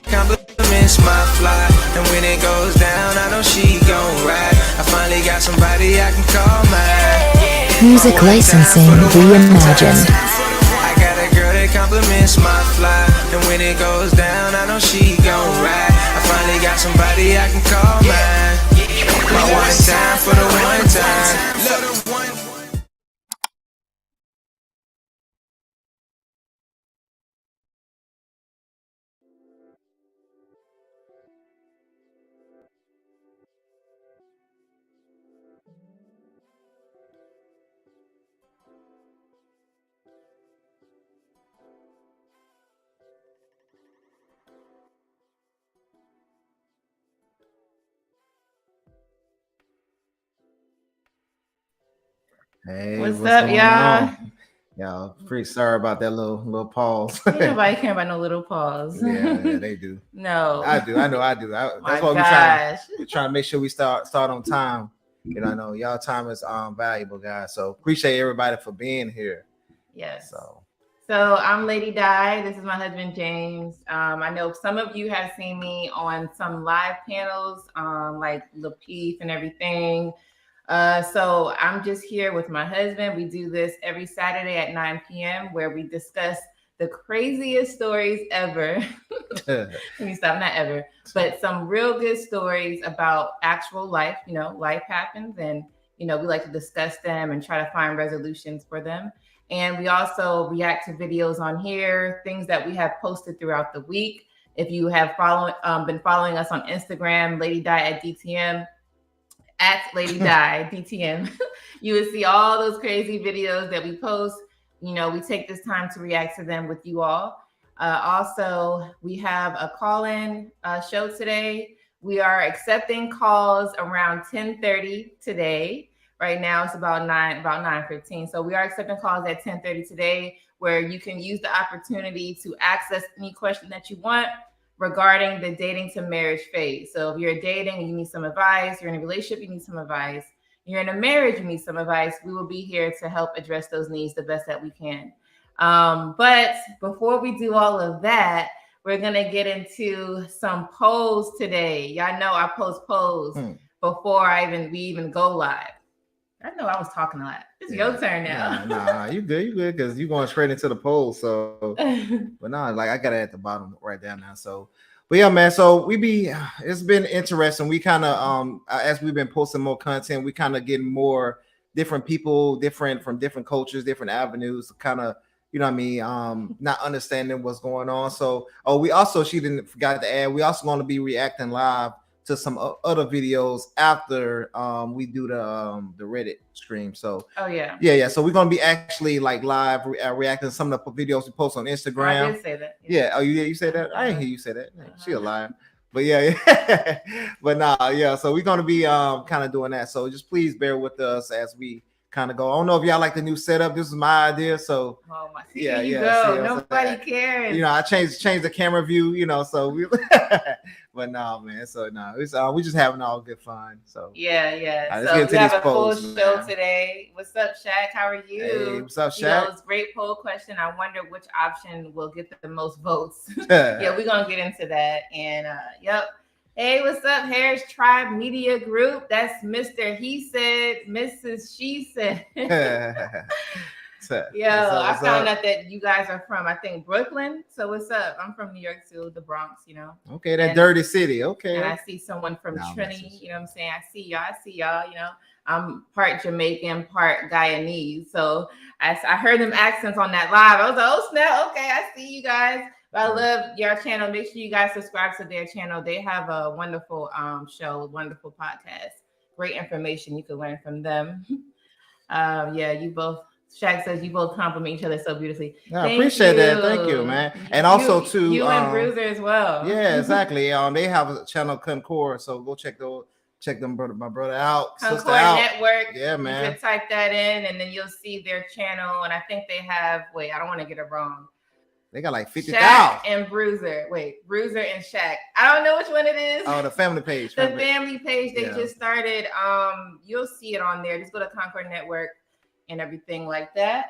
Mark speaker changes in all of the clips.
Speaker 1: Compliments my fly, and when it goes down, I know she gon' ride. I finally got somebody I can call mine.
Speaker 2: Music licensing reimagined.
Speaker 1: I got a girl that compliments my fly, and when it goes down, I know she gon' ride. I finally got somebody I can call mine. My one time for the one time.
Speaker 3: Hey,
Speaker 4: what's up,
Speaker 3: going
Speaker 4: y'all?
Speaker 3: on? Y'all, pretty sorry about that little pause.
Speaker 4: Ain't nobody care about no little pause.
Speaker 3: yeah, they do.
Speaker 4: No,
Speaker 3: I do. I know. That's why we're trying to make sure we start on time. You know, I know y'all time is valuable, guys. So appreciate everybody for being here.
Speaker 4: Yes.
Speaker 3: So
Speaker 4: I'm Lady Di. This is my husband James. I know some of you have seen me on some live panels, like Lapeef and everything. So I'm just here with my husband. We do this every Saturday at 9 p.m. where we discuss the craziest stories ever. Let me stop, not ever, but some real good stories about actual life. You know, life happens, and we like to discuss them and try to find resolutions for them. And we also react to videos on here, things that we have posted throughout the week. If you have been following us on Instagram, LADYDYTM, at LADYDYTM, you would see all those crazy videos that we post. We take this time to react to them with you all. Also, we have a call-in show today. We are accepting calls around 10:30 today. Right now, it's about 9:15. So we are accepting calls at 10:30 today, where you can use the opportunity to access any question that you want regarding the dating to marriage phase. So if you're dating and you need some advice, you're in a relationship, you need some advice, you're in a marriage, you need some advice, we will be here to help address those needs the best that we can. But before we do all of that, we're going to get into some polls today. Y'all know I post polls before we even go live. I know I was talking a lot. It's your turn now.
Speaker 3: Nah, you good, because you're going straight into the poll. So, but no, like I got it at the bottom right down now. So, but yeah, man. So it's been interesting. We kind of as we've been posting more content, we kind of getting more different people, from different cultures, different avenues, kind of, you know what I mean, not understanding what's going on. So, she didn't forgot to add, we also going to be reacting live to some other videos after we do the Reddit stream. So yeah. So we're gonna be actually like live reacting to some of the videos we post on Instagram.
Speaker 4: I did say that.
Speaker 3: Yeah. Oh, you said that? I didn't hear you say that. She a liar. But yeah. But nah, yeah. So we're gonna be kind of doing that. So just please bear with us as we kind of go. I don't know if y'all like the new setup. This is my idea. So
Speaker 4: yeah. Go. Nobody cares.
Speaker 3: I changed the camera view. So we. But no, man. So no, it's we just having all good fun. So
Speaker 4: yeah. So we have a full show today. What's up, Shaq? How are you?
Speaker 3: Hey, what's up, Shaq?
Speaker 4: It's great poll question. I wonder which option will get the most votes. Yeah, we're gonna get into that. And yep. Hey, what's up, Harris Tribe Media Group? That's Mr. He Said, Mrs. She Said. I found out that you guys are from, I think, Brooklyn. So what's up? I'm from New York too, the Bronx,
Speaker 3: Okay, that dirty city. Okay.
Speaker 4: And I see someone from Trinity, you know what I'm saying? I see y'all, I'm part Jamaican, part Guyanese. So I heard them accents on that live. I was like, oh snap, okay, I see you guys. But I love your channel. Make sure you guys subscribe to their channel. They have a wonderful show, wonderful podcast. Great information you can learn from them. You both, Shaq says you both compliment each other so beautifully.
Speaker 3: I appreciate that. Thank you, man. And also too,
Speaker 4: you and Bruiser as well.
Speaker 3: Yeah, exactly. They have a channel, Concord. So go check them my brother out.
Speaker 4: Concord Network.
Speaker 3: Yeah, man.
Speaker 4: You can type that in, and then you'll see their channel. And I think they have. Wait, I don't want to get it wrong.
Speaker 3: They got like 50,000.
Speaker 4: Shaq and Bruiser. Wait, Bruiser and Shaq. I don't know which one it is.
Speaker 3: Oh, the family page.
Speaker 4: The family page. They just started. You'll see it on there. Just go to Concord Network and everything like that.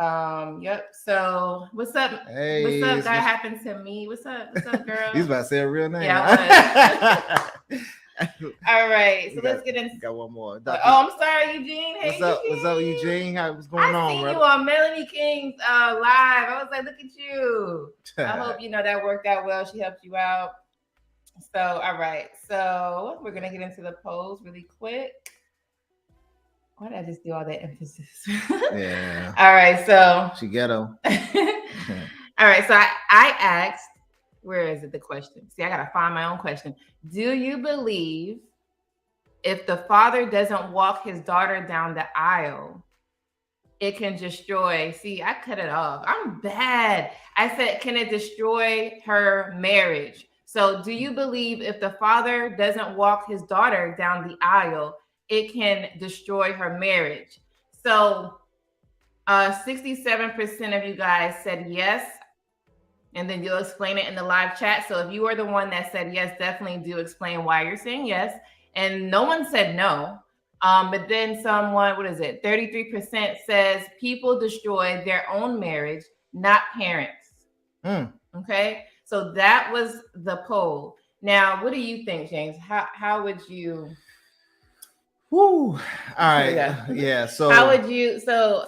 Speaker 4: Yep. So what's up?
Speaker 3: Hey,
Speaker 4: what's up?
Speaker 3: it's
Speaker 4: That
Speaker 3: Miss-
Speaker 4: happened to me. What's up? What's up, girl?
Speaker 3: He's about to say a real name.
Speaker 4: Yeah, All right. So let's get into.
Speaker 3: Got one more.
Speaker 4: I'm sorry, Eugene. Hey,
Speaker 3: What's up?
Speaker 4: Eugene.
Speaker 3: What's up, Eugene? What's going
Speaker 4: I
Speaker 3: on,
Speaker 4: seen
Speaker 3: brother?
Speaker 4: you on Melanie King's live. I was like, look at you. I hope you know that worked out well. She helped you out. So, all right. So we're gonna get into the polls really quick. Why did I just do all that emphasis?
Speaker 3: Yeah.
Speaker 4: All right. So
Speaker 3: she ghetto.
Speaker 4: All right. So I asked, where is it? The question. See, I gotta find my own question. Do you believe if the father doesn't walk his daughter down the aisle, it can destroy? See, I cut it off. I'm bad. I said, can it destroy her marriage? So do you believe if the father doesn't walk his daughter down the aisle, it can destroy her marriage? So 67% of you guys said yes. And then you'll explain it in the live chat. So if you are the one that said yes, definitely do explain why you're saying yes. And no one said no. But then someone, 33% says people destroy their own marriage, not parents. Okay. So that was the poll. Now, what do you think, James? How would you?
Speaker 3: Woo. All right. Yeah. So
Speaker 4: how would you? So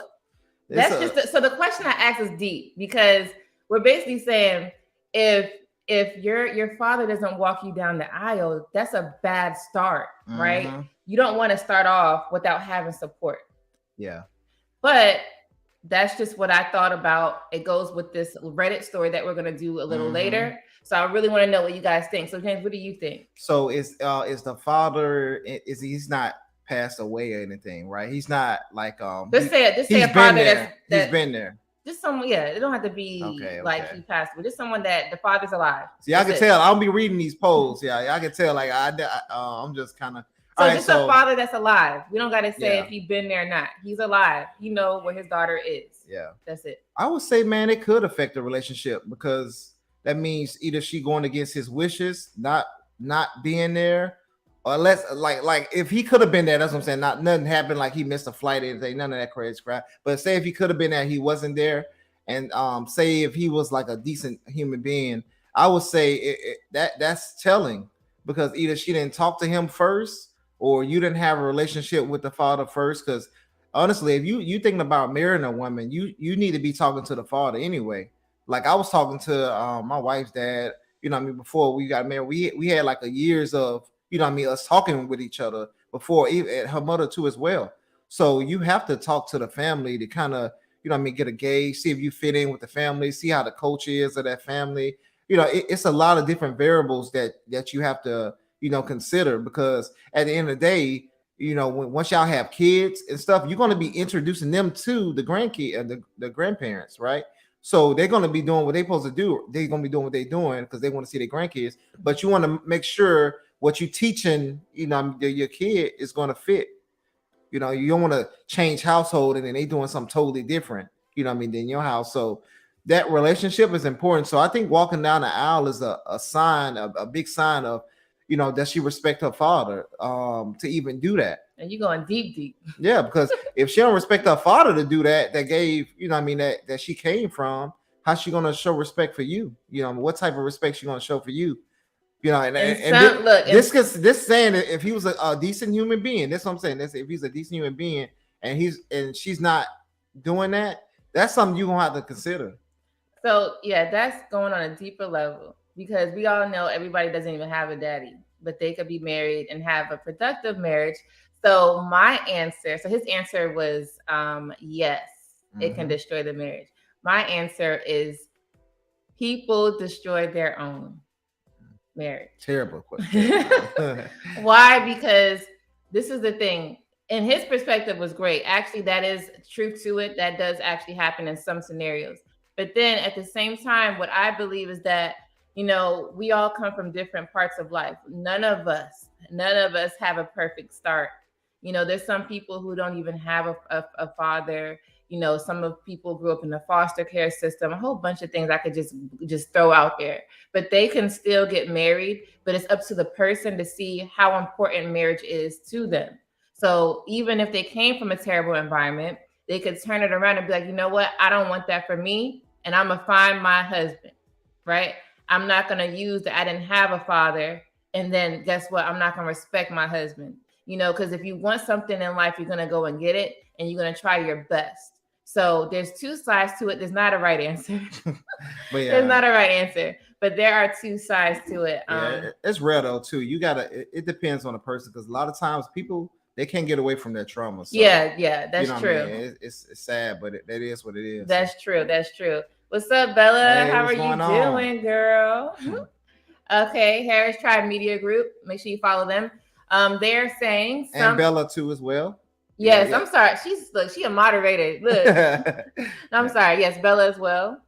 Speaker 4: that's so the question I asked is deep, because we're basically saying if your father doesn't walk you down the aisle, that's a bad start, right? You don't want to start off without having support.
Speaker 3: Yeah.
Speaker 4: But that's just what I thought about. It goes with this Reddit story that we're going to do a little later. So I really want to know what you guys think. So James, what do you think?
Speaker 3: So is the father, he's not passed away or anything, right? He's not like
Speaker 4: Let's say a father
Speaker 3: he's been there.
Speaker 4: Just someone, it don't have to be he passed away. Just someone that the father's alive.
Speaker 3: See, I can tell. I'll be reading these polls. Yeah, I can tell. Like I'm just kind of.
Speaker 4: So just a father that's alive. We don't got to say if he's been there or not. He's alive. You know where his daughter is.
Speaker 3: Yeah,
Speaker 4: that's it.
Speaker 3: I would say, man, it could affect the relationship, because that means either she going against his wishes, not being there, or less like if he could have been there. That's what I'm saying. Nothing happened, like he missed a flight or anything. None of that crazy crap. But say if he could have been there, he wasn't there, and say if he was like a decent human being, I would say that's telling, because either she didn't talk to him first, or you didn't have a relationship with the father first. Because honestly, if you thinking about marrying a woman, you need to be talking to the father anyway. Like I was talking to my wife's dad, before we got married. We had like a years of, us talking with each other before, even her mother too as well. So you have to talk to the family to kind of, get a gauge, see if you fit in with the family, see how the culture is of that family. It's a lot of different variables that you have to, consider, because at the end of the day, once y'all have kids and stuff, you're going to be introducing them to the grandkid, the grandparents, right? So they're going to be doing what they're supposed to do. They're going to be doing what they're doing because they want to see their grandkids. But you want to make sure what you're teaching, your kid is going to fit. You don't want to change household and then they doing something totally different, than your house. So that relationship is important. So I think walking down the aisle is a sign, a big sign of, that she respect her father to even do that.
Speaker 4: And you're going deep.
Speaker 3: Yeah, because if she don't respect her father to do that gave, that she came from, how's she going to show respect for you? What type of respect she going to show for you? This saying that if he was a decent human being, that's what I'm saying. That's if he's a decent human being and she's not doing that, that's something you're gonna have to consider.
Speaker 4: So yeah, that's going on a deeper level, because we all know everybody doesn't even have a daddy, but they could be married and have a productive marriage. So his answer was yes, it can destroy the marriage. My answer is people destroy their own marriage.
Speaker 3: Terrible question.
Speaker 4: Why? Because this is the thing. And his perspective was great. Actually, that is truth to it. That does actually happen in some scenarios. But then at the same time, what I believe is that, we all come from different parts of life. None of us have a perfect start. There's some people who don't even have a father. Some of people grew up in the foster care system, a whole bunch of things I could just throw out there, but they can still get married, but it's up to the person to see how important marriage is to them. So even if they came from a terrible environment, they could turn it around and be like, you know what? I don't want that for me. And I'm going to find my husband, right? I'm not going to use that I didn't have a father. And then guess what? I'm not going to respect my husband, you know, because if you want something in life, you're going to go and get it and you're going to try your best. So there's two sides to it. There's not a right answer. But yeah. There's not a right answer, but there are two sides to it.
Speaker 3: It's rare though too. You gotta. It depends on the person because a lot of times people they can't get away from their trauma. So,
Speaker 4: yeah, that's true.
Speaker 3: I mean? It's sad, but that is what it is.
Speaker 4: That's true. That's true. What's up, Bella?
Speaker 3: Hey,
Speaker 4: how are you doing, girl? Okay, Harris Tribe Media Group. Make sure you follow them. They're saying
Speaker 3: and Bella too as well.
Speaker 4: Yes, yeah. I'm sorry. She a moderator. Look, no, I'm sorry. Yes, Bella as well.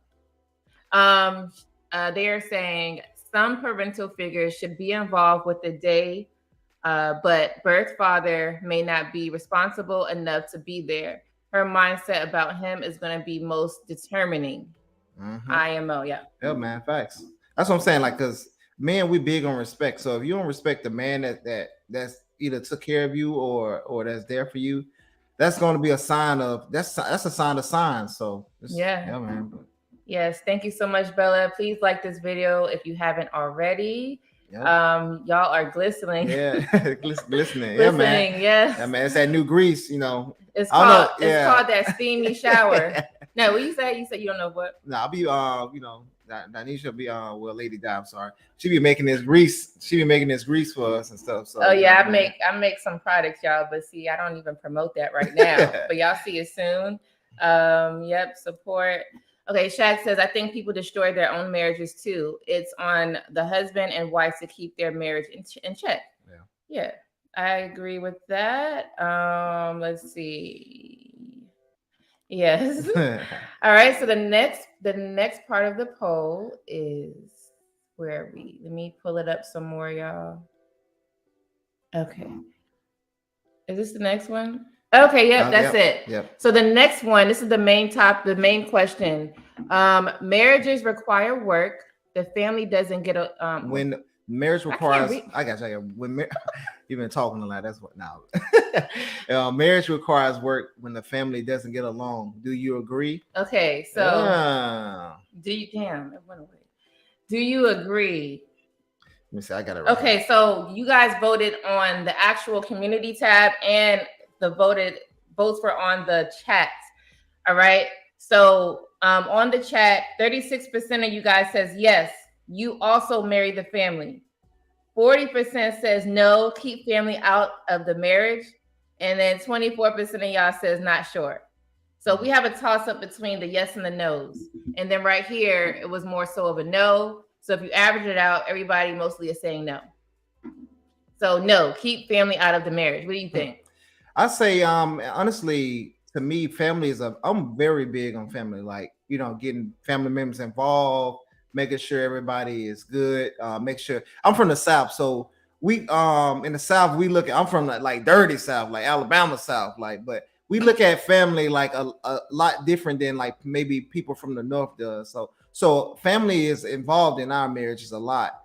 Speaker 4: They are saying some parental figures should be involved with the day, but birth father may not be responsible enough to be there. Her mindset about him is going to be most determining. IMO, yeah.
Speaker 3: Yeah, man, facts. That's what I'm saying. Like, cause men, we big on respect. So if you don't respect the man that's either took care of you or that's there for you, that's going to be a sign of that's a sign of signs. So yeah, man.
Speaker 4: Yes, thank you so much, Bella. Please like this video if you haven't already. Yep. Y'all are glistening.
Speaker 3: Yeah, glistening. Yeah, man.
Speaker 4: Yes.
Speaker 3: Yeah, man. It's that new grease, you know.
Speaker 4: It's called that steamy shower. No, what you said? You said you don't know what?
Speaker 3: No, I'll be you know, Danisha be Lady Di, I'm sorry. She be making this grease. She be making this grease for us and stuff. So
Speaker 4: yeah, I make some products, y'all, but see, I don't even promote that right now. But y'all see it soon. Yep, support. Okay, Shaq says, I think people destroy their own marriages too. It's on the husband and wife to keep their marriage in check. Yeah, I agree with that. Let's see. Yes. All right. So the next part of the poll is where are we? Let me pull it up some more, y'all. Okay. Is this the next one? Okay, yep, that's it.
Speaker 3: Yep.
Speaker 4: So the next one, this is the main question. Marriages require work. The family doesn't get a
Speaker 3: when marriage requires I got you. When you've been talking a lot, that's what now. Marriage requires work when the family doesn't get along. Do you agree?
Speaker 4: Okay, so do you agree?
Speaker 3: Let me see, I got it right.
Speaker 4: Okay, so you guys voted on the actual community tab and the votes were on the chat. All right. So on the chat, 36% of you guys says yes, you also marry the family. 40% says no, keep family out of the marriage. And then 24% of y'all says not sure. So we have a toss up between the yes and the no's. And then right here, it was more so of a no. So if you average it out, everybody mostly is saying no. So no, keep family out of the marriage. What do you think?
Speaker 3: I say, honestly, to me, family I'm very big on family. Like, you know, getting family members involved, making sure everybody is good. Make sure I'm from the South, so we in the South I'm from like dirty South, like Alabama South, like, but we look at family like a lot different than like maybe people from the North does. So family is involved in our marriages a lot,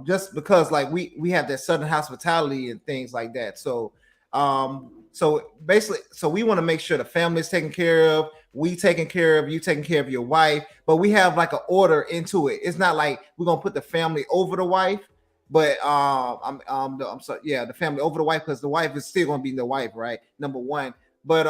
Speaker 3: just because like we have that Southern hospitality and things like that. So basically, we want to make sure the family is taken care of, we taking care of, you taking care of your wife, but we have like an order into it. It's not like we're gonna put the family over the wife, but I'm sorry, yeah, the family over the wife, because the wife is still gonna be the wife, right? Number one. But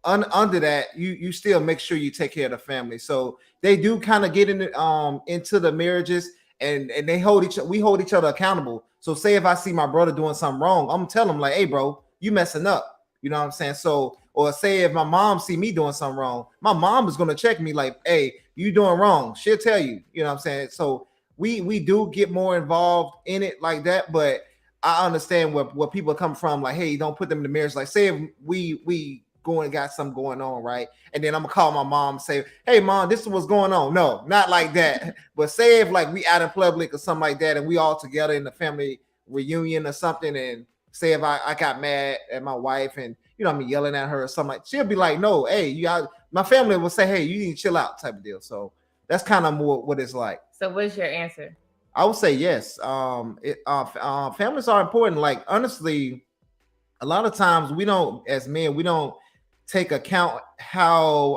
Speaker 3: under that, you still make sure you take care of the family. So they do kind of get into the marriages, and we hold each other accountable. So say if I see my brother doing something wrong, I'm gonna tell him like, hey bro, you messing up. You know what I'm saying? So, or say if my mom see me doing something wrong, my mom is gonna check me like, hey, you doing wrong. She'll tell you. You know what I'm saying? So we do get more involved in it like that, but I understand where people come from. Like, hey, don't put them in the marriage. Like, say if we got something going on, right? And then I'm gonna call my mom and say, hey mom, this is what's going on. No, not like that. But say if like we out in public or something like that, and we all together in the family reunion or something, and say if I got mad at my wife and I'm yelling at her or something, like, she'll be like, no, hey, my family will say, hey, you need to chill out type of deal. So that's kind of more what it's like.
Speaker 4: So what's your answer?
Speaker 3: I would say yes. Families are important. Like, honestly, a lot of times as men, we don't take account how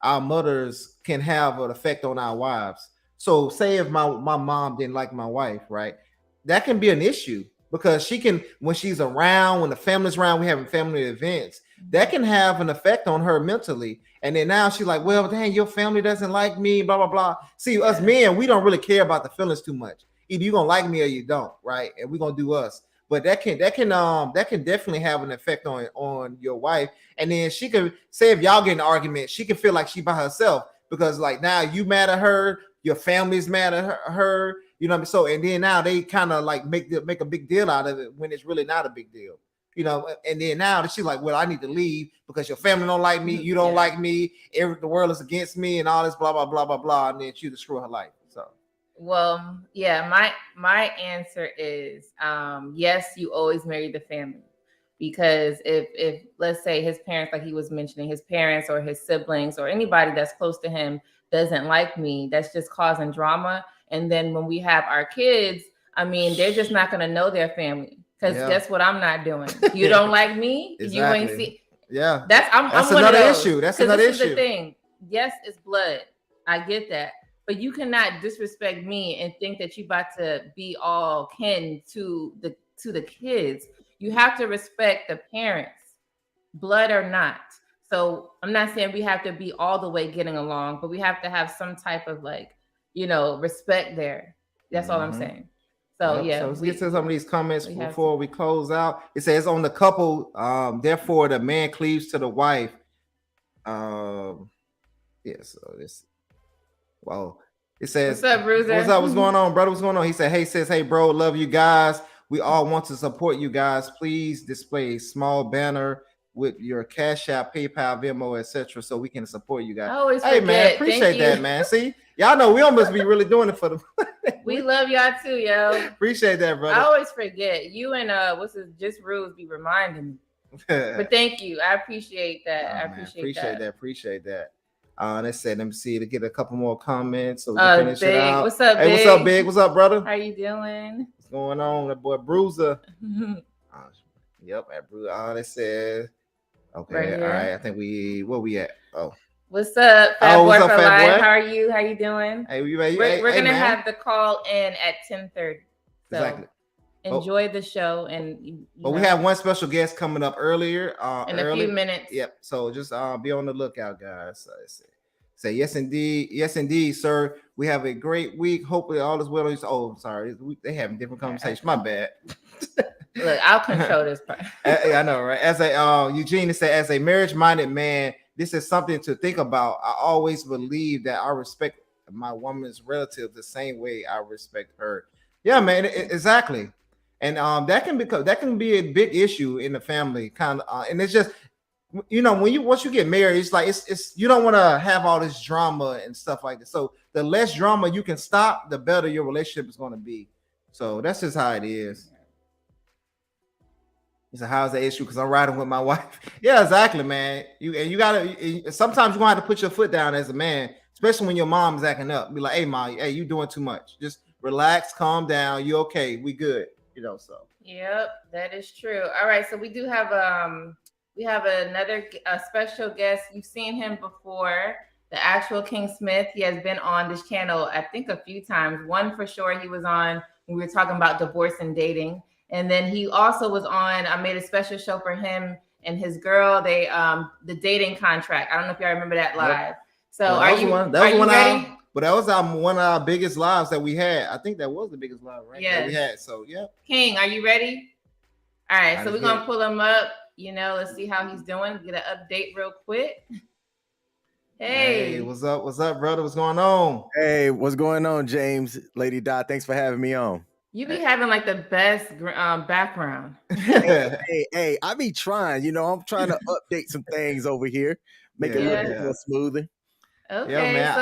Speaker 3: our mothers can have an effect on our wives. So say if my mom didn't like my wife, right? That can be an issue because she can, when she's around, when the family's around, we having family events, that can have an effect on her mentally. And then now she's like, well, dang, your family doesn't like me, blah, blah, blah. See, us men, we don't really care about the feelings too much. Either you're gonna like me or you don't, right? And we're gonna do us. But that can definitely have an effect on your wife. And then she can say if y'all get in an argument, she can feel like she by herself because like now you mad at her, your family's mad at her, you know what I mean? So and then now they kind of like make a big deal out of it when it's really not a big deal. You know, and then now she's like, well, I need to leave because your family don't like me, you don't like me, the world is against me, and all this blah blah blah blah blah, and then she destroy her life. So,
Speaker 4: well, yeah, my answer is yes, you always marry the family, because if let's say his parents, like he was mentioning, his parents or his siblings or anybody that's close to him doesn't like me, that's just causing drama. And then when we have our kids, I mean, they're just not going to know their family. Because guess what? I'm not doing. You don't like me.
Speaker 3: Exactly.
Speaker 4: You ain't see.
Speaker 3: Yeah,
Speaker 4: that's
Speaker 3: another issue. That's another issue.
Speaker 4: This is the thing. Yes, it's blood. I get that, but you cannot disrespect me and think that you about to be all kin to the kids. You have to respect the parents, blood or not. So I'm not saying we have to be all the way getting along, but we have to have some type of respect there. That's all I'm saying. So
Speaker 3: So let's get to some of these comments before we close out. It says on the couple, therefore the man cleaves to the wife. So this it says,
Speaker 4: what's up, Bruiser?
Speaker 3: What's up? What's going on, brother? What's going on? He said, hey sis, hey bro, love you guys. We all want to support you guys. Please display a small banner with your Cash App, PayPal, Venmo, etc., so we can support you guys.
Speaker 4: I always forget.
Speaker 3: Man, appreciate that, man. See, y'all know we almost be really doing it for them.
Speaker 4: We love y'all too, yo.
Speaker 3: Appreciate that, brother.
Speaker 4: I always forget. You and Just Rules be reminding me. But thank you. I appreciate that. I
Speaker 3: appreciate that. Let's say, let me see to get a couple more comments so we can finish
Speaker 4: Big.
Speaker 3: it out.
Speaker 4: What's up,
Speaker 3: Big? What's up, Big? What's up, brother?
Speaker 4: How you doing?
Speaker 3: What's going on? That boy Bruiser. Yep, at Bruiser. It says, okay, right, all right. I think where we at? Oh.
Speaker 4: What's up, Fat Boy for Life?
Speaker 3: Boy?
Speaker 4: How are you? How you doing?
Speaker 3: Hey,
Speaker 4: we're gonna have the call in at 10:30. So
Speaker 3: exactly.
Speaker 4: Enjoy the show, and
Speaker 3: we have one special guest coming up earlier.
Speaker 4: In a few minutes.
Speaker 3: Yep. So just be on the lookout, guys. Say yes, indeed, sir. We have a great week. Hopefully, all is well. Oh, sorry, they having different conversations. My bad.
Speaker 4: Look, I'll control this part.
Speaker 3: I know, right? As a Eugene said, as a marriage-minded man, this is something to think about. I always believe that I respect my woman's relative the same way I respect her. Yeah, man, exactly. And that can be a big issue in the family, kind of. And it's just, once you get married, it's like it's you don't want to have all this drama and stuff like that. So the less drama you can stop, the better your relationship is going to be. So that's just how it is. He said, how's the issue? Because I'm riding with my wife. Yeah, exactly, man. You gotta sometimes you're gonna have to put your foot down as a man, especially when your mom's acting up. Be like, hey mom, hey, you doing too much. Just relax, calm down. You okay? We good. So.
Speaker 4: Yep, that is true. All right, so we do have another special guest. You've seen him before, the actual King Smith. He has been on this channel, I think, a few times. One for sure, he was on when we were talking about divorce and dating. And then he also was on, I made a special show for him and his girl. They the dating contract. I don't know if y'all remember that live. Yep. So are you ready?
Speaker 3: But that was one of our biggest lives that we had. I think that was the biggest live, right? Yeah, we had. So yeah.
Speaker 4: King, are you ready? All right, so we're gonna pull him up. Let's see how he's doing. Get an update real quick. Hey,
Speaker 3: what's up? What's up, brother? What's going on?
Speaker 5: Hey, what's going on, James? Lady Di, thanks for having me on.
Speaker 4: You be having like the best background.
Speaker 5: hey, I be trying. I'm trying to update some things over here, make it a little smoother.
Speaker 4: Okay,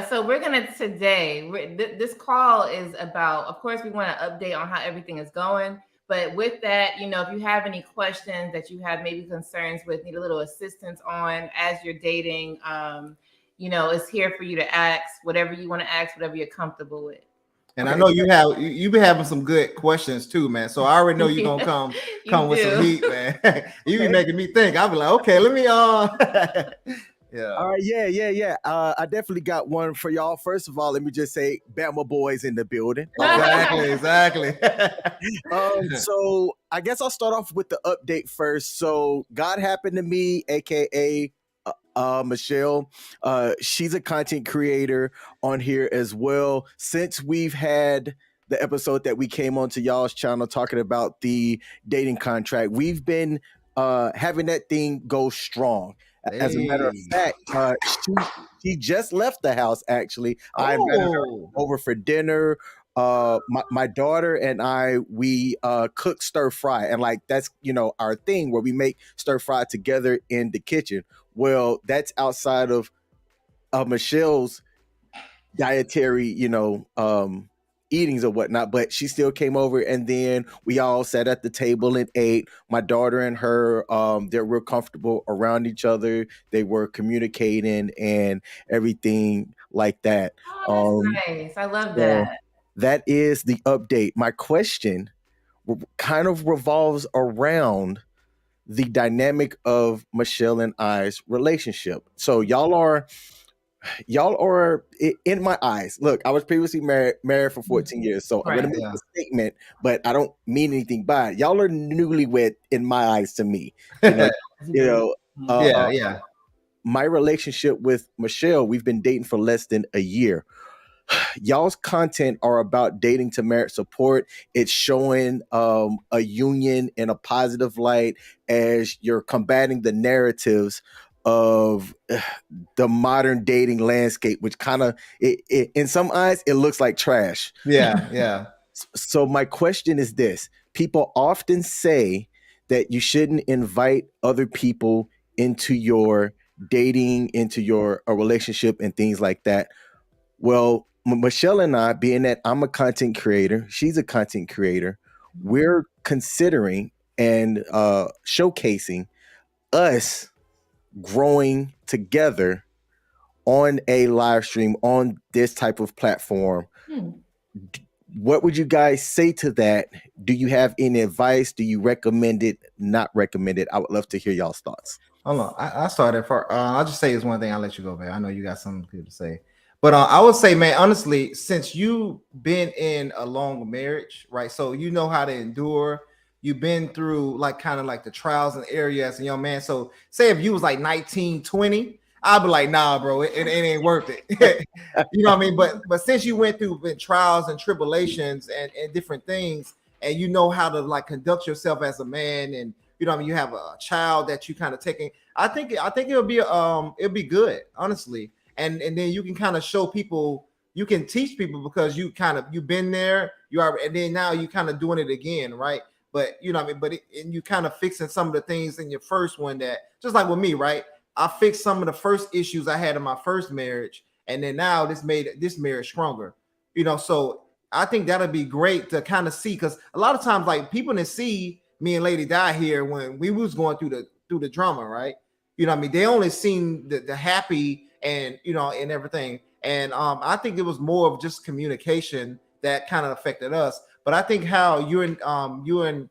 Speaker 4: so we're gonna today. This call is about. Of course, we want to update on how everything is going. But with that, if you have any questions that you have maybe concerns with, need a little assistance on as you're dating, it's here for you to ask whatever you want to ask, whatever you're comfortable with.
Speaker 3: And
Speaker 5: Okay.
Speaker 3: I know you be having some good questions too, man. So I already know you're gonna come with some heat, man. You be
Speaker 5: Okay.
Speaker 3: making me think. I'll be like, okay, let me yeah.
Speaker 5: All right, yeah. I definitely got one for y'all. First of all, let me just say, Bama boys in the building.
Speaker 3: Exactly.
Speaker 5: So I guess I'll start off with the update first. So God happened to me, aka Michelle. She's a content creator on here as well. Since we've had the episode that we came onto y'all's channel talking about the dating contract, we've been having that thing go strong. As a matter of
Speaker 3: Hey.
Speaker 5: fact, she just left the house. Actually, I invited her
Speaker 3: Oh.
Speaker 5: over for dinner. My daughter and we cook stir fry, and like that's our thing where we make stir fry together in the kitchen. Well, that's outside of Michelle's dietary, eatings or whatnot, but she still came over, and then we all sat at the table and ate. My daughter and her, they're real comfortable around each other. They were communicating and everything like that.
Speaker 4: Oh, that's nice. I love
Speaker 5: So
Speaker 4: that.
Speaker 5: that is the update. My question kind of revolves around the dynamic of Michelle and I's relationship. So y'all are in my eyes. Look, I was previously married for 14 years, so I'm
Speaker 4: Right.
Speaker 5: gonna make a statement, but I don't mean anything by it. Y'all are newlywed in my eyes to me. You know,
Speaker 3: Yeah.
Speaker 5: my relationship with Michelle, we've been dating for less than a year. Y'all's content are about dating to marriage support. It's showing a union in a positive light as you're combating the narratives of the modern dating landscape, which kind of in some eyes it looks like trash.
Speaker 3: Yeah.
Speaker 5: So my question is this: people often say that you shouldn't invite other people into your dating, into your a relationship, and things like that. Well, Michelle and I, being that I'm a content creator, she's a content creator, we're considering and showcasing us growing together on a live stream on this type of platform. What would you guys say to that? Do you have any advice? Do you recommend it? Not recommend it? I would love to hear y'all's thoughts.
Speaker 3: Hold on. I started for I'll just say this one thing, I'll let you go, man. I know you got something good to say. But I would say, man, honestly, since you've been in a long marriage, right? So you know how to endure. You've been through like kind of like the trials and errors as a young man. So say if you was like 19, 20, I'd be like, nah, bro, it ain't worth it. You know what I mean? But since you went through trials and tribulations and different things, and you know how to like conduct yourself as a man, and you know what I mean, you have a child that you kind of taking. I think it'll be good, honestly. And then you can kind of show people, you can teach people because you've been there, you are, and then now you kind of doing it again, right? But you know what I mean, and you kind of fixing some of the things in your first one that just like with me, right? I fixed some of the first issues I had in my first marriage, and then now this made this marriage stronger. So I think that'll be great to kind of see, because a lot of times like people didn't see me and Lady Di here when we was going through the drama, right? You know what I mean? They only seen the happy and and everything. And I think it was more of just communication that kind of affected us. But I think how you and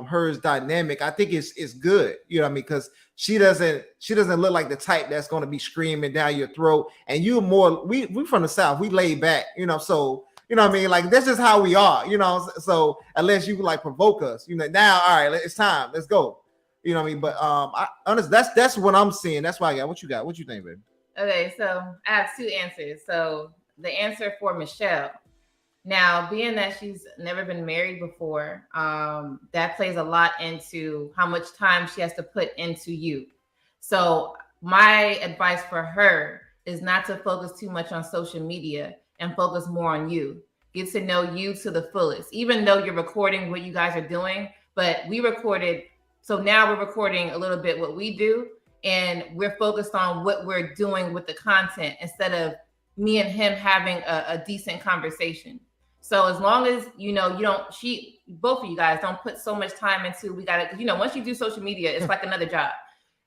Speaker 3: hers dynamic, I think is good. You know what I mean? Because she doesn't look like the type that's going to be screaming down your throat. And you more, we from the South, we laid back, so you know what I mean? Like that's just how we are, so unless you like provoke us, now, all right, it's time, let's go. You know what I mean? But I honestly, that's what I'm seeing. That's why I got what you got. What you think, baby?
Speaker 4: Okay, so I have two answers. So the answer for Michelle. Now, being that she's never been married before, that plays a lot into how much time she has to put into you. So my advice for her is not to focus too much on social media and focus more on you. Get to know you to the fullest, even though you're recording what you guys are doing. But we recorded, so now we're recording a little bit what we do, and we're focused on what we're doing with the content instead of me and him having a decent conversation. So as long as both of you guys don't put so much time into, we gotta, once you do social media, it's like another job.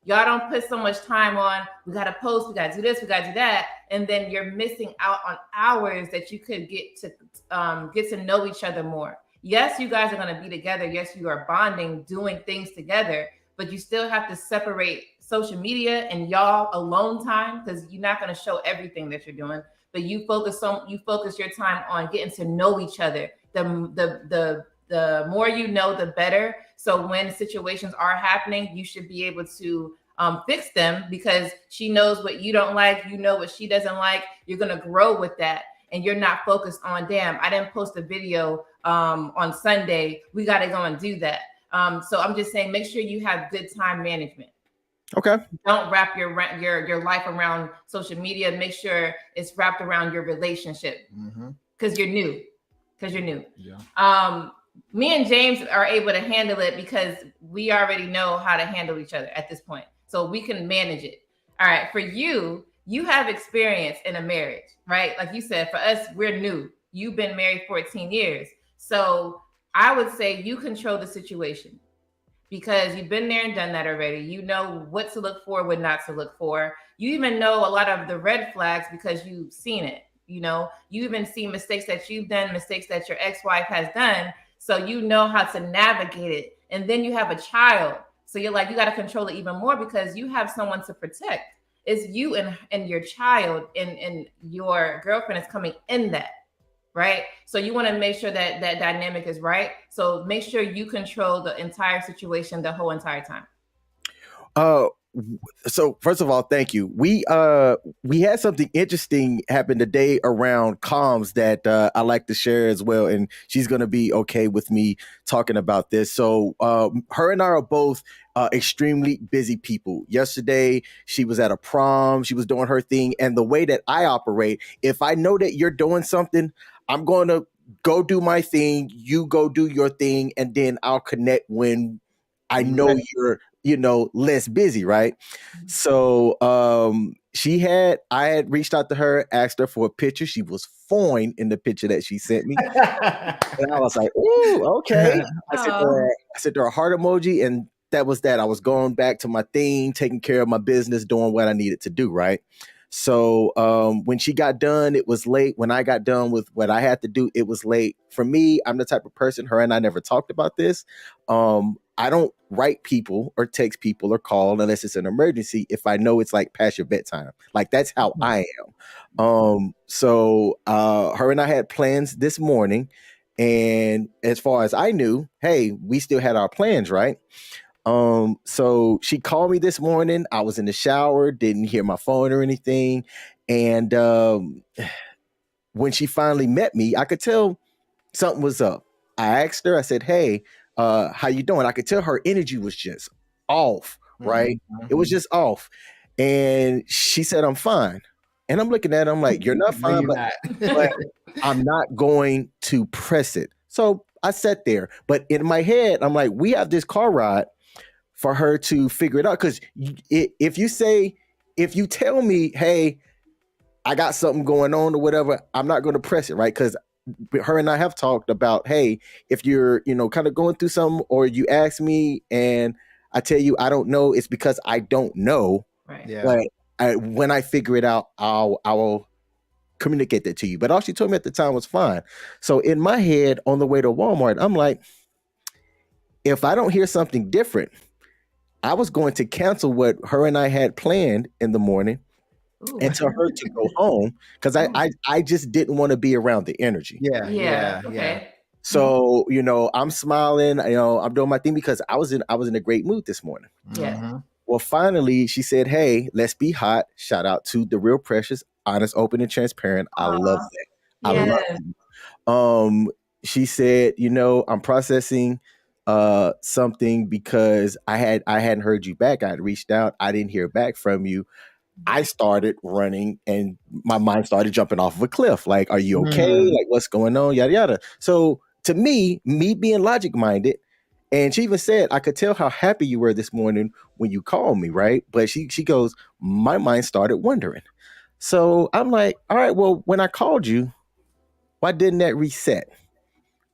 Speaker 4: Y'all don't put so much time on, we got to post, we got to do this, we got to do that. And then you're missing out on hours that you could get to know each other more. Yes, you guys are going to be together. Yes, you are bonding, doing things together, but you still have to separate social media and y'all alone time, because you're not going to show everything that you're doing, but you focus your time on getting to know each other. The more you know, the better. So when situations are happening, you should be able to fix them, because she knows what you don't like, you know what she doesn't like. You're going to grow with that, and you're not focused on, damn, I didn't post a video on Sunday, we got to go and do that. So I'm just saying, make sure you have good time management.
Speaker 5: Okay.
Speaker 4: Don't wrap your life around social media. Make sure it's wrapped around your relationship, because you're new. Yeah. Me and James are able to handle it because we already know how to handle each other at this point, so we can manage it. All right. For you, you have experience in a marriage, right? Like you said, for us, we're new. You've been married 14 years. So I would say you control the situation, because you've been there and done that already. You know what to look for, what not to look for. You even know a lot of the red flags because you've seen it. You know, you even see mistakes that you've done, mistakes that your ex-wife has done. So you know how to navigate it. And then you have a child. So you're like, you got to control it even more, because you have someone to protect. It's you and your child, and your girlfriend is coming in that. Right. So you want to make sure that that dynamic is right. So make sure you control the entire situation the whole entire time.
Speaker 5: So first of all, thank you. We had something interesting happen today around comms that I like to share as well, and she's gonna be okay with me talking about this. So her and I are both extremely busy people. Yesterday, she was at a prom. She was doing her thing, and the way that I operate, if I know that you're doing something, I'm going to go do my thing. You go do your thing, and then I'll connect when I know you're less busy, right? So I had reached out to her, asked her for a picture. She was fine in the picture that she sent me. And I was like, ooh, okay. I sent her a heart emoji, and that was that. I was going back to my thing, taking care of my business, doing what I needed to do, right? So when she got done, it was late. When I got done with what I had to do, it was late. For me, I'm the type of person, her and I never talked about this. I don't write people or text people or call unless it's an emergency if I know it's like past your bedtime. Like, that's how I am. So her and I had plans this morning. And as far as I knew, hey, we still had our plans, right? So she called me this morning. I was in the shower, didn't hear my phone or anything. And when she finally met me, I could tell something was up. I asked her, I said, hey, how you doing? I could tell her energy was just off, right? It was just off. And she said, I'm fine. And I'm looking at her, I'm like, you're not fine, but I'm not going to press it. So I sat there. But in my head, I'm like, we have this car ride for her to figure it out. Because if you tell me, hey, I got something going on or whatever, I'm not going to press it, right? Because her and I have talked about, hey, if you're, kind of going through something, or you ask me and I tell you I don't know, it's because I don't know.
Speaker 4: Right.
Speaker 3: Yeah.
Speaker 5: But when I figure it out, I'll communicate that to you. But all she told me at the time was fine. So in my head, on the way to Walmart, I'm like, if I don't hear something different, I was going to cancel what her and I had planned in the morning. Ooh. And tell her to go home, because I just didn't want to be around the energy.
Speaker 4: Yeah. Okay.
Speaker 5: So, I'm smiling, I'm doing my thing because I was in a great mood this morning.
Speaker 4: Yeah.
Speaker 5: Well, finally she said, hey, let's be hot. Shout out to the Real Precious, honest, open, and transparent. I love that. I love it. She said, I'm processing something because I hadn't heard you back. I had reached out. I didn't hear back from you. I started running and my mind started jumping off of a cliff. Like, are you okay? Like, what's going on? Yada, yada. So to me being logic minded, and she even said, I could tell how happy you were this morning when you called me, right? But she goes, my mind started wondering. So I'm like, all right, well, when I called you, why didn't that reset?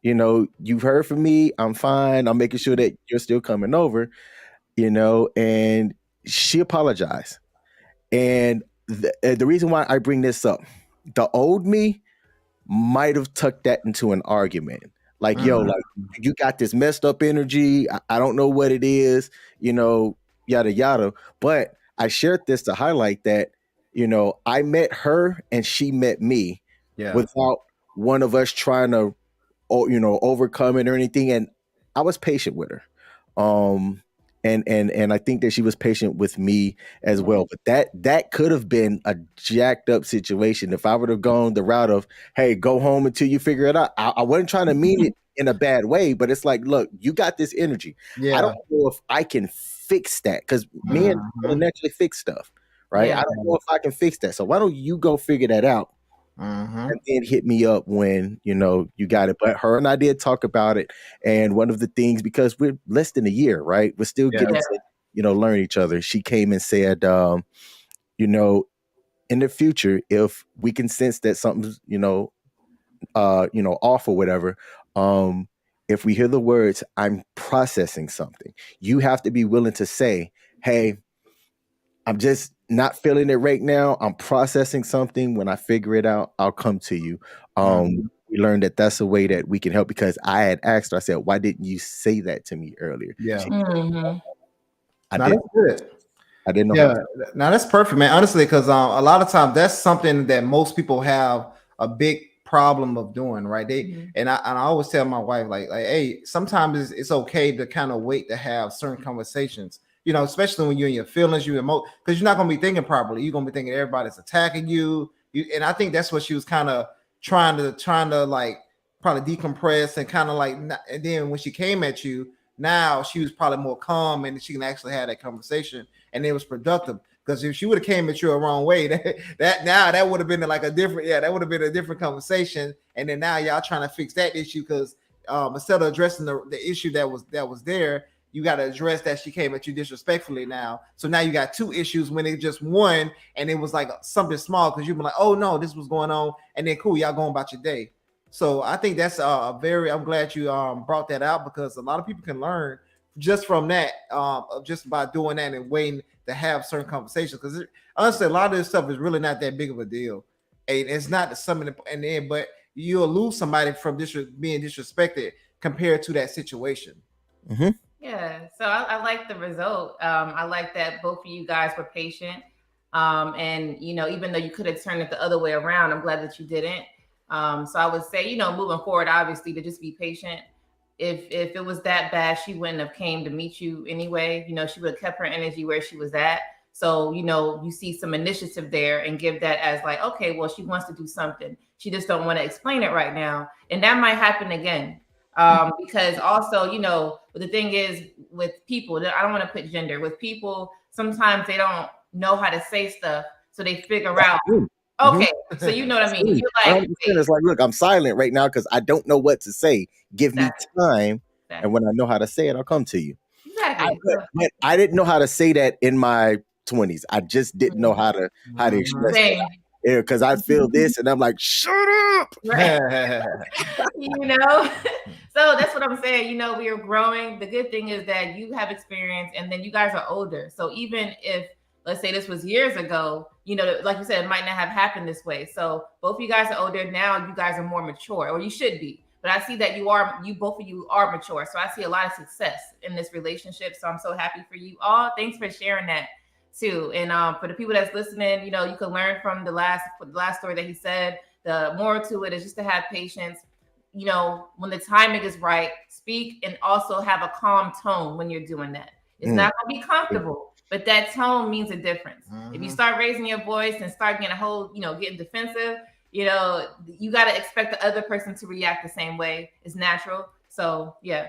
Speaker 5: You've heard from me. I'm fine. I'm making sure that you're still coming over, and she apologized. And the reason why I bring this up, the old me might have tucked that into an argument. Like, yo,
Speaker 3: Mhm.
Speaker 5: like you got this messed up energy. I don't know what it is, yada, yada. But I shared this to highlight that, I met her and she met me
Speaker 3: Yeah.
Speaker 5: without one of us trying to, overcome it or anything. And I was patient with her. Um, and I think that she was patient with me as well. But that could have been a jacked up situation if I would have gone the route of, hey, go home until you figure it out. I wasn't trying to mean it in a bad way, but it's like, look, you got this energy. I
Speaker 3: Yeah.
Speaker 5: don't know if I can fix that because men
Speaker 3: Mhm.
Speaker 5: naturally fix stuff, right?
Speaker 4: Yeah.
Speaker 5: I don't know if I can fix that. So why don't you go figure that out?
Speaker 3: Mhm.
Speaker 5: And then hit me up when you got it. But her and I did talk about it, and one of the things, because we're less than a year, right? We're still
Speaker 3: Yeah.
Speaker 5: getting to learn each other. She came and said, you know, in the future, if we can sense that something's off or whatever, if we hear the words, "I'm processing something," you have to be willing to say, "Hey, I'm just not feeling it right now. I'm processing something. When I figure it out, I'll come to you."
Speaker 3: Mhm.
Speaker 5: We learned that that's a way that we can help, because I had asked her, I said, "Why didn't you say that to me earlier?"
Speaker 3: Yeah.
Speaker 4: Hmm.
Speaker 5: I
Speaker 3: Now
Speaker 5: did.
Speaker 3: that's good.
Speaker 5: I didn't know how
Speaker 3: Yeah,
Speaker 5: to.
Speaker 3: now that's perfect, man. Honestly, because a lot of times that's something that most people have a big problem of doing, right? And I always tell my wife, like, hey, sometimes it's okay to kind of wait to have certain conversations, especially when you're in your feelings, you emote, because you're not gonna be thinking properly. You're gonna be thinking everybody's attacking you. And I think that's what she was kind of trying to like probably decompress and kind of like, and then when she came at you, now she was probably more calm and she can actually have that conversation and it was productive. Because if she would have came at you a wrong way, that would have been like a different, that would have been a different conversation. And then now y'all trying to fix that issue because instead of addressing the issue that was there, you got to address that she came at you disrespectfully now. So now you got two issues when it just one and it was like something small because you've been like, oh no, this was going on, and then cool, y'all going about your day. So I think that's I'm glad you brought that out because a lot of people can learn just from that, just by doing that and waiting to have certain conversations. Because honestly, a lot of this stuff is really not that big of a deal. And it's not the sum in the end, but you'll lose somebody from being disrespected compared to that situation.
Speaker 5: Mm-hmm.
Speaker 4: Yeah, so I like the result. I like that both of you guys were patient. And even though you could have turned it the other way around, I'm glad that you didn't. So I would say, moving forward, obviously, to just be patient. If it was that bad, she wouldn't have came to meet you anyway. She would have kept her energy where she was at. So, you see some initiative there and give that as like, okay, well, she wants to do something. She just don't want to explain it right now. And that might happen again. Because also, the thing is with people, I don't want to put gender with people. Sometimes they don't know how to say stuff, so they figure out.
Speaker 5: Mm-hmm.
Speaker 4: Okay, so you know what I mean. You're
Speaker 5: I
Speaker 4: like,
Speaker 5: understand. It's like, look, I'm silent right now because I don't know what to say. Give me
Speaker 4: exactly,
Speaker 5: time,
Speaker 4: exactly.
Speaker 5: and when I know how to say it, I'll come to you.
Speaker 4: Exactly.
Speaker 5: But I didn't know how to say that in my 20s. I just didn't know how to express it.
Speaker 4: Same.
Speaker 5: Yeah, because I feel this, and I'm like, shut up.
Speaker 4: Right. So that's what I'm saying. We are growing. The good thing is that you have experience and then you guys are older. So even if, let's say this was years ago, like you said, it might not have happened this way. So both of you guys are older now. You guys are more mature, or you should be. But I see that both of you are mature. So I see a lot of success in this relationship. So I'm so happy for you all. Thanks for sharing that too. And for the people that's listening, you can learn from the last story that he said. The moral to it is just to have patience. When the timing is right, speak and also have a calm tone when you're doing that. It's not going to be comfortable, but that tone means a difference. If you start raising your voice and start getting defensive, you got to expect the other person to react the same way. It's natural. So yeah.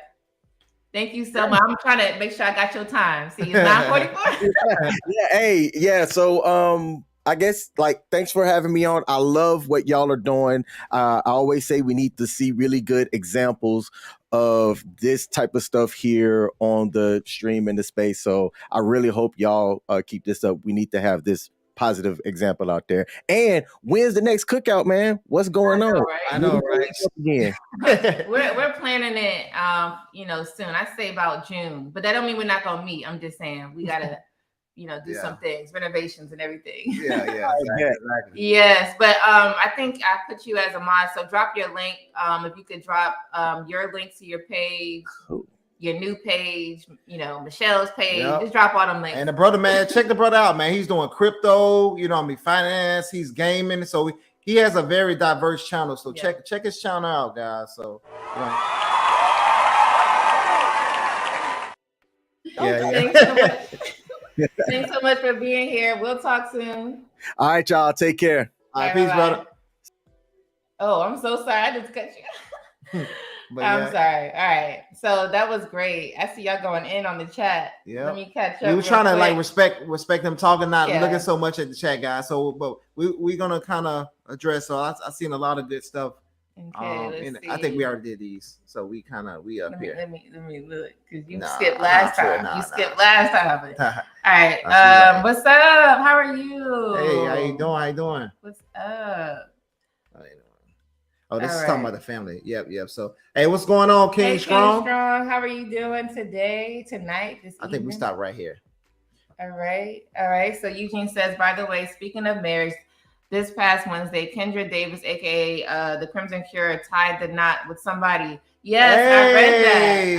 Speaker 4: Thank you so much. I'm trying to make sure I got your time. See, it's 9:44.
Speaker 5: Yeah. So, I guess thanks for having me on. I love what y'all are doing. I always say we need to see really good examples of this type of stuff here on the stream in the space. So I really hope y'all keep this up. We need to have this positive example out there. And when's the next cookout, man? What's going on?
Speaker 4: Right?
Speaker 3: I know, right?
Speaker 5: Again.
Speaker 4: we're planning it soon. I say about June, but that don't mean we're not gonna meet. I'm just saying we gotta do some things, renovations and everything.
Speaker 3: Yeah, exactly.
Speaker 4: Yes, but I think I put you as a mod, so drop your link. If you could drop your link to your page, your new page, Michelle's page, just drop all them links.
Speaker 3: And the brother, man, check the brother out, man. He's doing crypto, finance, he's gaming, so he has a very diverse channel. So check his channel out, guys. So
Speaker 4: Thanks so much for being here. We'll talk soon.
Speaker 5: All right, y'all. Take care.
Speaker 3: All right, peace, brother.
Speaker 4: Oh, I'm so sorry. I just cut you. I'm sorry. All right. So that was great. I see y'all going in on the chat.
Speaker 3: Yeah.
Speaker 4: Let me catch up.
Speaker 3: We were trying to respect them talking, not looking so much at the chat, guys. So, but we're gonna kind of address. So I seen a lot of good stuff.
Speaker 4: Okay,
Speaker 3: and I think we already did these, so we up here.
Speaker 4: Let me look, because you skipped last time. Skipped last time. All right. What's up? How are you?
Speaker 3: Hey, how you doing?
Speaker 4: What's up?
Speaker 3: Oh, this is talking about the family. Yep. So, hey, what's going on, King Strong?
Speaker 4: How are you doing today, tonight, this evening?
Speaker 3: I think we stop right here.
Speaker 4: All right. So Eugene says, by the way, speaking of marriage, this past Wednesday, Kendra Davis, aka the Crimson Cure, tied the knot with somebody. Yes,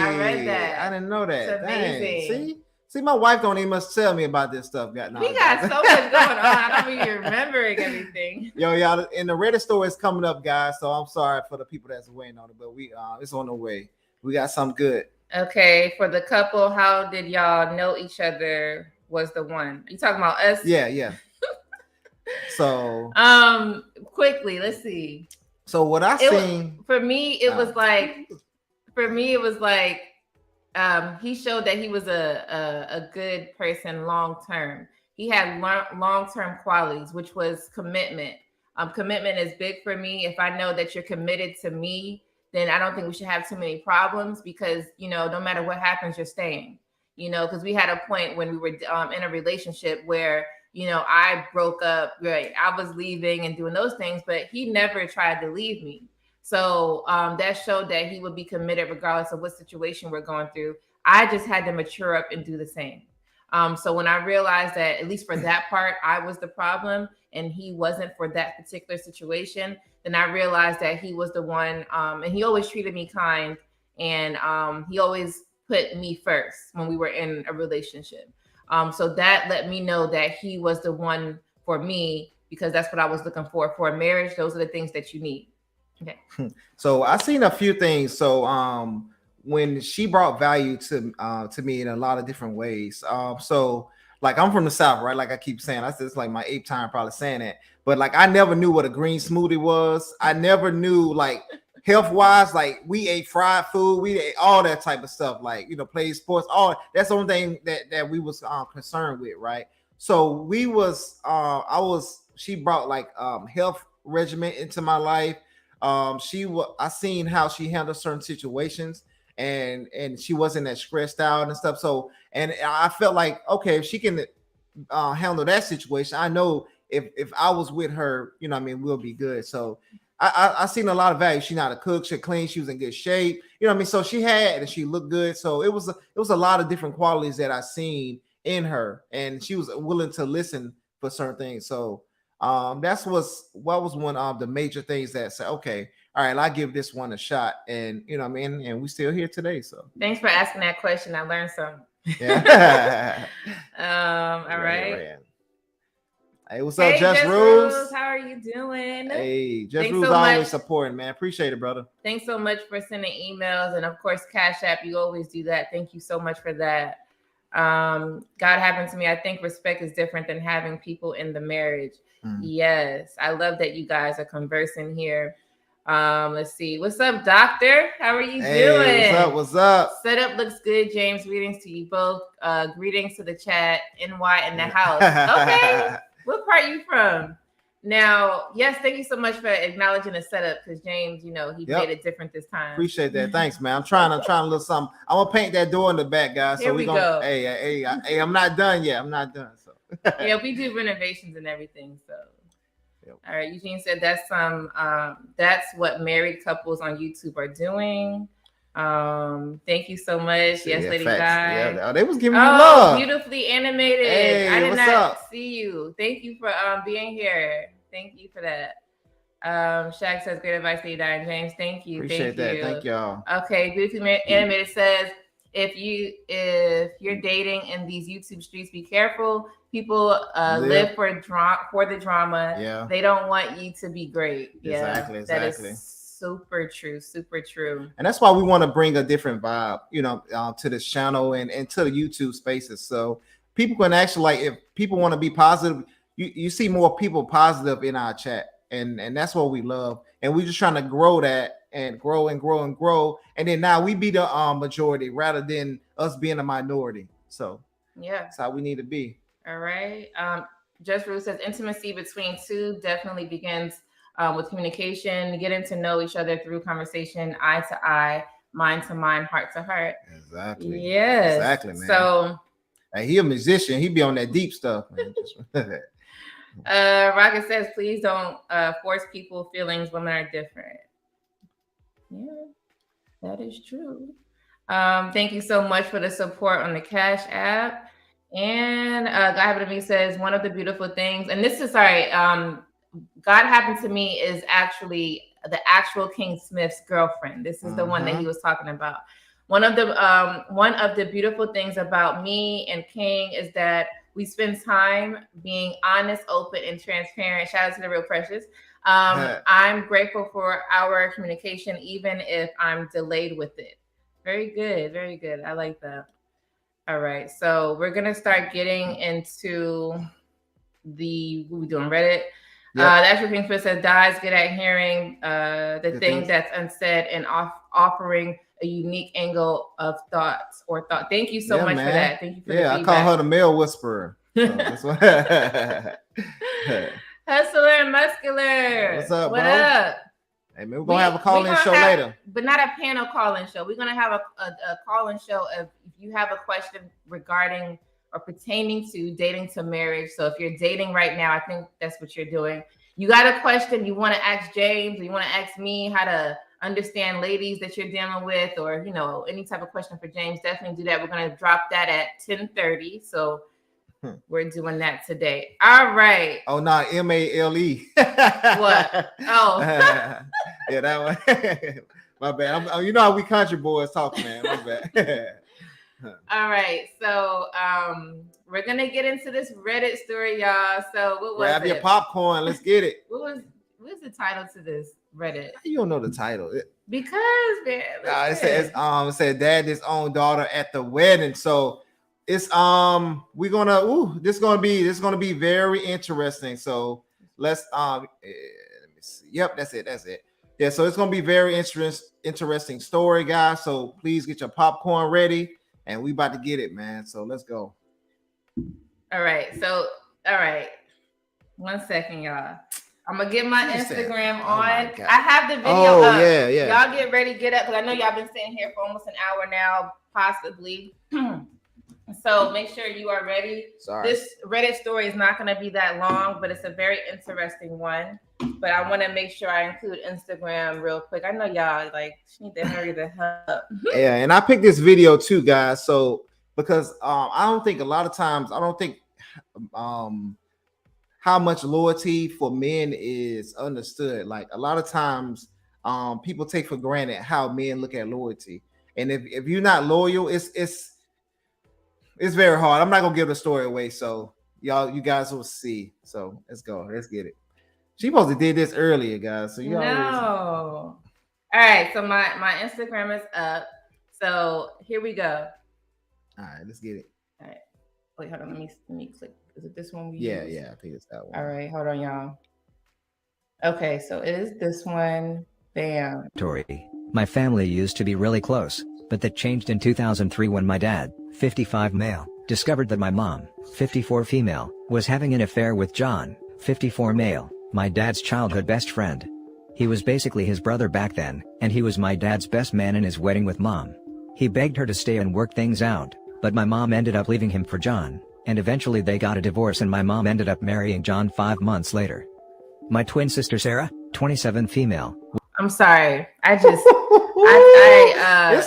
Speaker 4: I read that.
Speaker 3: I didn't know that.
Speaker 4: It's amazing.
Speaker 3: See, my wife don't even must tell me about this stuff.
Speaker 4: We got so much going on. I don't even remembering everything.
Speaker 3: Yo, y'all, and the Reddit store is coming up, guys. So I'm sorry for the people that's waiting on it, but it's on the way. We got something good.
Speaker 4: Okay, for the couple, how did y'all know each other? Was the one you talking about us?
Speaker 3: Yeah. So
Speaker 4: quickly, let's see.
Speaker 3: So what I seen
Speaker 4: for me, it was like he showed that he was a good person long term. He had long term qualities, which was commitment. Commitment is big for me. If I know that you're committed to me, then I don't think we should have too many problems, because no matter what happens, you're staying. Because we had a point when we were in a relationship where I broke up, right? I was leaving and doing those things, but he never tried to leave me. So that showed that he would be committed regardless of what situation we're going through. I just had to mature up and do the same. So when I realized that, at least for that part, I was the problem and he wasn't for that particular situation, then I realized that he was the one. And he always treated me kind, and he always put me first when we were in a relationship. So that let me know that he was the one for me, because that's what I was looking for a marriage. Those are the things that you need. Okay.
Speaker 3: So I seen a few things. So when she brought value to me in a lot of different ways. So like, I'm from the South, right? Like I keep saying, it's like my 8th time probably saying that. But like, I never knew what a green smoothie was. I never knew, like, health-wise, like we ate fried food, we ate all that type of stuff, like played sports. All that's the only thing that we was concerned with, right? So we was she brought like health regimen into my life. I seen how she handled certain situations, and she wasn't that stressed out and stuff. So, and I felt like, okay, if she can handle that situation, I know if I was with her, we'll be good. So I seen a lot of value. She's not a cook, she clean, she was in good shape, so she had, and she looked good. So it was a lot of different qualities that I seen in her, and she was willing to listen for certain things. So what was one of the major things that said, okay, all right, I'll give this one a shot. And and we still here today. So
Speaker 4: thanks for asking that question. I learned something.
Speaker 3: Yeah.
Speaker 4: All right.
Speaker 3: Hey, what's up, Just Rules?
Speaker 4: How are you doing?
Speaker 3: Hey, Just Rules always supporting, man. Appreciate it, brother.
Speaker 4: Thanks so much for sending emails, and of course, Cash App. You always do that. Thank you so much for that. God happened to me. I think respect is different than having people in the marriage. Yes, I love that you guys are conversing here. Let's see. What's up, doctor? How are you doing?
Speaker 3: What's up?
Speaker 4: Setup looks good, James. Greetings to you both. Greetings to the chat. NY in the house. Okay. What part you from? Now, yes, thank you so much for acknowledging the setup, because James, he made it different this time.
Speaker 3: Appreciate that. Thanks, man. I'm trying a little something. I'm gonna paint that door in the back, guys.
Speaker 4: Here we go.
Speaker 3: Hey, I'm not done yet. I'm not done. So
Speaker 4: yeah, we do renovations and everything. So all right, Eugene said that's what married couples on YouTube are doing. Thank you so much. Yes, Lady
Speaker 3: facts.
Speaker 4: Di.
Speaker 3: Yeah, they was giving you love.
Speaker 4: Beautifully animated.
Speaker 3: Hey,
Speaker 4: I did
Speaker 3: what's
Speaker 4: not
Speaker 3: up?
Speaker 4: see you. Thank you for being here. Thank you for that. Shaq says great advice, Lady Di and James. Thank you.
Speaker 3: Appreciate that.
Speaker 4: You.
Speaker 3: Thank y'all.
Speaker 4: Okay, beautifully animated says if you're dating in these YouTube streets, be careful. People live for the drama.
Speaker 3: Yeah.
Speaker 4: They don't want you to be great.
Speaker 3: Exactly.
Speaker 4: That is super true. Super true.
Speaker 3: And that's why we want to bring a different vibe, to this channel and to the YouTube spaces. So people can actually, like, if people want to be positive, you see more people positive in our chat. And that's what we love. And we're just trying to grow that and grow and grow and grow. And then now we be the majority rather than us being a minority. So
Speaker 4: yeah,
Speaker 3: that's how we need to be.
Speaker 4: All right. Just Ruth says intimacy between two definitely begins with communication, getting to know each other through conversation, eye to eye, mind to mind, heart to heart.
Speaker 3: Exactly.
Speaker 4: Yes.
Speaker 3: Exactly, man.
Speaker 4: So
Speaker 3: he a musician. He be on that deep stuff, man.
Speaker 4: Rocket says, please don't force people's feelings. Women are different. Yeah, that is true. Thank you so much for the support on the Cash App. And God Happened to Me says, one of the beautiful things, and this is God Happened to Me is actually the actual King Smith's girlfriend. This is the one that he was talking about. One of the beautiful things about me and King is that we spend time being honest, open, and transparent. Shout out to the Real Precious. I'm grateful for our communication, even if I'm delayed with it. Very good. Very good. I like that. All right. So we're going to start getting into what we doing, Reddit. Yep. The actual King Smith says, Di's good at hearing the things that's unsaid and offering a unique angle of thoughts or thought. Thank you so much for that. Thank you for the feedback.
Speaker 3: I call her the male whisperer. So that's what
Speaker 4: Hustler and Muscular.
Speaker 3: What's up,
Speaker 4: what
Speaker 3: bro?
Speaker 4: Up?
Speaker 3: Hey, man, we're going to have a call-in show later.
Speaker 4: But not a panel call-in show. We're going to have a call-in show of if you have a question regarding or pertaining to dating to marriage. So if you're dating right now, I think that's what you're doing. You got a question you want to ask James, or you want to ask me how to understand ladies that you're dealing with, or any type of question for James, definitely do that. We're going to drop that at 10:30. So we're doing that today. All right.
Speaker 3: Oh no, MALE.
Speaker 4: What? Oh.
Speaker 3: Yeah, that one. My bad. You know how we country boys talk, man. My bad.
Speaker 4: All right, so we're gonna get into this Reddit story, y'all. So what was
Speaker 3: Grab your popcorn. Let's get it.
Speaker 4: What's the title to this Reddit?
Speaker 3: You don't know the title.
Speaker 4: Because man,
Speaker 3: it said dad his own daughter at the wedding. So it's we're gonna this is gonna be very interesting. So let's let me see. Yep, that's it. Yeah, so it's gonna be very interesting story, guys. So please get your popcorn ready. And we about to get it, man. So let's go.
Speaker 4: All right. 1 second, y'all. I'm gonna get my Instagram on. I have the video up.
Speaker 3: Yeah.
Speaker 4: Y'all get ready, get up, because I know y'all been sitting here for almost an hour now, possibly. So make sure you are ready.
Speaker 3: Sorry.
Speaker 4: This Reddit story is not going to be that long, but it's a very interesting one. But I want to make sure I include Instagram real quick. I know y'all she need to hurry the hell up.
Speaker 3: Yeah, and I picked this video too, guys. So because I don't think how much loyalty for men is understood. Like a lot of times, people take for granted how men look at loyalty, and if you're not loyal, it's very hard. I'm not gonna give the story away, so you guys will see. So let's go. Let's get it. She supposed to did this earlier, guys. So you
Speaker 4: All right. So my Instagram is up. So here we go.
Speaker 3: All right, let's get it.
Speaker 4: All right. Wait, hold on. Let me click. Is it this one we
Speaker 3: use?
Speaker 4: use?
Speaker 3: Yeah. I think it's that one.
Speaker 4: All right. Hold on, y'all. Okay, so it is this one. Bam.
Speaker 6: Tori. My family used to be really close, but that changed in 2003 when my dad, 55 male, discovered that my mom, 54 female, was having an affair with John, 54 male, my dad's childhood best friend. He was basically his brother back then, and he was my dad's best man in his wedding with mom. He begged her to stay and work things out, but my mom ended up leaving him for John, and eventually they got a divorce and my mom ended up marrying John 5 months later. My twin sister Sarah, 27 female,
Speaker 4: I'm sorry.
Speaker 3: It's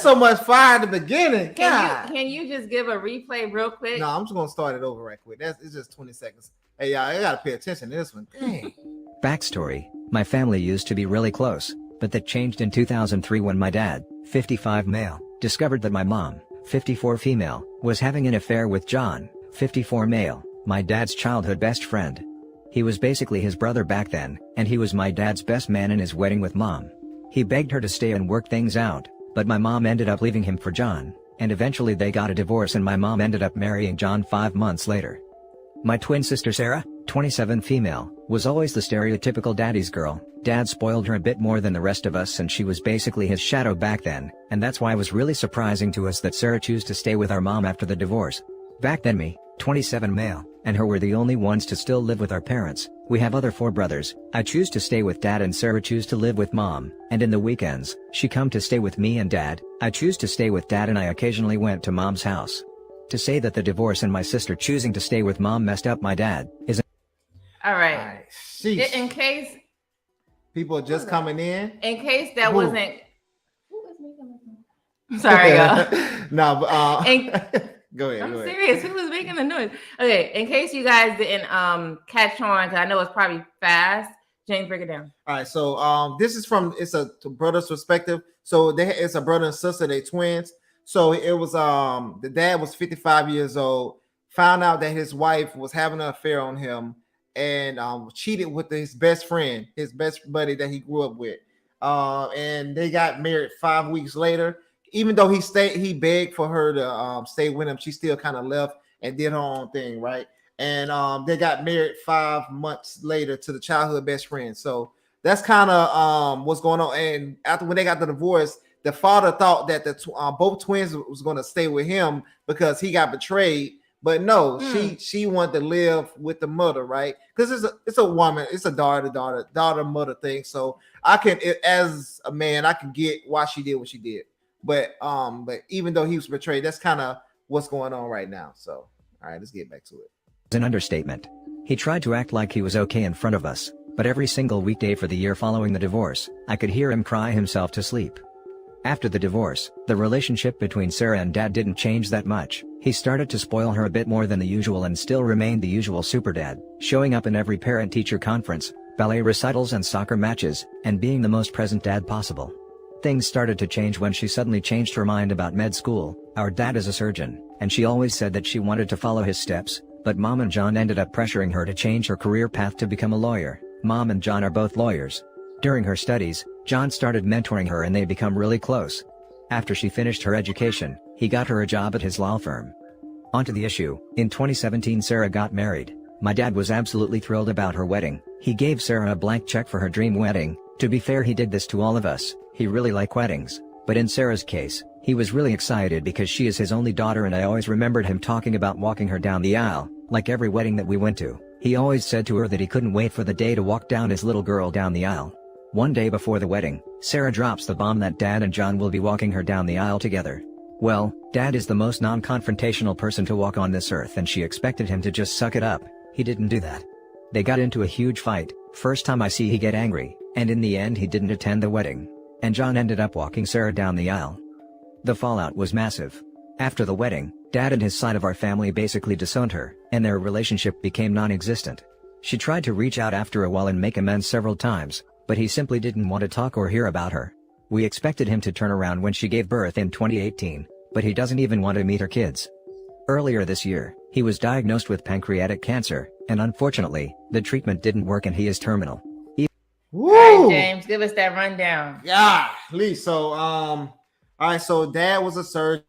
Speaker 3: so much fire at the beginning.
Speaker 4: Can you just give a replay real quick?
Speaker 3: No, I'm just gonna start it over right quick. It's just 20 seconds. Hey, y'all, I gotta pay attention to this one. Dang.
Speaker 6: Backstory: my family used to be really close, but that changed in 2003 when my dad, 55 male, discovered that my mom, 54 female, was having an affair with John, 54 male, my dad's childhood best friend. He was basically his brother back then, and he was my dad's best man in his wedding with mom. He begged her to stay and work things out, but my mom ended up leaving him for John, and eventually they got a divorce and my mom ended up marrying John 5 months later. My twin sister Sarah, 27 female, was always the stereotypical daddy's girl. Dad spoiled her a bit more than the rest of us and she was basically his shadow back then, and that's why it was really surprising to us that Sarah chose to stay with our mom after the divorce. Back then me, 27 male, and her were the only ones to still live with our parents. We have other 4 brothers. I choose to stay with dad and Sarah choose to live with mom, and in the weekends, she come to stay with me and dad. I choose to stay with dad and I occasionally went to mom's house. To say that the divorce and my sister choosing to stay with mom messed up my dad is
Speaker 4: all right. In case
Speaker 3: people are just coming in.
Speaker 4: In case that wasn't. Who is making the sorry, y'all.
Speaker 3: No, but go ahead.
Speaker 4: I'm serious. Who was making the noise? Okay, in case you guys didn't catch on, because I know it's probably fast. James, break it down.
Speaker 3: All right, so this is it's a brother's perspective. So it's a brother and sister, they twins. So it was the dad was 55 years old, found out that his wife was having an affair on him and cheated with his best friend, his best buddy that he grew up with. And they got married 5 weeks later. Even though he begged for her to stay with him, she still kind of left and did her own thing, right? And they got married 5 months later to the childhood best friend. So that's kind of what's going on. And after when they got the divorce, the father thought that both twins was going to stay with him because he got betrayed. But no, she wanted to live with the mother, right? Because it's a woman, it's a daughter mother thing. So as a man, I can get why she did what she did. But even though he was betrayed, that's kind of what's going on right now. So all right, let's get back to it.
Speaker 6: It's an understatement. He tried to act like he was okay in front of us, but every single weekday for the year following the divorce, I could hear him cry himself to sleep. After the divorce, the relationship between Sarah and dad didn't change that much. He started to spoil her a bit more than the usual and still remained the usual super dad, showing up in every parent-teacher conference, ballet recitals and soccer matches, and being the most present dad possible. Things started to change when she suddenly changed her mind about med school. Our dad is a surgeon, and she always said that she wanted to follow his steps, but mom and John ended up pressuring her to change her career path to become a lawyer. Mom and John are both lawyers. During her studies, John started mentoring her and they become really close. After she finished her education, he got her a job at his law firm. Onto the issue, in 2017 Sarah got married. My dad was absolutely thrilled about her wedding. He gave Sarah a blank check for her dream wedding. To be fair, he did this to all of us. He really liked weddings. But in Sarah's case, he was really excited because she is his only daughter and I always remembered him talking about walking her down the aisle. Like every wedding that we went to, he always said to her that he couldn't wait for the day to walk down his little girl down the aisle. One day before the wedding, Sarah drops the bomb that dad and John will be walking her down the aisle together. Well, dad is the most non-confrontational person to walk on this earth and she expected him to just suck it up. He didn't do that. They got into a huge fight. First time I see he get angry, and in the end he didn't attend the wedding. And John ended up walking Sarah down the aisle. The fallout was massive. After the wedding, dad and his side of our family basically disowned her, and their relationship became non-existent. She tried to reach out after a while and make amends several times, but he simply didn't want to talk or hear about her. We expected him to turn around when she gave birth in 2018, but he doesn't even want to meet her kids. Earlier this year, he was diagnosed with pancreatic cancer, and unfortunately, the treatment didn't work and he is terminal.
Speaker 3: Woo!
Speaker 4: All right, James, give us that rundown.
Speaker 3: Yeah, please. So, all right. So, dad was a surgeon.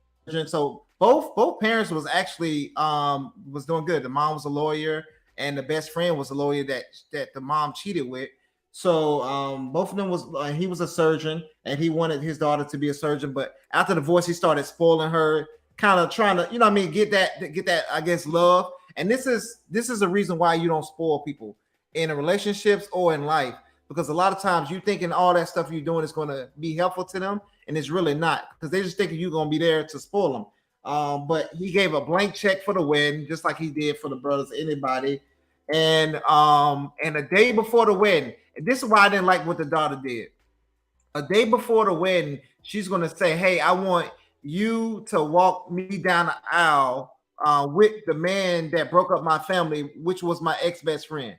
Speaker 3: So, both parents was actually was doing good. The mom was a lawyer, and the best friend was a lawyer that the mom cheated with. So, both of them was he was a surgeon, and he wanted his daughter to be a surgeon. But after the divorce, he started spoiling her, kind of trying to, get that I guess love. And this is a reason why you don't spoil people in relationships or in life. Because a lot of times you thinking all that stuff you're doing is going to be helpful to them, and it's really not, because they just thinking you're going to be there to spoil them. But he gave a blank check for the wedding, just like he did for the brothers, anybody. And a day before the wedding, and this is why I didn't like what the daughter did. a day before the wedding, she's gonna say, "Hey, I want you to walk me down the aisle with the man that broke up my family, which was my ex best friend."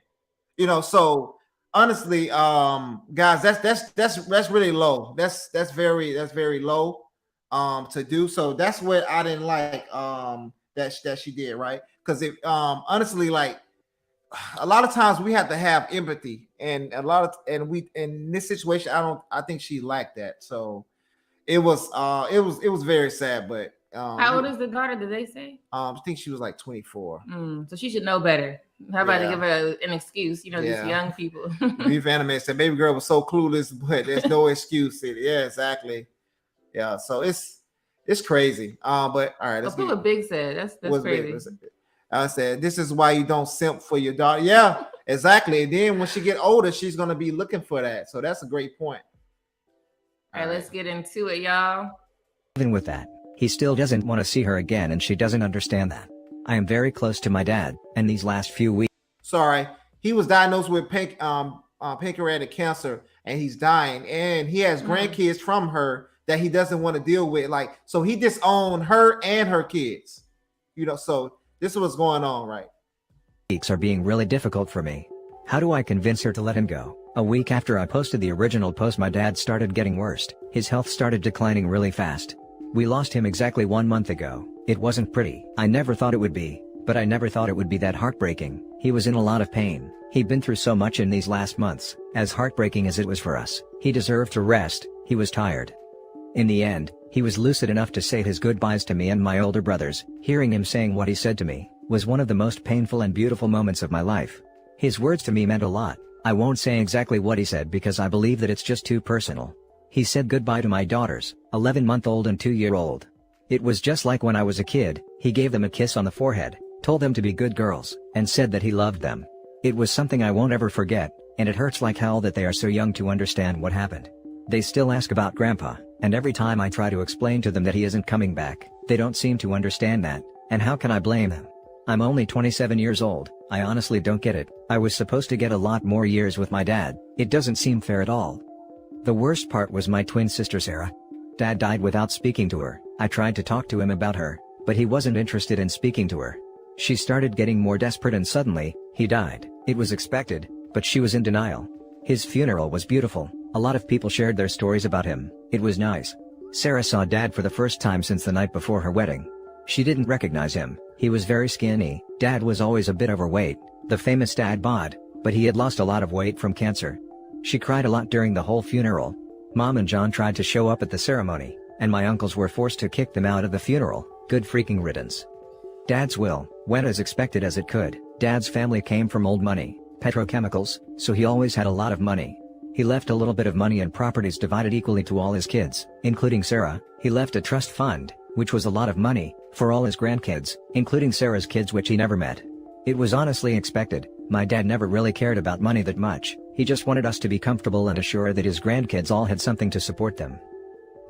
Speaker 3: So honestly, guys, that's really low. That's very low to do. So that's what I didn't like that she did, right? Because it honestly, like, a lot of times we have to have empathy, and we in this situation, I think she lacked that. So it was very sad. But
Speaker 4: How old is the daughter? Did they say?
Speaker 3: I think she was like 24.
Speaker 4: So she should know better. How about to give her an excuse? These young people.
Speaker 3: Beef Anime said baby girl was so clueless, but there's no excuse. Yeah, exactly. Yeah, so it's crazy. But all right, let's
Speaker 4: see what Big said. That's crazy.
Speaker 3: I said, this is why you don't simp for your daughter. Yeah, exactly. And then when she get older, she's gonna be looking for that. So that's a great point.
Speaker 4: All right, let's get into it, y'all.
Speaker 6: Even with that, he still doesn't want to see her again, and she doesn't understand that. I am very close to my dad, and these last few weeks.
Speaker 3: Sorry, he was diagnosed with pancreatic cancer, and he's dying, and he has grandkids from her that he doesn't want to deal with. Like, so he disowned her and her kids. So this is what's going on, right?
Speaker 6: Weeks are being really difficult for me. How do I convince her to let him go? A week after I posted the original post, my dad started getting worse. His health started declining really fast. We lost him exactly 1 month ago. It wasn't pretty. I never thought it would be, but I never thought it would be that heartbreaking. He was in a lot of pain. He'd been through so much in these last months. As heartbreaking as it was for us, he deserved to rest. He was tired. In the end, he was lucid enough to say his goodbyes to me and my older brothers. Hearing him saying what he said to me was one of the most painful and beautiful moments of my life. His words to me meant a lot. I won't say exactly what he said because I believe that it's just too personal. He said goodbye to my daughters, 11-month-old and 2-year-old. It was just like when I was a kid. He gave them a kiss on the forehead, told them to be good girls, and said that he loved them. It was something I won't ever forget, and it hurts like hell that they are so young to understand what happened. They still ask about Grandpa, and every time I try to explain to them that he isn't coming back, they don't seem to understand that, and how can I blame them? I'm only 27 years old. I honestly don't get it. I was supposed to get a lot more years with my dad. It doesn't seem fair at all. The worst part was my twin sister Sarah. Dad died without speaking to her. I tried to talk to him about her, but he wasn't interested in speaking to her. She started getting more desperate and suddenly, he died. It was expected, but she was in denial. His funeral was beautiful. A lot of people shared their stories about him. It was nice. Sarah saw Dad for the first time since the night before her wedding. She didn't recognize him. He was very skinny. Dad was always a bit overweight, the famous dad bod, but he had lost a lot of weight from cancer. She cried a lot during the whole funeral. Mom and John tried to show up at the ceremony, and my uncles were forced to kick them out of the funeral. Good freaking riddance. Dad's will went as expected as it could. Dad's family came from old money, petrochemicals, so he always had a lot of money. He left a little bit of money and properties divided equally to all his kids, including Sarah. He left a trust fund, which was a lot of money, for all his grandkids, including Sarah's kids which he never met. It was honestly expected. My dad never really cared about money that much. He just wanted us to be comfortable and assure that his grandkids all had something to support them.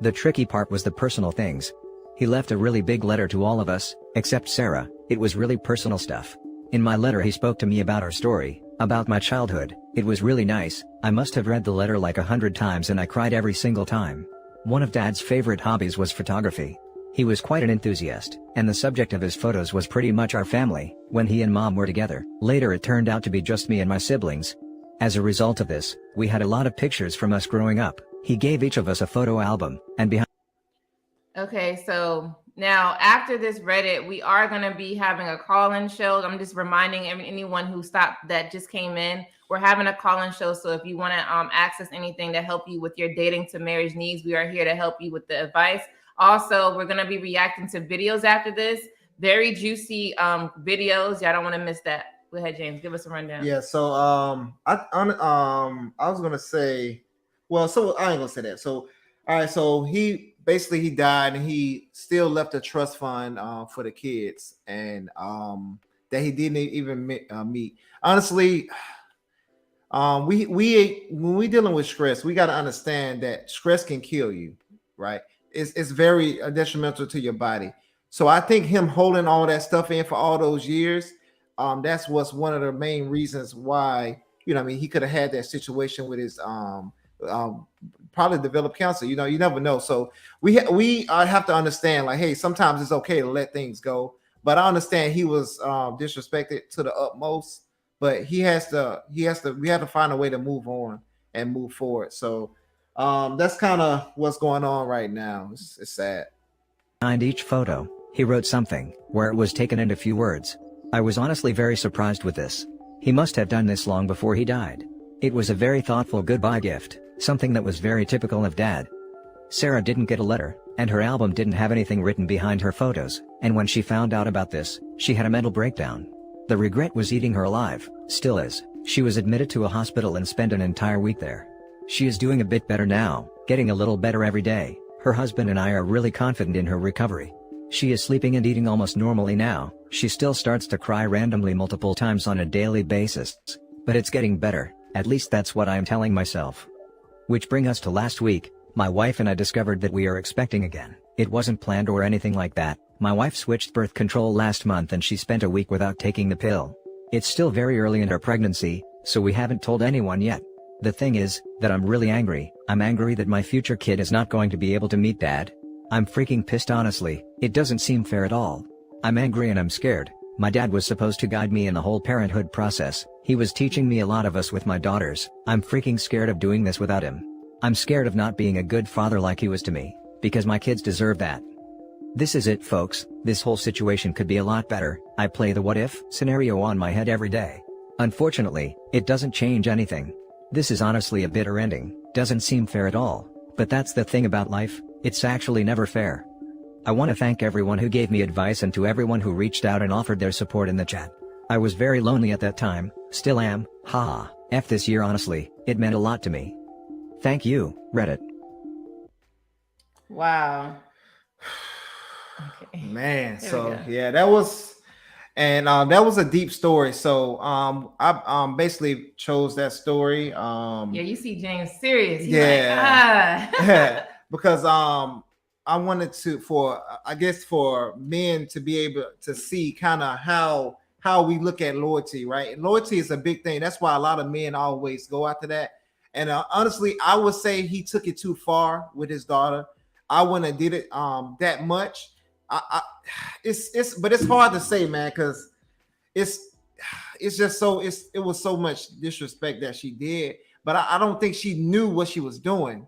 Speaker 6: The tricky part was the personal things. He left a really big letter to all of us, except Sarah. It was really personal stuff. In my letter he spoke to me about our story, about my childhood. It was really nice. I must have read the letter like 100 times and I cried every single time. One of Dad's favorite hobbies was photography. He was quite an enthusiast, and the subject of his photos was pretty much our family, when he and Mom were together. Later it turned out to be just me and my siblings. As a result of this, we had a lot of pictures from us growing up. He gave each of us a photo album, and behind.
Speaker 4: Okay, so now after this Reddit, we are going to be having a call-in show. I'm just reminding anyone who stopped that just came in. We're having a call-in show, so if you want to access anything to help you with your dating to marriage needs, we are here to help you with the advice. Also, we're going to be reacting to videos after this. Very juicy videos. Y'all don't want to miss that. Go ahead, James. Give us a rundown.
Speaker 3: Yeah, so I was going to say, well, so I ain't going to say that. So, all right, so he died and he still left a trust fund for the kids and that he didn't even meet. Honestly, when we dealing with stress, we got to understand that stress can kill you, right? It's very detrimental to your body. So I think him holding all that stuff in for all those years, that's what's one of the main reasons why, he could have had that situation with his probably develop cancer. You know, you never know. So we have to understand, like, hey, sometimes it's okay to let things go. But I understand he was disrespected to the utmost. But we have to find a way to move on and move forward. So that's kind of what's going on right now. It's sad.
Speaker 6: Behind each photo, he wrote something, where it was taken into few words. I was honestly very surprised with this. He must have done this long before he died. It was a very thoughtful goodbye gift, something that was very typical of Dad. Sarah didn't get a letter, and her album didn't have anything written behind her photos, and when she found out about this, she had a mental breakdown. The regret was eating her alive, still is. She was admitted to a hospital and spent an entire week there. She is doing a bit better now, getting a little better every day. Her husband and I are really confident in her recovery. She is sleeping and eating almost normally now. She still starts to cry randomly multiple times on a daily basis. But it's getting better, at least that's what I am telling myself. Which brings us to last week. My wife and I discovered that we are expecting again. It wasn't planned or anything like that. My wife switched birth control last month and she spent a week without taking the pill. It's still very early in her pregnancy, so we haven't told anyone yet. The thing is, that I'm really angry. I'm angry that my future kid is not going to be able to meet Dad. I'm freaking pissed honestly, it doesn't seem fair at all. I'm angry and I'm scared. My dad was supposed to guide me in the whole parenthood process. He was teaching me a lot of us with my daughters. I'm freaking scared of doing this without him. I'm scared of not being a good father like he was to me, because my kids deserve that. This is it, folks. This whole situation could be a lot better. I play the what if scenario on my head every day. Unfortunately, it doesn't change anything. This is honestly a bitter ending, doesn't seem fair at all, but that's the thing about life, it's actually never fair. I want to thank everyone who gave me advice and to everyone who reached out and offered their support in the chat. I was very lonely at that time, still am, haha, F this year honestly, it meant a lot to me. Thank you, Reddit.
Speaker 4: Wow. Okay.
Speaker 3: Man,
Speaker 4: There
Speaker 3: so
Speaker 4: we go.
Speaker 3: yeah, that was a deep story. So I basically chose that story.
Speaker 4: Yeah, you see James serious. He's
Speaker 3: Yeah.
Speaker 4: like, ah.
Speaker 3: Because I wanted to for men to be able to see kind of how we look at loyalty, right? And loyalty is a big thing. That's why a lot of men always go after that. And honestly, I would say he took it too far with his daughter. I wouldn't have did it that much. But it's hard to say, man, because it's just so it was so much disrespect that she did. But I don't think she knew what she was doing,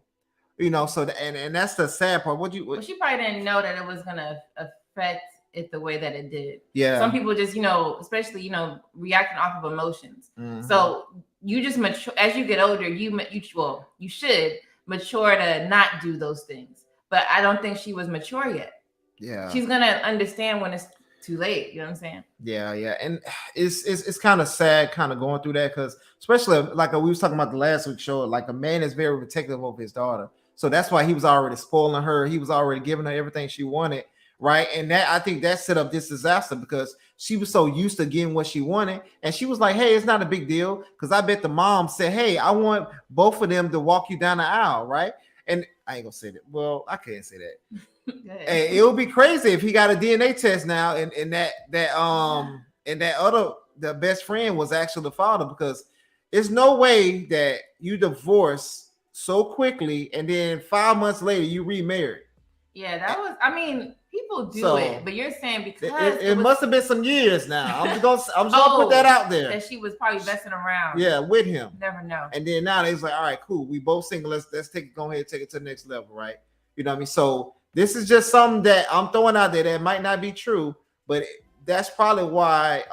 Speaker 3: you know. So and that's the sad part.
Speaker 4: Well, she probably didn't know that it was gonna affect it the way that it did.
Speaker 3: Yeah.
Speaker 4: Some people just, especially reacting off of emotions.
Speaker 3: Mhm.
Speaker 4: So you just mature as you get older. You should mature to not do those things. But I don't think she was mature yet.
Speaker 3: Yeah.
Speaker 4: She's gonna understand when it's too late. You know what I'm saying?
Speaker 3: Yeah. And it's kind of sad, kind of going through that, because especially like we was talking about the last week's show, like a man is very protective of his daughter, so that's why he was already spoiling her. He was already giving her everything she wanted, right? And that I think that set up this disaster because she was so used to getting what she wanted, and she was like, "Hey, it's not a big deal," because I bet the mom said, "Hey, I want both of them to walk you down the aisle," right? And I ain't gonna say that. Well, I can't say that. Hey, it would be crazy if he got a DNA test now, and the best friend was actually the father, because there's no way that you divorce so quickly and then 5 months later you remarried.
Speaker 4: Yeah, that was. I mean, people do it, but you're saying because
Speaker 3: it must have been some years now. I'm just gonna put that out there.
Speaker 4: That she was probably messing around.
Speaker 3: Yeah, with him.
Speaker 4: Never know.
Speaker 3: And then now it's like, all right, cool. We both single. Let's go ahead and take it to the next level, right? You know what I mean? So this is just something that I'm throwing out there that might not be true, but that's probably why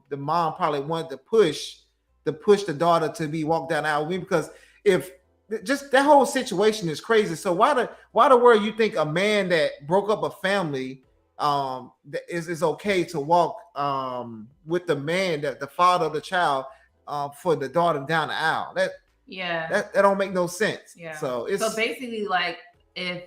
Speaker 3: the mom probably wanted to push the daughter to be walked down the aisle with me, because if just that whole situation is crazy. So why the world you think a man that broke up a family is okay to walk with the man, that the father of the child, for the daughter down the aisle? That don't make no sense.
Speaker 4: Yeah.
Speaker 3: So
Speaker 4: basically, like if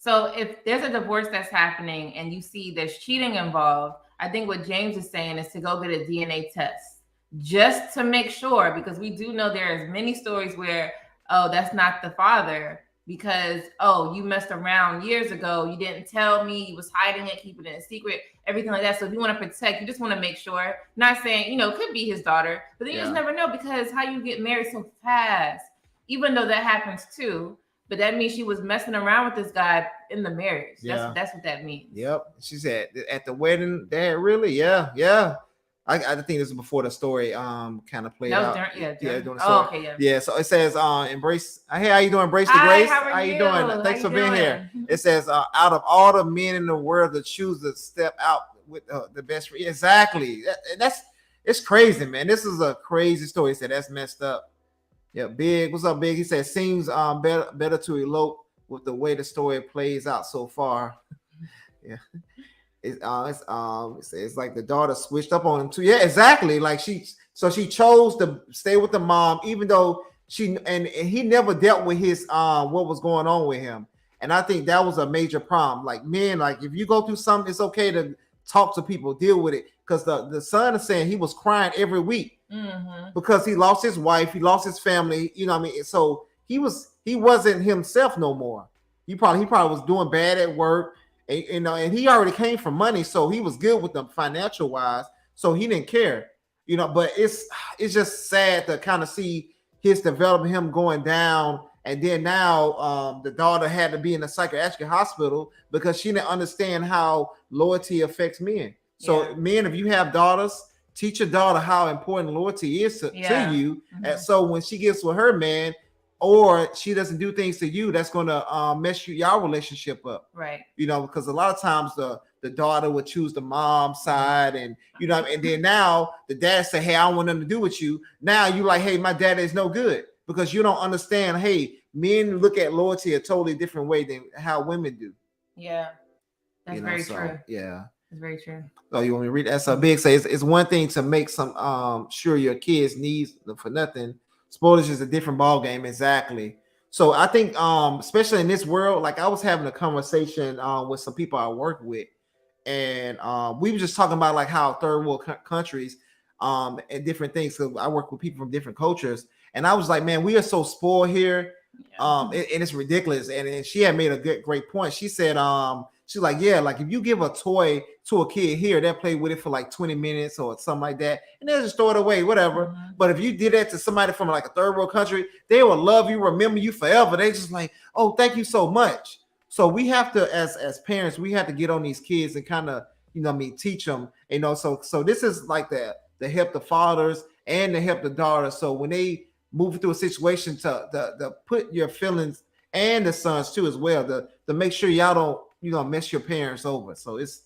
Speaker 4: there's a divorce that's happening and you see there's cheating involved, I think what James is saying is to go get a DNA test just to make sure, because we do know there's many stories where, oh, that's not the father because, oh, you messed around years ago. You didn't tell me, you was hiding it, keeping it a secret, everything like that. So if you want to protect, you just want to make sure, not saying, it could be his daughter, but then you just never know, because how you get married so fast, even though that happens too. But that means she was messing around with this guy in the marriage.
Speaker 3: Yeah.
Speaker 4: That's what that means.
Speaker 3: Yep. She said at the wedding, Dad, really? Yeah. I think this is before the story kind of played out.
Speaker 4: During
Speaker 3: during the story.
Speaker 4: Oh, okay, yeah.
Speaker 3: Yeah, so it says embrace. Hey, how you doing? Embrace the
Speaker 4: Hi,
Speaker 3: grace.
Speaker 4: how are
Speaker 3: you
Speaker 4: you?
Speaker 3: doing? Thanks
Speaker 4: How
Speaker 3: for
Speaker 4: you
Speaker 3: being here.
Speaker 4: doing?
Speaker 3: It says out of all the men in the world to choose to step out with the best. Exactly. It's crazy, man. This is a crazy story. He said that's messed up. Yeah, Big. What's up, Big? He said seems better to elope with the way the story plays out so far. Yeah. It's like the daughter switched up on him too. Yeah, exactly. Like she chose to stay with the mom, even though and he never dealt with his what was going on with him. And I think that was a major problem. Like men, like if you go through something, it's okay to talk to people, deal with it. Because the son is saying he was crying every week because he lost his wife, he lost his family. You know what I mean? So he wasn't himself no more. He probably was doing bad at work. And he already came from money, so he was good with them financial wise, so he didn't care, but it's just sad to kind of see his development, him going down, and then now the daughter had to be in a psychiatric hospital because she didn't understand how loyalty affects men. So men, if you have daughters, teach your daughter how important loyalty is to you, and so when she gets with her man, or she doesn't do things to you that's going to mess y'all relationship up,
Speaker 4: right?
Speaker 3: Because a lot of times the daughter would choose the mom side, and and then now the dad say, hey, I don't want nothing to do with you. Now you like, hey, my dad is no good, because you don't understand. Hey, men look at loyalty a totally different way than how women do.
Speaker 4: Yeah, that's very true.
Speaker 3: Yeah,
Speaker 4: it's very true.
Speaker 3: Oh, you want me to read that? So Big says it's one thing to make some sure your kids needs for nothing. Spoilers is a different ball game. Exactly. So I think especially in this world, like I was having a conversation with some people I work with, and we were just talking about like how third world countries and different things. So I work with people from different cultures, and I was like, man, we are so spoiled here. And it's ridiculous. And she had made a great point. She said she's like, yeah, like if you give a toy to a kid here, they'll play with it for like 20 minutes or something like that, and they'll just throw it away, whatever. But if you did that to somebody from like a third world country, they will love you, remember you forever. They just like, oh, thank you so much. So we have to, as parents, we have to get on these kids and kind of, teach them, so this is like the help the fathers and the help the daughters. So when they move through a situation to put your feelings and the sons too as well, to make sure y'all don't mess your parents over. So it's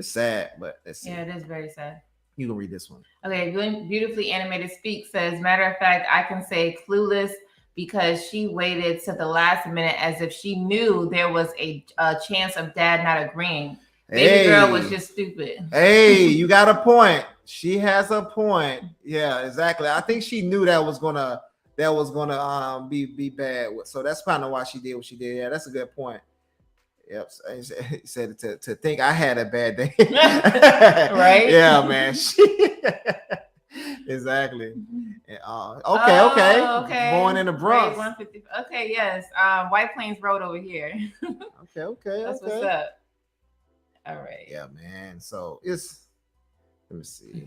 Speaker 3: sad, but let's see.
Speaker 4: Yeah, it is very sad.
Speaker 3: You can read this one.
Speaker 4: Okay, Beautifully Animated Speak says, matter of fact, I can say clueless because she waited to the last minute as if she knew there was a chance of dad not agreeing. Baby girl was just stupid.
Speaker 3: Hey, you got a point. She has a point. Yeah, exactly. I think she knew that was gonna be bad. So that's kind of why she did what she did. Yeah, that's a good point. Yep. He said to think I had a bad day.
Speaker 4: Right?
Speaker 3: Yeah, man. Exactly. Okay. Born in the Bronx.
Speaker 4: Okay, yes. White Plains Road over here.
Speaker 3: Okay.
Speaker 4: That's what's up. All right.
Speaker 3: Yeah, man. So let me see.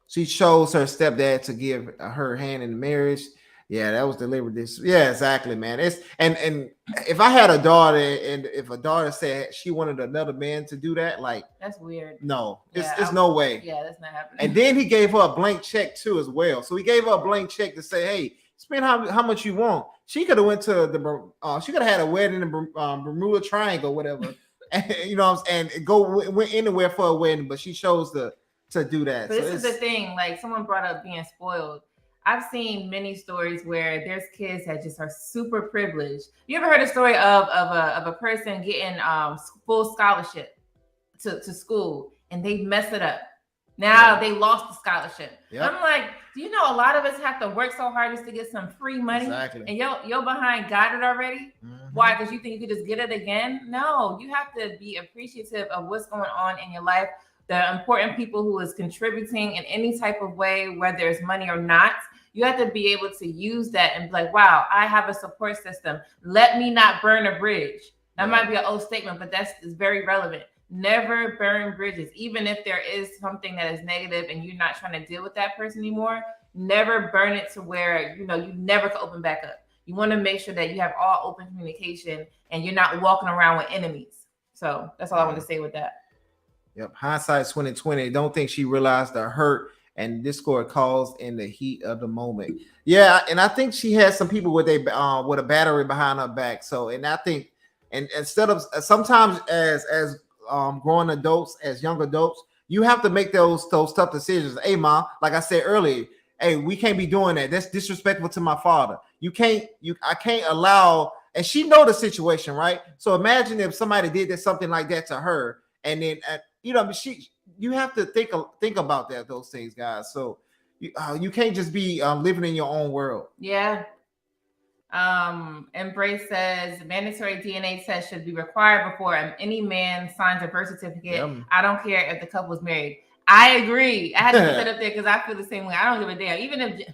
Speaker 3: She chose her stepdad to give her hand in the marriage. Yeah, that was deliberate. Yeah, exactly, man. And if I had a daughter, and if a daughter said she wanted another man to do that, like
Speaker 4: that's weird.
Speaker 3: No, it's no way.
Speaker 4: Yeah, that's not happening.
Speaker 3: And then he gave her a blank check too, as well. So he gave her a blank check to say, "Hey, spend how much you want." She could have went to she could have had a wedding in Bermuda Triangle, whatever, and went anywhere for a wedding, but she chose to do that.
Speaker 4: But this is the thing. Like someone brought up being spoiled. I've seen many stories where there's kids that just are super privileged. You ever heard a story of a person getting full scholarship to school and they mess it up? Now they lost the scholarship. Yep. I'm like, do you know a lot of us have to work so hard just to get some free money?
Speaker 3: Exactly.
Speaker 4: And you're behind got it already? Mm-hmm. Why? Because you think you could just get it again? No, you have to be appreciative of what's going on in your life. The important people who is contributing in any type of way, whether it's money or not. You have to be able to use that and be like, wow, I have a support system. Let me not burn a bridge. That might be an old statement, but that's very relevant. Never burn bridges. Even if there is something that is negative and you're not trying to deal with that person anymore, never burn it to where, you never can open back up. You want to make sure that you have all open communication and you're not walking around with enemies. So that's all I want to say with that.
Speaker 3: Yep. Hindsight 2020. Don't think she realized the hurt and discord caused in the heat of the moment. Yeah, and I think she had some people with a battery behind her back. So, and I think, and instead of sometimes as growing adults, as young adults, you have to make those tough decisions. Hey, mom, like I said earlier, hey, we can't be doing that. That's disrespectful to my father. I can't allow. And she know the situation, right? So imagine if somebody did something like that to her, and then you have to think about those things, guys. So you can't just be living in your own world.
Speaker 4: Yeah. Embrace says mandatory DNA test should be required before any man signs a birth certificate. Yeah. I don't care if the couple is married. I agree. I had to put that up there because I feel the same way. I don't give a damn. Even if,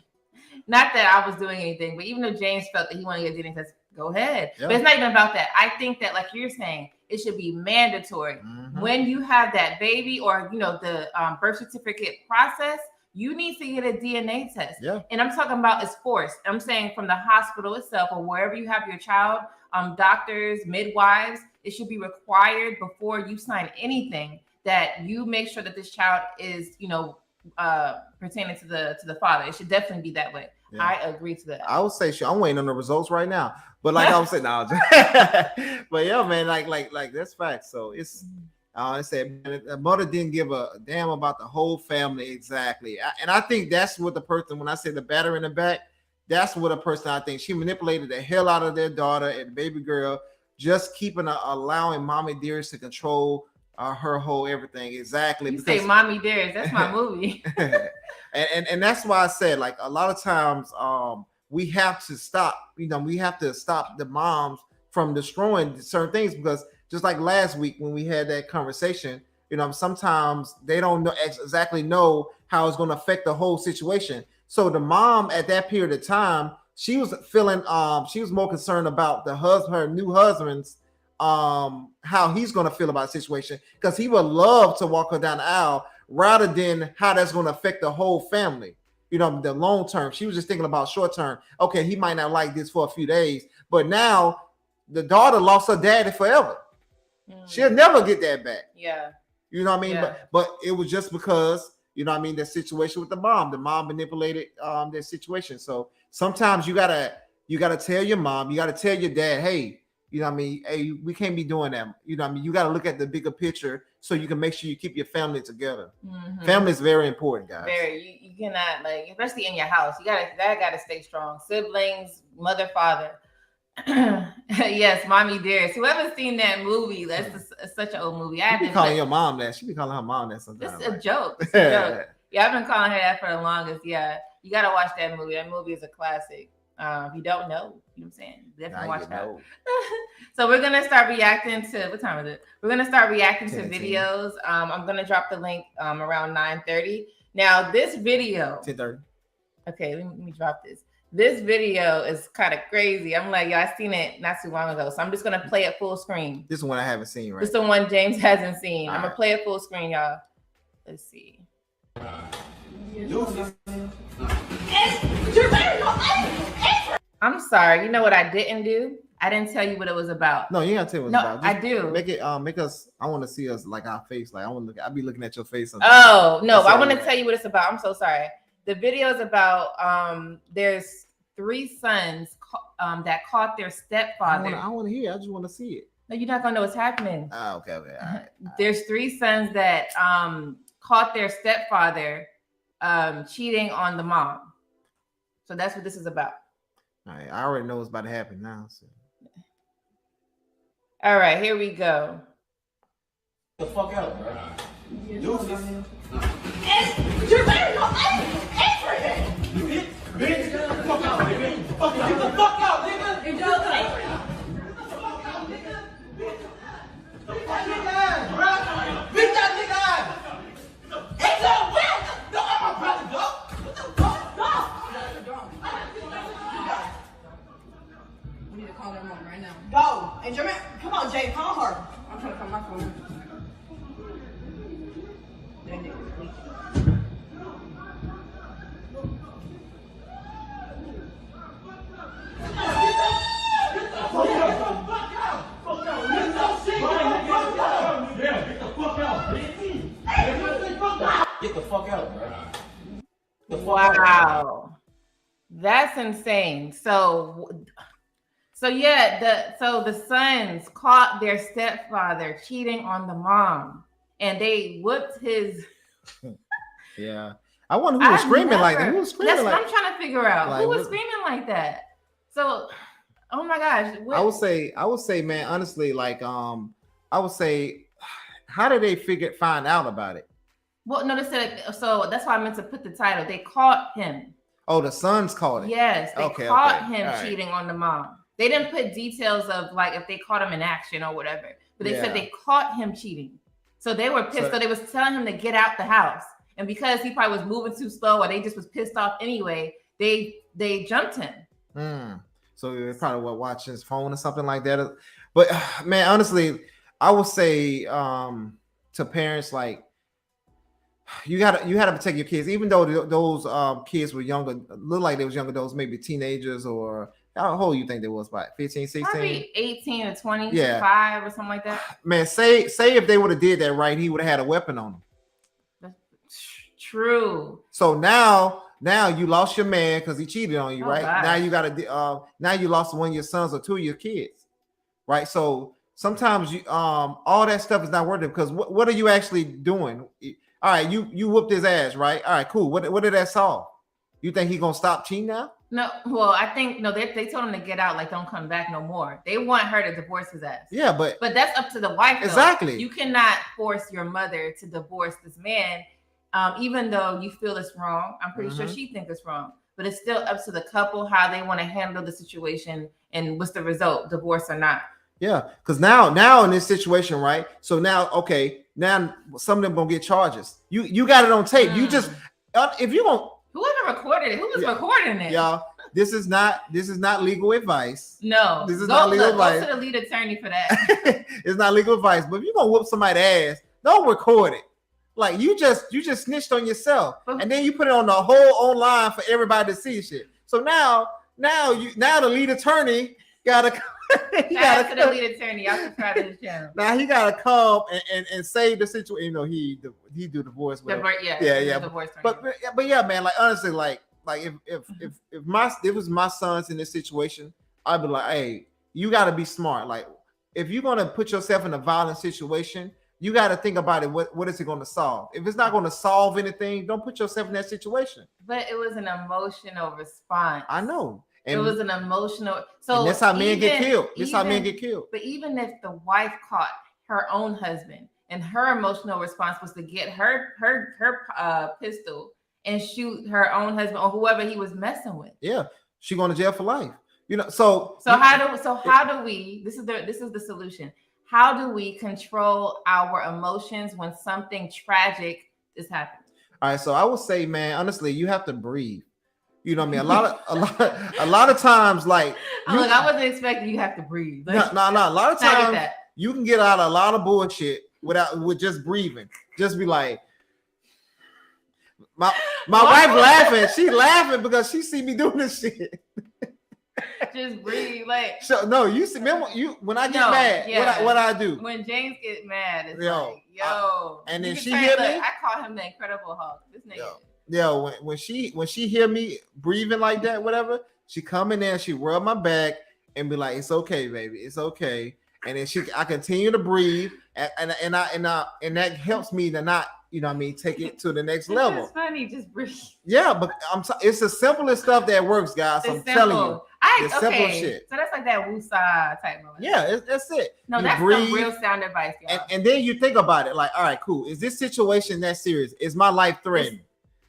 Speaker 4: not that I was doing anything, but even if James felt that he wanted to get DNA test, go ahead. Yeah. But it's not even about that. I think that, like you're saying, it should be mandatory. Mm-hmm. When you have that baby or, the birth certificate process, you need to get a DNA test. Yeah. And I'm talking about it's forced. I'm saying from the hospital itself or wherever you have your child, doctors, midwives, it should be required before you sign anything that you make sure that this child is, pertaining to the father. It should definitely be that way. Yeah. I agree to that.
Speaker 3: I would say I'm waiting on the results right now. But like I was saying, no, but yeah, man, like that's facts. So it's I said the mother didn't give a damn about the whole family exactly. And I think that's what the person, when I say the batter in the back, that's what a person, I think she manipulated the hell out of their daughter and baby girl, just allowing mommy dearest to control her whole everything. Exactly.
Speaker 4: You say mommy dearest, that's my movie.
Speaker 3: and that's why I said, like, a lot of times we have to stop, we have to stop the moms from destroying certain things, because just like last week when we had that conversation, sometimes they don't exactly know how it's going to affect the whole situation. So the mom at that period of time, she was feeling, she was more concerned about her new husband's, how he's going to feel about the situation, because he would love to walk her down the aisle rather than how that's going to affect the whole family. The long term. She was just thinking about short term. Okay, he might not like this for a few days, but now the daughter lost her daddy forever. She'll never get that back.
Speaker 4: Yeah.
Speaker 3: You know what I mean? Yeah. But it was just because, the situation with the mom. The mom manipulated their situation. So sometimes you gotta tell your mom, you gotta tell your dad, hey, hey, we can't be doing that. You gotta look at the bigger picture so you can make sure you keep your family together. Mm-hmm. Family is very important, guys.
Speaker 4: Very. You cannot, especially in your house, that gotta stay strong. Siblings, mother, father. Yes, mommy dearest. Whoever's seen that movie, that's such an old movie.
Speaker 3: I be calling your mom that. She be calling her mom that sometimes.
Speaker 4: It's a joke. It's a joke. Yeah, I've been calling her that for the longest. Yeah, you gotta watch that movie. That movie is a classic. If you don't know, you know what I'm saying? Definitely watch that. So we're gonna start reacting to, what time is it? We're gonna start reacting to videos. I'm gonna drop the link around 9:30. Now this video
Speaker 3: 10:30.
Speaker 4: Okay, let me drop this. This video is kind of crazy. I'm like, I seen it not too long ago, so I'm just gonna play it full screen.
Speaker 3: This is one I haven't seen, right?
Speaker 4: This is the one James hasn't seen. I'm gonna play it full screen, y'all. Let's see. I'm sorry. You know what I didn't do? I didn't tell you what it was about.
Speaker 3: No, you gotta tell me what it's about.
Speaker 4: I do.
Speaker 3: Make it make us. I want to see us like our face. Like I'll be looking at your face.
Speaker 4: Sometimes. Oh no, I want to tell you what it's about. I'm so sorry. The video is about there's 3 sons that caught their stepfather.
Speaker 3: I want to hear. I just want to see it.
Speaker 4: No, you're not gonna know what's happening.
Speaker 3: Oh, okay. All right.
Speaker 4: There's 3 sons that caught their stepfather cheating on the mom. So that's what this is about.
Speaker 3: All right. I already know what's about to happen now. So.
Speaker 4: All right, here we go.
Speaker 7: The fuck out, bro. You're married to Abraham. You hit, bitch. Get the fuck out, nigga. Get the fuck out, nigga. Get the fuck out, nigga. Beat that nigga ass, bro. Beat that nigga ass. It's a bitch. No, I'm a brother, dog. What the fuck, dog?
Speaker 8: We need to call their mom right now.
Speaker 7: Go. And Jermaine, come on, Jay, call her.
Speaker 8: I'm trying to call my phone.
Speaker 7: Yeah.
Speaker 4: That's insane. So yeah, the sons caught their stepfather cheating on the mom, and they whooped his.
Speaker 3: Yeah, I wonder who was screaming like that. Who was screaming
Speaker 4: That's
Speaker 3: like?
Speaker 4: what I'm trying to figure out.
Speaker 3: Like,
Speaker 4: Who was
Speaker 3: what-
Speaker 4: screaming like that? So, oh my gosh.
Speaker 3: I would say, man, honestly, like, I would say, how did they find out about it?
Speaker 4: Well, no, they said so. That's why I meant to put the title. They caught him.
Speaker 3: Oh, the sons caught it.
Speaker 4: Yes, they
Speaker 3: Okay,
Speaker 4: caught
Speaker 3: okay.
Speaker 4: him
Speaker 3: All right.
Speaker 4: cheating on the mom. They didn't put details of like if they caught him in action or whatever, but they
Speaker 3: Yeah.
Speaker 4: said they caught him cheating. So they were pissed.
Speaker 3: So-
Speaker 4: So they was telling him to get out the house, and because he probably was moving too slow, or they just was pissed off anyway, they jumped him.
Speaker 3: So they probably were watching his phone or something like that. But man, honestly, I would say to parents, like, you gotta protect your kids, even though those kids were younger, look like they was younger, those maybe teenagers, or how old you think they was, about 15, 16?
Speaker 4: Probably 18 or 25
Speaker 3: Yeah.
Speaker 4: or something like that.
Speaker 3: Man, say if they would have did that right, he would have had a weapon on him.
Speaker 4: That's true.
Speaker 3: So now you lost your man because he cheated on you,
Speaker 4: Oh,
Speaker 3: right?
Speaker 4: gosh.
Speaker 3: Now you gotta now you lost one of your sons or two of your kids, right? So sometimes you all that stuff is not worth it, because what are you actually doing? All right, you whooped his ass, right? All right, cool. What did that solve? You think he gonna stop cheating now?
Speaker 4: No, well, I think no, they told him to get out, like don't come back no more. They want her to divorce his ass.
Speaker 3: Yeah, but
Speaker 4: But that's up to the wife. Though.
Speaker 3: Exactly.
Speaker 4: You cannot force your mother to divorce this man, even though you feel it's wrong. I'm pretty sure she thinks it's wrong, but it's still up to the couple how they want to handle the situation and what's the result, divorce or not.
Speaker 3: yeah, because now in this situation, right? So now, okay, now some of them gonna get charges. You got it on tape. You just if you gonna
Speaker 4: Whoever recorded it, who was recording it?
Speaker 3: y'all, this is not legal advice.
Speaker 4: No,
Speaker 3: This is not legal advice.
Speaker 4: Go to the lead attorney for that.
Speaker 3: It's not legal advice, but if you're gonna whoop somebody's ass, don't record it. Like you just snitched on yourself, and then you put it on the whole online for everybody to see shit. So now the lead attorney gotta
Speaker 4: Shout out to the lead attorney. Y'all subscribe to his channel.
Speaker 3: now he gotta come and save the situation. You know, he do divorce. Yeah.
Speaker 4: Divorce
Speaker 3: But yeah, man. Like honestly, like if it was my sons in this situation, I'd be like, hey, you got to be smart. Like if you're gonna put yourself in a violent situation, you got to think about it. What is it going to solve? If it's not going to solve anything, don't put yourself in that situation.
Speaker 4: But it was an emotional response.
Speaker 3: I know. And
Speaker 4: it was an emotional. So
Speaker 3: that's how men get killed. That's how men get killed.
Speaker 4: But even if the wife caught her own husband and her emotional response was to get her pistol and shoot her own husband or whoever he was messing with.
Speaker 3: Yeah, she going to jail for life. You know. So
Speaker 4: how do we? This is the solution. How do we control our emotions when something tragic is happening?
Speaker 3: All right. So I would say, man, honestly, you have to breathe. You know what I mean? A lot of times, like,
Speaker 4: look, I wasn't expecting you have to breathe.
Speaker 3: No. A lot of times you can get out a lot of bullshit with just breathing. Just be like, my wife laughing. She laughing because she see me doing this shit.
Speaker 4: Just breathe, like.
Speaker 3: So no, you see, remember when I get mad, what I do?
Speaker 4: When James get mad, it's
Speaker 3: yo,
Speaker 4: and
Speaker 3: then she hit me.
Speaker 4: I call him the Incredible Hulk. This nigga.
Speaker 3: Yo, when she hear me breathing like that, whatever, she come in there, she rub my back and be like, "It's okay, baby, it's okay." And then I continue to breathe, and that helps me to not, you know what I mean, take it to the next level.
Speaker 4: It's funny, just breathe.
Speaker 3: Yeah, but it's the simplest stuff that works, guys. I'm telling you, it's simple shit.
Speaker 4: So that's like that woosah type moment.
Speaker 3: Yeah, that's it.
Speaker 4: No,
Speaker 3: you
Speaker 4: that's
Speaker 3: breathe,
Speaker 4: some real sound advice, y'all.
Speaker 3: and then you think about it, like, all right, cool. Is this situation that serious? Is my life threatened?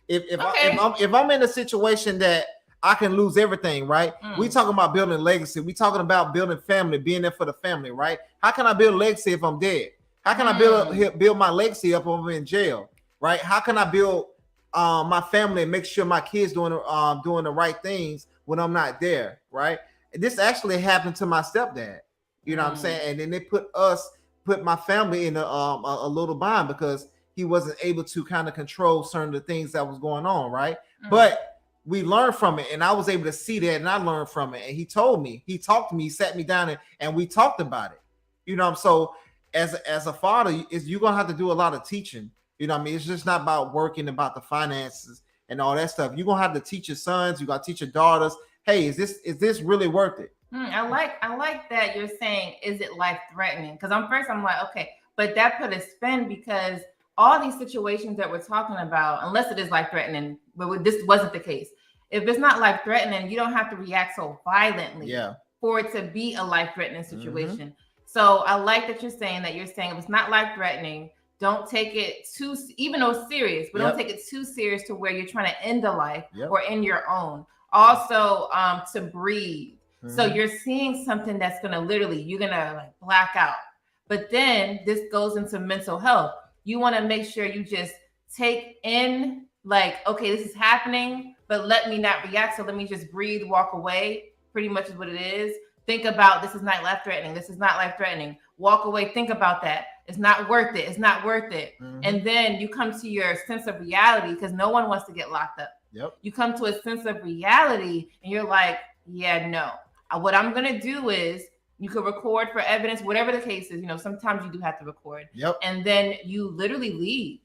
Speaker 3: If I'm in a situation that I can lose everything, right? We talking about building legacy. We talking about building family, being there for the family, right? How can I build legacy if I'm dead? How can I build my legacy up if I'm in jail, right? How can I build my family and make sure my kids doing the right things when I'm not there, right? This actually happened to my stepdad. You know what I'm saying? And then they put my family in a little bind because he wasn't able to kind of control certain of the things that was going on, right? But we learned from it, and I was able to see that, and I learned from it. And he talked to me, he sat me down, and we talked about it. You know, so as a father, you're gonna have to do a lot of teaching. You know what I mean? It's just not about working, about the finances and all that stuff. You're gonna have to teach your sons, you gotta teach your daughters hey, is this really worth it?
Speaker 4: I like that you're saying, is it life threatening? Because I'm like, okay, but that put a spin because all these situations that we're talking about, unless it is life threatening, but this wasn't the case. If it's not life threatening, you don't have to react so violently for it to be a life threatening situation. So I like that you're saying if it's not life threatening, don't take it too, even though it's serious, but don't take it too serious to where you're trying to end a life or end your own. Also, to breathe. So you're seeing something that's gonna you're gonna like black out. But then this goes into mental health. You want to make sure you just take in, like, okay, this is happening, but let me not react. So let me just breathe, walk away. Pretty much is what it is. Think about, this is not life threatening. This is not life threatening. Walk away. Think about that. It's not worth it. It's not worth it. And then you come to your sense of reality, because no one wants to get locked up. You come to a sense of reality and you're like, yeah, no. What I'm going to do is, you could record for evidence, whatever the case is. Sometimes you do have to record. And then you literally leave.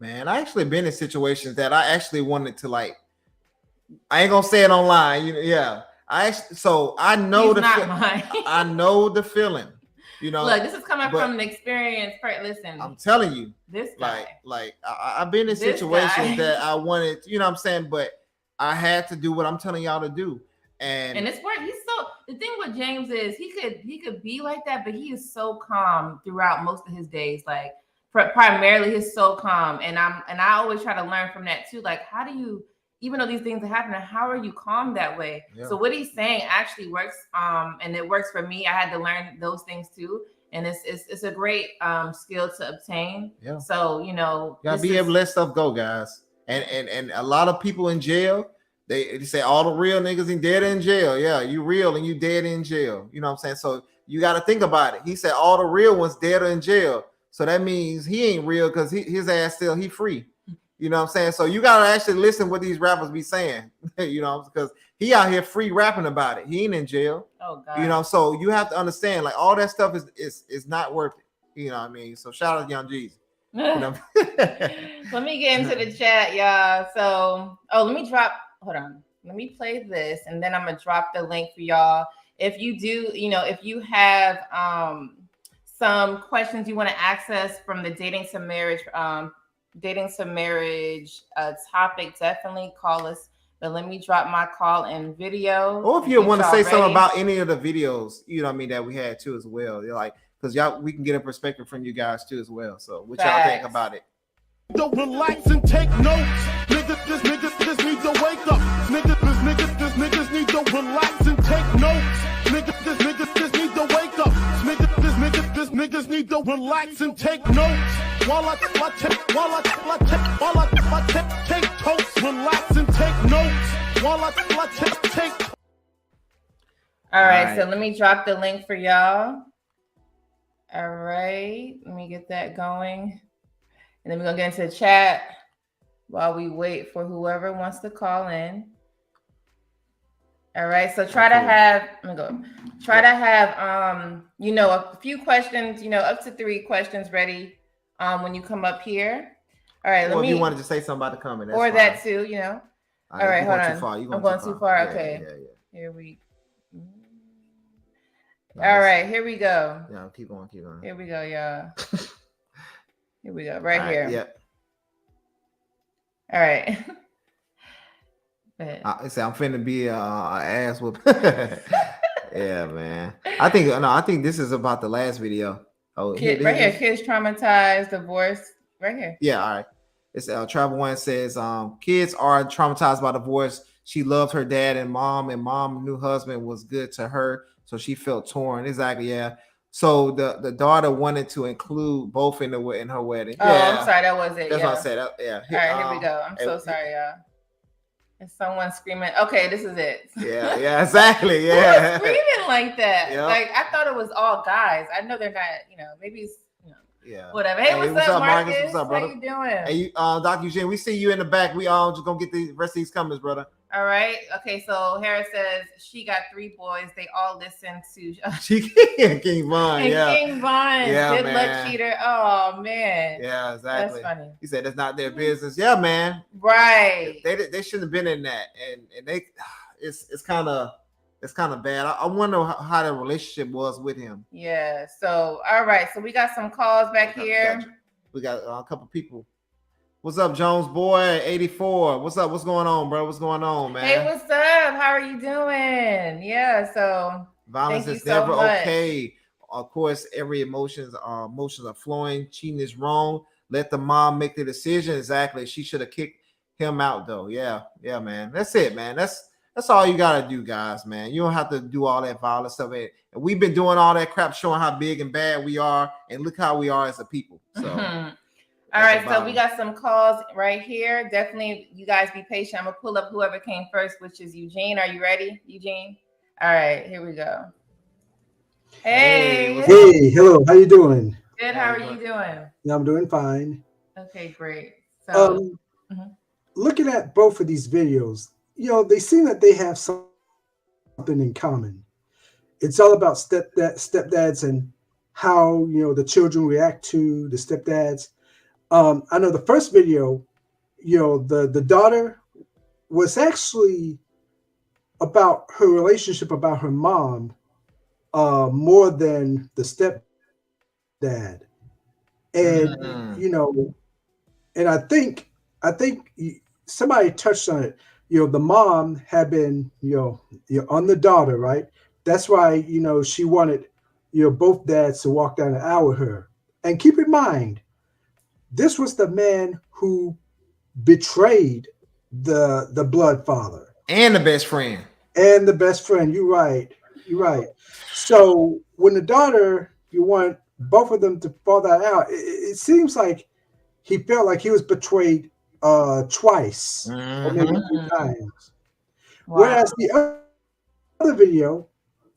Speaker 3: Man, I actually been in situations that I actually wanted to, like, I ain't gonna say it online. I know I know the feeling.
Speaker 4: Look, this is coming from an experience. Listen,
Speaker 3: I'm telling you,
Speaker 4: this guy.
Speaker 3: I've been in situations that I wanted, what I'm saying, but I had to do what I'm telling y'all to do. And it's
Speaker 4: work. The thing with James is he could be like that, but he is so calm throughout most of his days. Like primarily, he's so calm, and I always try to learn from that too. Like, how do you, even though these things are happening, how are you calm that way? So what he's saying actually works. And it works for me. I had to learn those things too, and it's a great skill to obtain. So you gotta be able
Speaker 3: to let stuff go, guys. And a lot of people in jail. They say all the real niggas in dead in jail. Yeah, you real and you dead in jail. You know what I'm saying? So you got to think about it. He said all the real ones dead or in jail. So that means he ain't real because his ass still he free. You know what I'm saying? So you got to actually listen what these rappers be saying. Because he out here free rapping about it. He ain't in jail.
Speaker 4: Oh God.
Speaker 3: So you have to understand, like, all that stuff is not worth it. You know what I mean? So shout out to Young Jeezy.
Speaker 4: Let me get into the chat, y'all. So hold on. Let me play this, and then I'm gonna drop the link for y'all. If you do, if you have some questions you want to access from the dating to marriage topic, definitely call us. But let me drop my call in video.
Speaker 3: Or if you want to say something about any of the videos, that we had too as well. You're like, because we can get a perspective from you guys too as well. So what y'all think about it?
Speaker 9: Don't relax and take notes. Niggas just need to wake up. Niggas need to relax and take notes. Niggas just need to wake up. Niggas need to relax and take notes. While I take totes, relax and take notes. While I take.
Speaker 4: All right, so let me drop the link for y'all. All right, let me get that going. And then we're going to get into the chat while we wait for whoever wants to call in. All right. So try to have a few questions, up to 3 questions ready when you come up here. All right.
Speaker 3: If you wanted to say something about the comment.
Speaker 4: Or that too, All right. Hold on. I'm going too far. Okay.
Speaker 3: Yeah.
Speaker 4: Here we All right. Here we go.
Speaker 3: Yeah. Keep going.
Speaker 4: Here we go, y'all. Here we go, right here.
Speaker 3: Yep.
Speaker 4: All right.
Speaker 3: I say I'm finna be an ass whoop. Yeah, man. I think this is about the last video. Oh,
Speaker 4: right here. Kids traumatized, divorce. Right here.
Speaker 3: Yeah, all right. It's Travel One says, kids are traumatized by divorce. She loved her dad and mom new husband was good to her, so she felt torn. Exactly, yeah. So the daughter wanted to include both in her wedding.
Speaker 4: Oh, yeah. I'm sorry, that was it.
Speaker 3: That's what I said. Yeah.
Speaker 4: All right, here we go. I'm so sorry, y'all. Is someone screaming? Okay, this is it.
Speaker 3: Yeah, exactly. Yeah.
Speaker 4: Who was screaming like that? Yep. Like, I thought it was all guys. I know they're not. Maybe it's whatever. Hey, what's up, Marcus?
Speaker 3: What's up, brother?
Speaker 4: How you doing?
Speaker 3: Hey, Dr. Eugene, we see you in the back. We all just gonna get the rest of these comments, brother.
Speaker 4: All right. Okay. So Harris says she got 3 boys. They all listen to
Speaker 3: King Von.
Speaker 4: King Von. Good luck, cheater. Oh man.
Speaker 3: Yeah, exactly.
Speaker 4: That's funny.
Speaker 3: He said that's not their business. Yeah, man.
Speaker 4: Right.
Speaker 3: They shouldn't have been in that, and they it's kind of bad. I wonder how the relationship was with him.
Speaker 4: Yeah. So all right. So we got some calls back here.
Speaker 3: We got a couple people. What's up, Jones boy? 84. What's up? What's going on, bro? What's going on, man?
Speaker 4: Hey, what's up? How are you doing? Yeah. So
Speaker 3: violence is never okay. Of course, every emotions are flowing. Cheating is wrong. Let the mom make the decision. Exactly. She should have kicked him out, though. Yeah, man. That's it, man. That's all you gotta do, guys, man. You don't have to do all that violent stuff. And we've been doing all that crap, showing how big and bad we are, and look how we are as a people. So,
Speaker 4: all right. So we got some calls right here. Definitely, you guys be patient. I'm gonna pull up whoever came first, which is Eugene. Are you ready, Eugene? All right, here we go. Hey,
Speaker 10: hello. How you doing?
Speaker 4: Good. How are you doing?
Speaker 10: Yeah, I'm doing fine.
Speaker 4: Okay, great. So,
Speaker 10: looking at both of these videos, they seem that they have something in common. It's all about stepdads and how the children react to the stepdads. I know the first video, the daughter was actually about her relationship about her mom more than the stepdad. And and I think somebody touched on it. The mom had been on the daughter, right? That's why she wanted both dads to walk down the aisle with her. And keep in mind, this was the man who betrayed the blood father
Speaker 3: and the best friend.
Speaker 10: You're right. So when the daughter, you want both of them to fall that out, it seems like he felt like he was betrayed twice or maybe 3 times. Wow. Whereas the other video,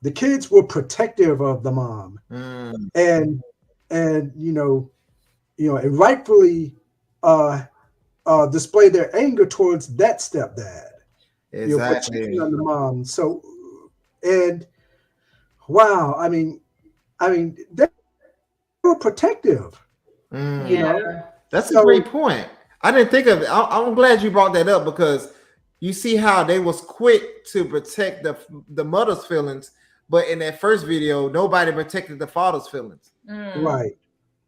Speaker 10: the kids were protective of the mom and and rightfully display their anger towards that stepdad.
Speaker 3: Exactly.
Speaker 10: On the mom. So, and wow, I mean, they were protective.
Speaker 3: That's a great point. I didn't think of it. I'm glad you brought that up because you see how they was quick to protect the mother's feelings, but in that first video, nobody protected the father's feelings.
Speaker 10: Right.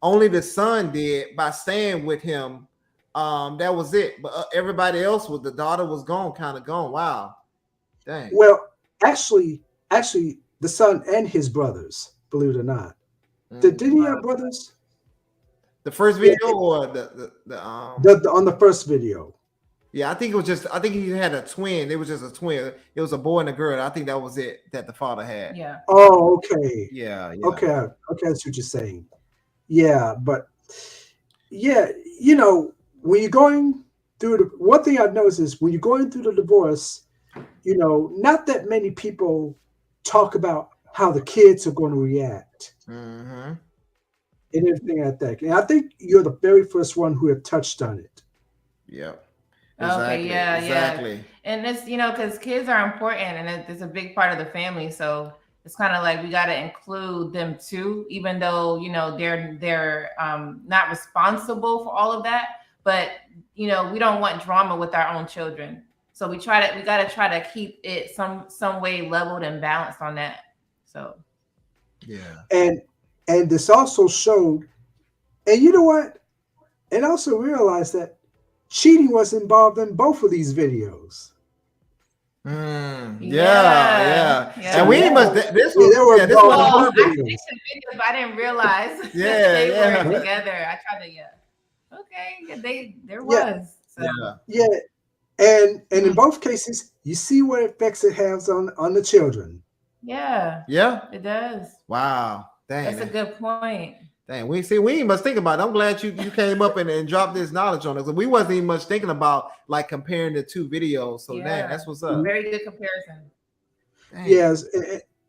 Speaker 3: Only the son did by staying with him. That was it. But everybody else the daughter was kind of gone. Wow. Dang.
Speaker 10: Well, actually, the son and his brothers, believe it or not. Didn't he have brothers?
Speaker 3: The first video or the
Speaker 10: on the first video.
Speaker 3: Yeah, I think he had a twin. It was just a twin. It was a boy and a girl. I think that was it that the father had.
Speaker 4: Yeah.
Speaker 10: Oh, okay.
Speaker 3: Yeah.
Speaker 10: Okay, that's what you're saying. Yeah, but when you're going through one thing I've noticed is when you're going through the divorce, not that many people talk about how the kids are going to react.
Speaker 3: Mm-hmm.
Speaker 10: And everything like that. And I think you're the very first one who have touched on it.
Speaker 3: Yeah.
Speaker 4: Exactly. Okay, exactly. And it's, because kids are important and it's a big part of the family. So it's kind of like we got to include them too, even though, they're not responsible for all of that. But, we don't want drama with our own children. So we got to try to keep it some way leveled and balanced on that. So.
Speaker 10: Yeah. And this also showed, and you know what? And also realized that cheating was involved in both of these videos.
Speaker 3: Yeah. And we must. This
Speaker 4: was I didn't realize they were together. I tried to. Okay, there was. So.
Speaker 10: Yeah. And in both cases, you see what effects it has on the children.
Speaker 4: Yeah.
Speaker 3: Yeah.
Speaker 4: It does.
Speaker 3: Wow. Dang,
Speaker 4: that's a good point.
Speaker 3: Dang, we must think about it. I'm glad you came up and dropped this knowledge on us. We wasn't even much thinking about like comparing the two videos. So dang, that's what's up.
Speaker 4: Very good comparison.
Speaker 3: Dang.
Speaker 10: Yes,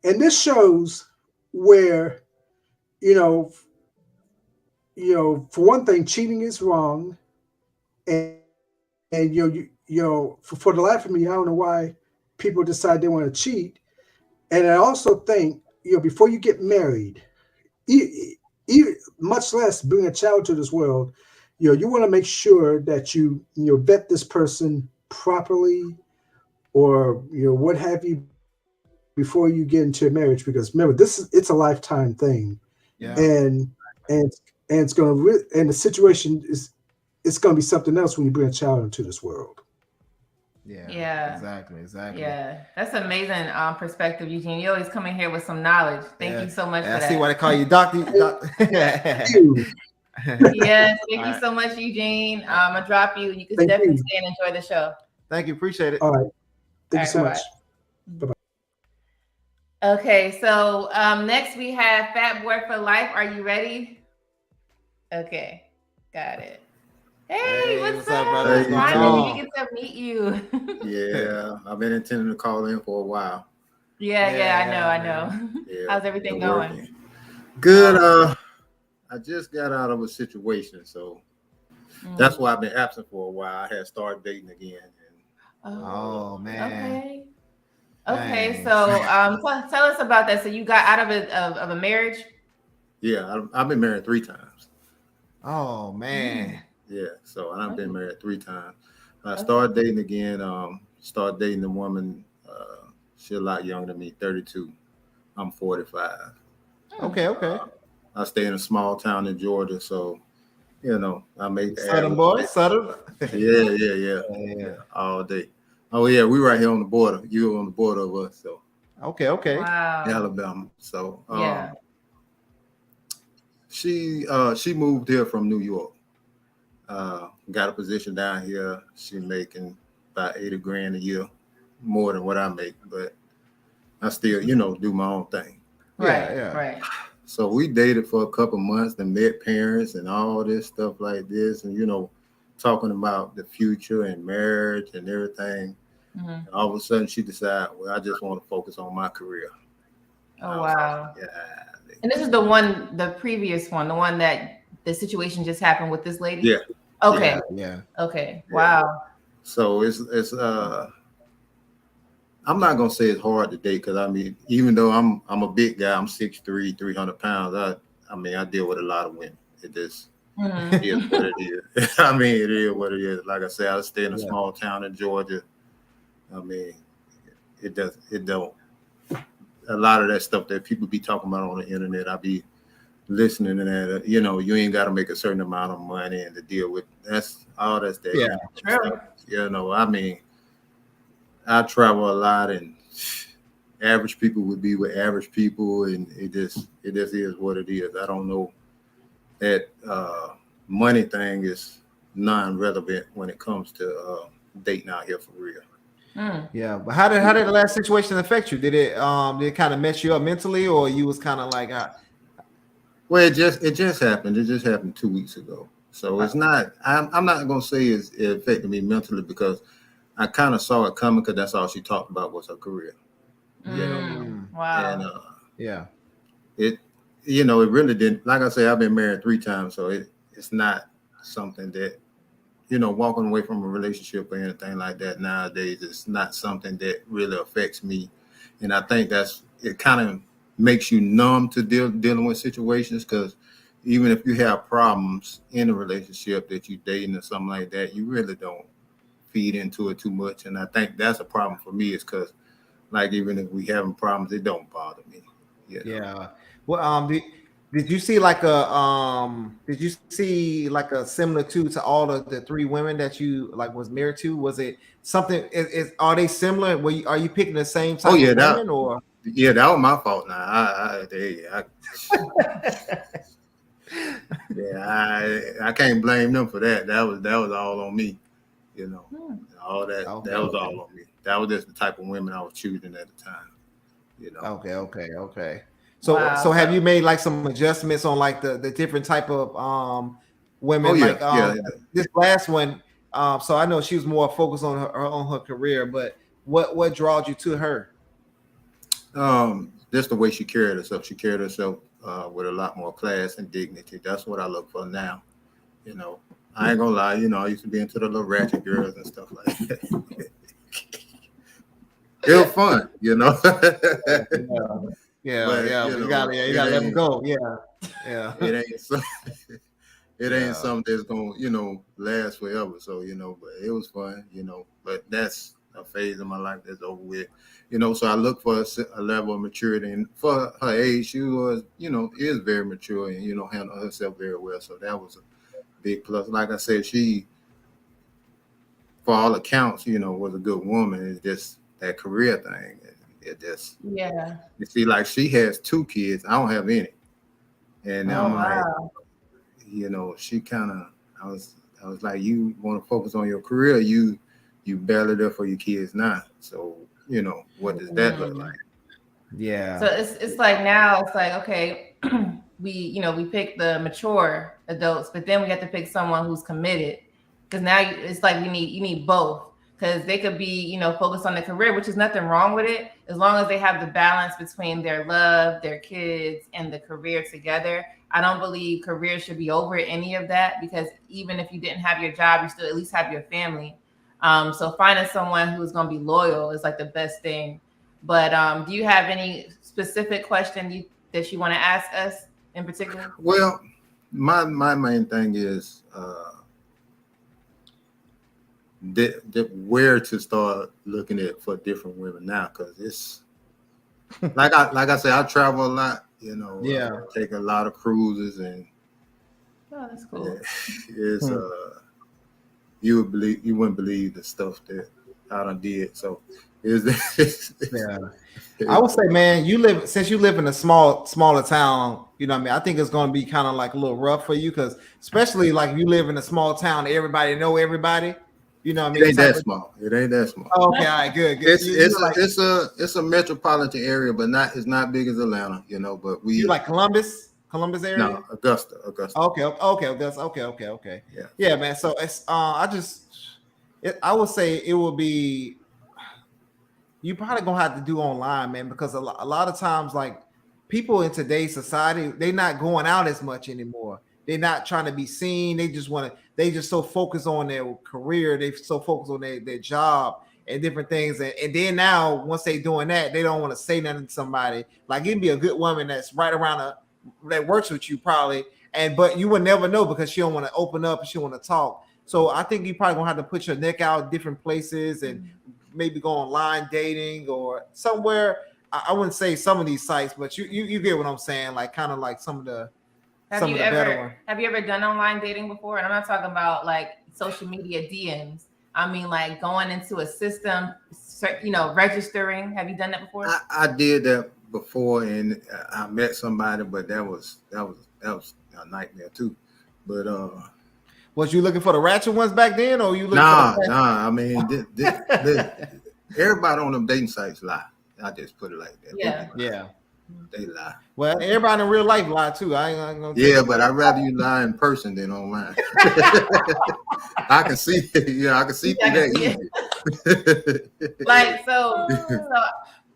Speaker 10: and this shows where for one thing, cheating is wrong, and for the life of me, I don't know why people decide they want to cheat. And I also think before you get married, much less bring a child to this world, you want to make sure that you vet this person properly, or what have you before you get into a marriage, because remember, it's a lifetime thing.
Speaker 3: Yeah.
Speaker 10: and and it's going to and the situation is, it's going to be something else when you bring a child into this world.
Speaker 4: Yeah.
Speaker 3: Exactly.
Speaker 4: Yeah, that's amazing perspective, Eugene. You always come in here with some knowledge. Thank you so much for that.
Speaker 3: I see why they call you Doctor.
Speaker 4: Yes, thank you so much, Eugene. I'm gonna drop you. You can definitely stay and enjoy the show.
Speaker 3: Thank you, appreciate it.
Speaker 10: All right, thank you so much.
Speaker 4: Bye-bye. Okay, so next we have Fat Boy for Life. Are you ready? Okay, got it. Hey, what's up, brother? Finally, we get to meet you.
Speaker 11: Yeah, I've been intending to call in for a while.
Speaker 4: Yeah, I know.
Speaker 11: Yeah,
Speaker 4: how's everything going?
Speaker 11: Good. I just got out of a situation, so that's why I've been absent for a while. I had started dating again.
Speaker 3: Oh man.
Speaker 4: Okay. So tell us about that. So you got out of a marriage?
Speaker 11: Yeah, I've been married 3 times.
Speaker 3: Oh man.
Speaker 11: Yeah, so I've been married 3 times. I started dating again. Started dating a woman. She's a lot younger than me, 32. I'm 45.
Speaker 3: Okay.
Speaker 11: I stay in a small town in Georgia, so I make the
Speaker 3: Southern boy, Southern.
Speaker 11: Yeah, all day. Oh yeah, we right here on the border. You on the border of us, so
Speaker 3: okay.
Speaker 4: Wow.
Speaker 11: Alabama. So
Speaker 4: yeah.
Speaker 11: She moved here from New York. Got a position down here. She making about 80 grand a year, more than what I make, but I still, do my own thing.
Speaker 4: Right.
Speaker 11: So we dated for a couple months and met parents and all this stuff like this, and talking about the future and marriage and everything. And all of a sudden she decided, well, I just want to focus on my career.
Speaker 4: Oh wow. Yeah. And this is the previous one, the one that the situation just happened with this lady?
Speaker 11: Yeah.
Speaker 4: Okay.
Speaker 3: Yeah.
Speaker 4: Okay. Wow.
Speaker 11: So it's I'm not gonna say it's hard to date, because I mean, even though I'm a big guy, I'm 6'3", 300 pounds. I deal with a lot of women. It just is what it is. I mean, it is what it is. Like I said, I stay in a small town in Georgia. I mean, it don't. A lot of that stuff that people be talking about on the internet, I be listening to that. You ain't got to make a certain amount of money and to deal with that's that.
Speaker 3: Yeah,
Speaker 11: true. I mean, I travel a lot, and average people would be with average people, and it just is what it is. I don't know that money thing is non-relevant when it comes to dating out here for real.
Speaker 3: Yeah, but how did the last situation affect you? Did it kind of mess you up mentally, or you was kind of like?
Speaker 11: Well, it just happened. It just happened 2 weeks ago. So it's not. I'm not gonna say it affected me mentally, because I kind of saw it coming, because that's all she talked about was her career.
Speaker 4: Wow.
Speaker 11: And it really didn't. Like I say, I've been married 3 times, so it's not something that walking away from a relationship or anything like that nowadays. It's not something that really affects me, and I think it kind of makes you numb to dealing with situations, because even if you have problems in a relationship that you dating or something like that, you really don't feed into it too much. And I think that's a problem for me, is because even if we having problems, it don't bother me.
Speaker 3: Yeah. Well, did you see like a similar to all of the 3 women that you was married to? Was it something? Are they similar? Are you picking the same type of women, or?
Speaker 11: Yeah, that was my fault. Now I can't blame them for that. That was all on me. All that was all on me. That was just the type of women I was choosing at the time.
Speaker 3: Okay. So have you made some adjustments on the different type of women? This last one. So I know she was more focused on her career, but what drawed you to her?
Speaker 11: Just the way she carried herself. She carried herself with a lot more class and dignity. That's what I look for now. I ain't gonna lie. I used to be into the little ratchet girls and stuff like that. It was fun,
Speaker 3: Yeah. You gotta let them go. Yeah.
Speaker 11: It ain't something that's gonna last forever. So but it was fun. But that's a phase of my life that's over with. You know, so I look for a level of maturity, and for her age, she was, you know, is very mature and, you know, handle herself very well. So that was a big plus. Like I said, she, for all accounts, you know, was a good woman. It's just that career thing. It just,
Speaker 4: Yeah.
Speaker 11: you see, like she has 2 kids. I don't have any. And
Speaker 4: Oh,
Speaker 11: I'm like,
Speaker 4: wow.
Speaker 11: you know, she kind of, I was like, you want to focus on your career, you barely there for your kids now. So, you know, what does that look like?
Speaker 3: Yeah.
Speaker 4: So it's like now it's like, okay, we pick the mature adults, but then we have to pick someone who's committed, because now it's like you need both, because they could be, you know, focused on their career, which is nothing wrong with it, as long as they have the balance between their love, their kids, and the career together. I don't believe career should be over any of that, because even if you didn't have your job, you still at least have your family. So finding someone who's going to be loyal is like the best thing. But do you have any specific question that you want to ask us in particular?
Speaker 11: Well, my main thing is where to start looking at for different women now, because it's like I say, I travel a lot. You know,
Speaker 3: Yeah.
Speaker 11: take a lot of cruises, and
Speaker 4: Oh, that's cool.
Speaker 11: it's you wouldn't believe the stuff that I done did. So
Speaker 3: yeah. I would say, man, since you live in a smaller town, you know what I mean? I think it's going to be kind of like a little rough for you, because especially like if you live in a small town, everybody know everybody. You know what I mean?
Speaker 11: It ain't that small.
Speaker 3: Oh, okay, all right, good.
Speaker 11: It's a metropolitan area, but it's not big as Atlanta, you know. But
Speaker 3: you like Columbus area?
Speaker 11: No, Augusta.
Speaker 3: Okay, Augusta. Okay. Yeah, man. So it's I would say it will be. You probably gonna have to do online, man, because a lot of times, like people in today's society, they're not going out as much anymore. They're not trying to be seen. They just so focused on their career. They so focused on their job and different things. And then now, once they doing that, they don't want to say nothing to somebody. Like it'd be a good woman that's right around that works with you probably, but you would never know because she don't want to open up and she want to talk. So I think you probably gonna have to put your neck out different places and maybe go online dating or somewhere. I wouldn't say some of these sites, but you get what I'm saying. Like kind of like some of the.
Speaker 4: Have you ever done online dating before? And I'm not talking about like social media DMs. I mean, like going into a system, you know, registering. Have you done that before?
Speaker 11: I did that before, and I met somebody, but that was a nightmare too. But
Speaker 3: was you looking for the ratchet ones back then, or you looking?
Speaker 11: Nah. I mean, everybody on them dating sites lie. I just put it like that.
Speaker 3: Yeah.
Speaker 11: They lie.
Speaker 3: Well, everybody in real life lie too. I ain't gonna.
Speaker 11: Yeah, but I'd rather you lie in person than online. I can see. Yeah, I can see through that easy.
Speaker 4: Like so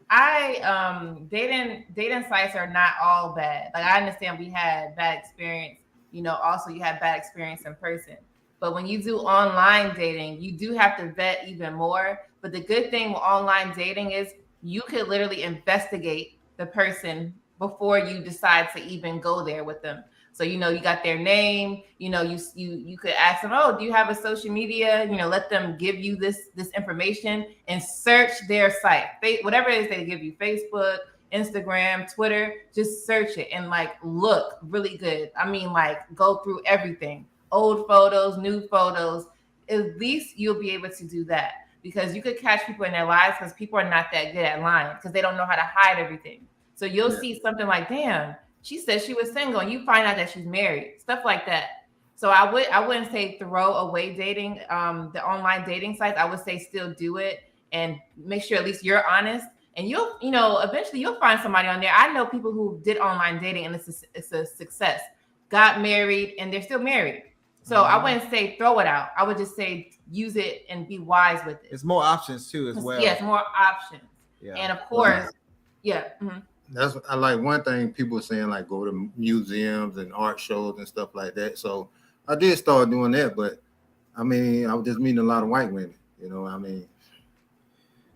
Speaker 4: I dating sites are not all bad. Like I understand we had bad experience. You know, also you had bad experience in person. But when you do online dating, you do have to vet even more. But the good thing with online dating is you could literally investigate the person before you decide to even go there with them. So, you know, you got their name, you know, you could ask them, oh, do you have a social media? You know, let them give you this information and search their site. Whatever it is they give you, Facebook, Instagram, Twitter, just search it and like look really good. I mean, like go through everything, old photos, new photos. At least you'll be able to do that, because you could catch people in their lives, because people are not that good at lying because they don't know how to hide everything. So you'll see something like, damn, she said she was single, and you find out that she's married, stuff like that. So I wouldn't say throw away dating, the online dating sites. I would say still do it and make sure at least you're honest. And eventually you'll find somebody on there. I know people who did online dating and it's a success, got married, and they're still married. So I wouldn't say throw it out. I would just say use it and be wise with it.
Speaker 3: It's more options too as well.
Speaker 4: Yes, more options. Yeah. And of course,
Speaker 11: That's I like one thing people are saying, like go to museums and art shows and stuff like that. So I did start doing that, but I mean, I was just meeting a lot of white women, you know what I mean?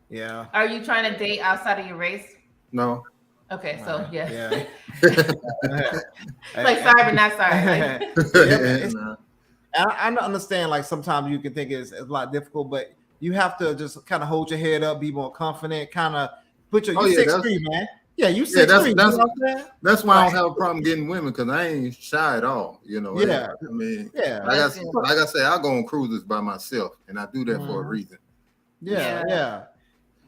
Speaker 3: Yeah.
Speaker 4: Are you trying to date outside of your race?
Speaker 11: No.
Speaker 4: Okay, so yeah.
Speaker 3: Like
Speaker 4: sorry, but not sorry.
Speaker 3: I understand, like sometimes you can think it's a lot difficult, but you have to just kind of hold your head up, be more confident, kind of put your.
Speaker 11: Oh,
Speaker 3: You
Speaker 11: yeah,
Speaker 3: 6'3", man. Yeah, you
Speaker 11: Yeah,
Speaker 3: 6'3". You know what I'm saying?
Speaker 11: that's why I don't have a problem getting women, because I ain't shy at all. You know.
Speaker 3: Yeah.
Speaker 11: I mean,
Speaker 3: Yeah.
Speaker 11: like I say, I go on cruises by myself, and I do that for a reason.
Speaker 3: Yeah,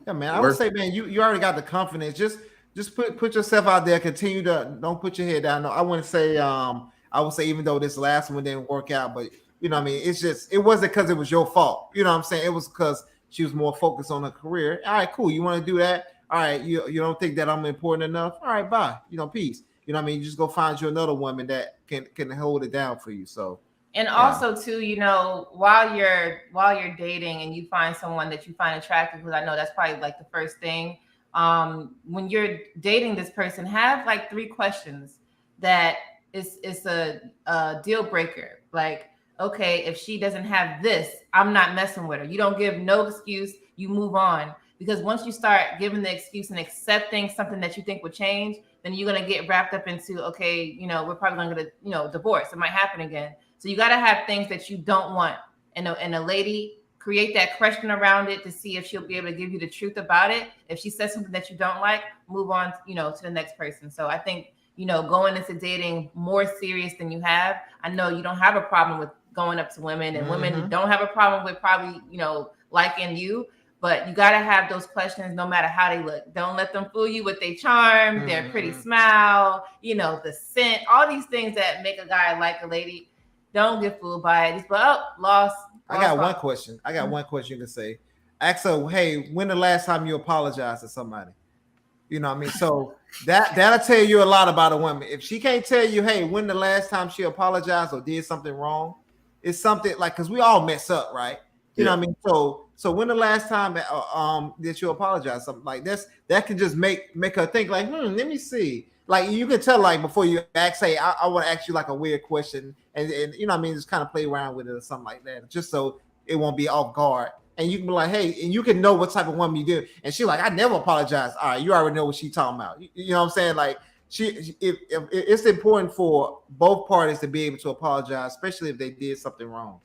Speaker 3: man. I would say, man, you already got the confidence. Just put yourself out there. Continue to don't put your head down. No, I wouldn't say. I would say even though this last one didn't work out, but you know what I mean. It's just it wasn't because it was your fault. You know what I'm saying? It was because she was more focused on her career. All right, cool. You want to do that? All right. You don't think that I'm important enough? All right, bye. You know, peace. You know what I mean? You just go find you another woman that can hold it down for you. So.
Speaker 4: And also too, you know, while you're dating and you find someone that you find attractive, because I know that's probably like the first thing. When you're dating this person, have like 3 questions that is a deal breaker. Like, okay, if she doesn't have this, I'm not messing with her. You don't give no excuse. You move on. Because once you start giving the excuse and accepting something that you think would change, then you're gonna get wrapped up into, okay, you know, we're probably gonna get a divorce. It might happen again. So you got to have things that you don't want. And a lady, create that question around it to see if she'll be able to give you the truth about it. If she says something that you don't like, move on, to the next person. So I think, going into dating more serious than you have. I know you don't have a problem with going up to women, and women don't have a problem with probably, liking you. But you got to have those questions no matter how they look. Don't let them fool you with their charm, their pretty smile, the scent, all these things that make a guy like a lady. Don't get fooled by it. Just lost.
Speaker 3: I got one question. You can say. Ask her, hey, when the last time you apologized to somebody? You know what I mean? So that'll tell you a lot about a woman. If she can't tell you, hey, when the last time she apologized or did something wrong, it's something like, because we all mess up, right? You know what I mean? So when the last time that you apologize, something like this, that can just make her think like, let me see. Like you can tell, like before you ask, hey, I want to ask you like a weird question, and you know what I mean, just kind of play around with it or something like that, just so it won't be off guard. And you can be like, hey, and you can know what type of woman you do. And she's like, I never apologize. All right, you already know what she's talking about. You know what I'm saying? Like if it's important for both parties to be able to apologize, especially if they did something wrong.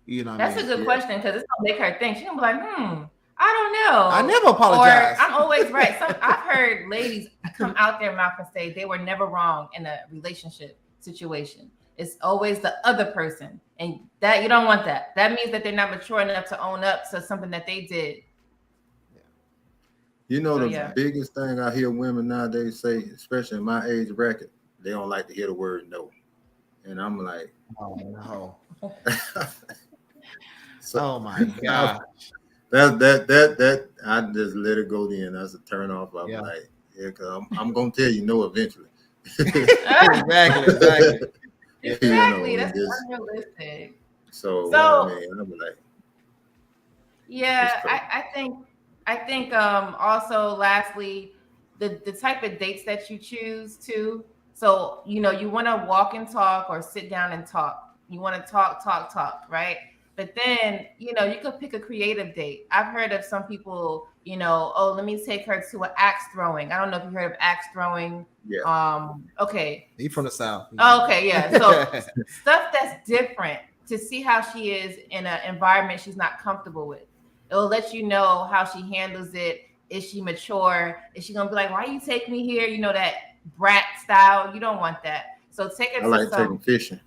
Speaker 3: You know,
Speaker 4: that's a good question, because it's gonna make her think. She's gonna be like, I don't know.
Speaker 3: I never apologize.
Speaker 4: Or I'm always right. I've heard ladies come out their mouth and say they were never wrong in a relationship situation. It's always the other person. And that you don't want that. That means that they're not mature enough to own up to something that they did.
Speaker 11: The biggest thing I hear women nowadays say, especially in my age bracket, they don't like to hear the word no. And I'm like,
Speaker 3: oh no.
Speaker 11: So,
Speaker 3: oh my God.
Speaker 11: That I just let it go then. That's a turn off. I'm like, because I'm gonna tell you no eventually.
Speaker 3: Exactly.
Speaker 4: Exactly. That's unrealistic.
Speaker 11: So I'm like,
Speaker 4: I think also lastly, the type of dates that you choose too. So you want to walk and talk or sit down and talk. You want to talk, right? But then, you could pick a creative date. I've heard of some people, let me take her to an axe throwing. I don't know if you heard of axe throwing.
Speaker 11: Yeah.
Speaker 4: Okay.
Speaker 3: He from the South.
Speaker 4: Oh, okay, yeah. So stuff that's different to see how she is in an environment she's not comfortable with. It'll let you know how she handles it. Is she mature? Is she gonna be like, why you take me here? That brat style. You don't want that. So take her to
Speaker 11: taking fishing.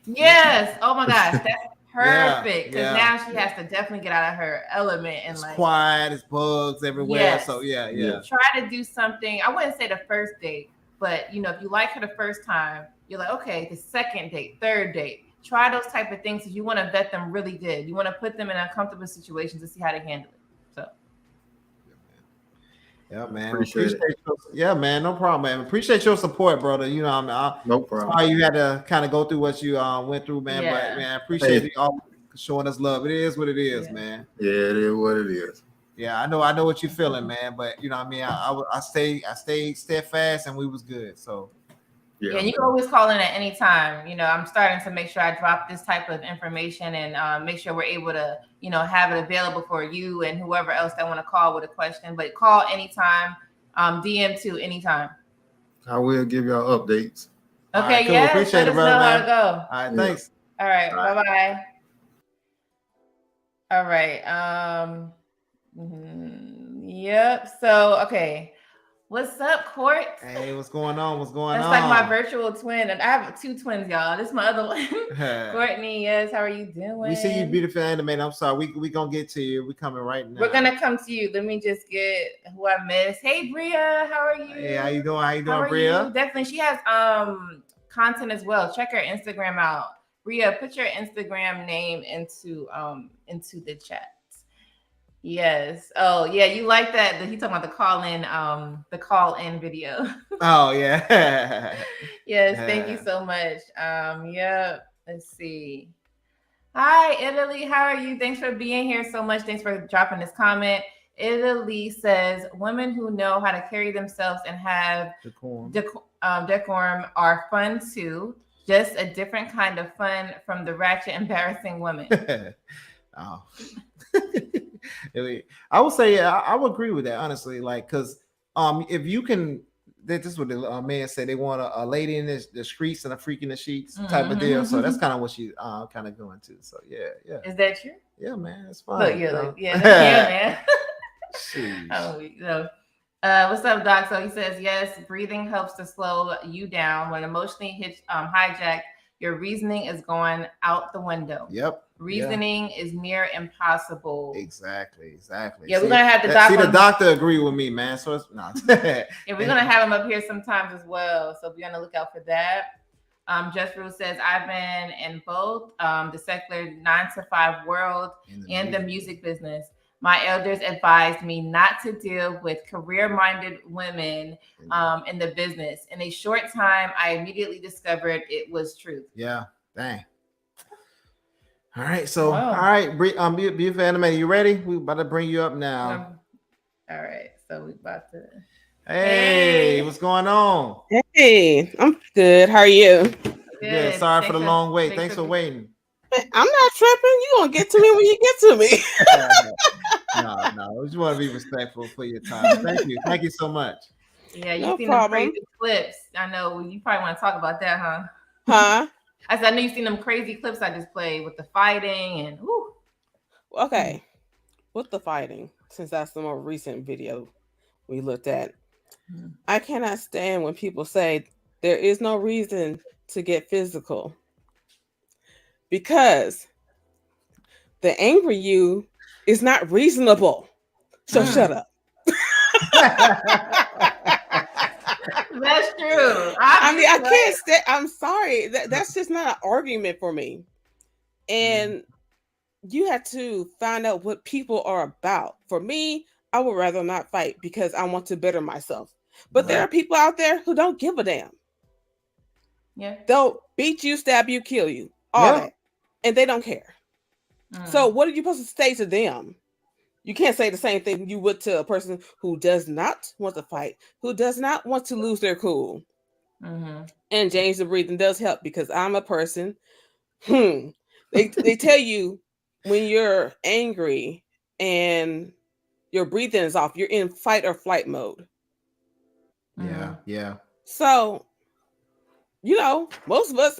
Speaker 4: Yes. Oh my gosh. That's perfect. Because now she has to definitely get out of her element and
Speaker 3: it's quiet, it's bugs everywhere. Yes. So yeah.
Speaker 4: Try to do something. I wouldn't say the first date, but if you like her the first time, you're like, okay, the second date, third date. Try those type of things because you want to vet them really good. You want to put them in uncomfortable situations to see how they handle it. So
Speaker 3: yeah, man. Appreciate yeah, man. No problem, man. Appreciate your support, brother. No problem. Sorry you had to kind of go through what you went through, man. Yeah. But man, I appreciate y'all showing us love. It is what it is, man.
Speaker 11: Yeah, it is what it is.
Speaker 3: Yeah, I know what you're feeling, man. But I stayed steadfast, and we was good. So
Speaker 4: yeah, and you can always call in at any time. I'm starting to make sure I drop this type of information and make sure we're able to, have it available for you and whoever else that want to call with a question. But call anytime, DM too anytime.
Speaker 11: I will give y'all updates.
Speaker 4: Okay,
Speaker 3: right, cool.
Speaker 4: Yeah.
Speaker 3: Appreciate it, brother.
Speaker 4: How to go.
Speaker 3: All right, thanks.
Speaker 4: All right, bye-bye. All right. Yep. So, okay. What's up, Court?
Speaker 3: Hey, what's going on? What's going
Speaker 4: That's
Speaker 3: on?
Speaker 4: like my virtual twin, and I have 2 twins, y'all. This is my other one. Courtney, yes. How are you doing?
Speaker 3: We see you, beautiful animated. I'm sorry. We gonna get to you. We coming right now.
Speaker 4: We're gonna come to you. Let me just get who I missed. Hey, Bria, how are you?
Speaker 3: Hey, how you doing? How you doing, Bria?
Speaker 4: Definitely. She has content as well. Check her Instagram out. Bria, put your Instagram name into the chat. Yes. Oh, yeah. You like that? He talking about the call in video.
Speaker 3: Oh yeah.
Speaker 4: Yes. Thank you so much. Yeah. Let's see. Hi, Italy. How are you? Thanks for being here so much. Thanks for dropping this comment. Italy says women who know how to carry themselves and have decorum are fun too. Just a different kind of fun from the ratchet, embarrassing women.
Speaker 3: Oh. I would say I would agree with that, honestly. Like, because if you can, this is what the man said, they want a lady in the streets and a freak in the sheets type of deal. So that's kind of what she kind of going to. So yeah.
Speaker 4: Is that true?
Speaker 3: Yeah, man, it's fine.
Speaker 4: Look, yeah, man. What's up, Doc? So he says, yes, breathing helps to slow you down. When emotionally hijacked, your reasoning is going out the window.
Speaker 3: Yep.
Speaker 4: Reasoning is near impossible.
Speaker 3: Exactly.
Speaker 4: Yeah, we're gonna have the doctor.
Speaker 3: See, the doctor agree with me, man. So it's not.
Speaker 4: Yeah, we're gonna have him up here sometimes as well. So be on the lookout for that. Just Rule says, I've been in both the secular 9-to-5 world and the music business. My elders advised me not to deal with career-minded women in the business. In a short time, I immediately discovered it was truth.
Speaker 3: Yeah, dang. All right, so all right, beautiful anime, you ready? We about to bring you up now.
Speaker 4: All right, so we about to.
Speaker 3: Hey, what's going on?
Speaker 12: Hey, I'm good. How are you?
Speaker 3: Good. Sorry for the long wait. Thanks for waiting.
Speaker 12: I'm not tripping. You gonna get to me when you get to me.
Speaker 3: No. We just want to be respectful for your time. Thank you so much.
Speaker 4: Yeah, you've seen them crazy clips. I know you probably want to talk about that, huh?
Speaker 12: Huh?
Speaker 4: I said I know you've seen them crazy clips I just played with the fighting and whoo.
Speaker 12: Okay, with the fighting, since that's the more recent video we looked at, I cannot stand when people say there is no reason to get physical because the angry you is not reasonable. So shut up.
Speaker 4: That's true.
Speaker 12: I can't stay. I'm sorry. That's just not an argument for me. And you have to find out what people are about. For me, I would rather not fight because I want to better myself. But there are people out there who don't give a damn.
Speaker 4: Yeah.
Speaker 12: They'll beat you, stab you, kill you, all that. And they don't care. So what are you supposed to say to them? You can't say the same thing you would to a person who does not want to fight, who does not want to lose their cool. And change the breathing does help because I'm a person. They tell you when you're angry and your breathing is off, you're in fight or flight mode.
Speaker 3: Yeah.
Speaker 12: So, most of us,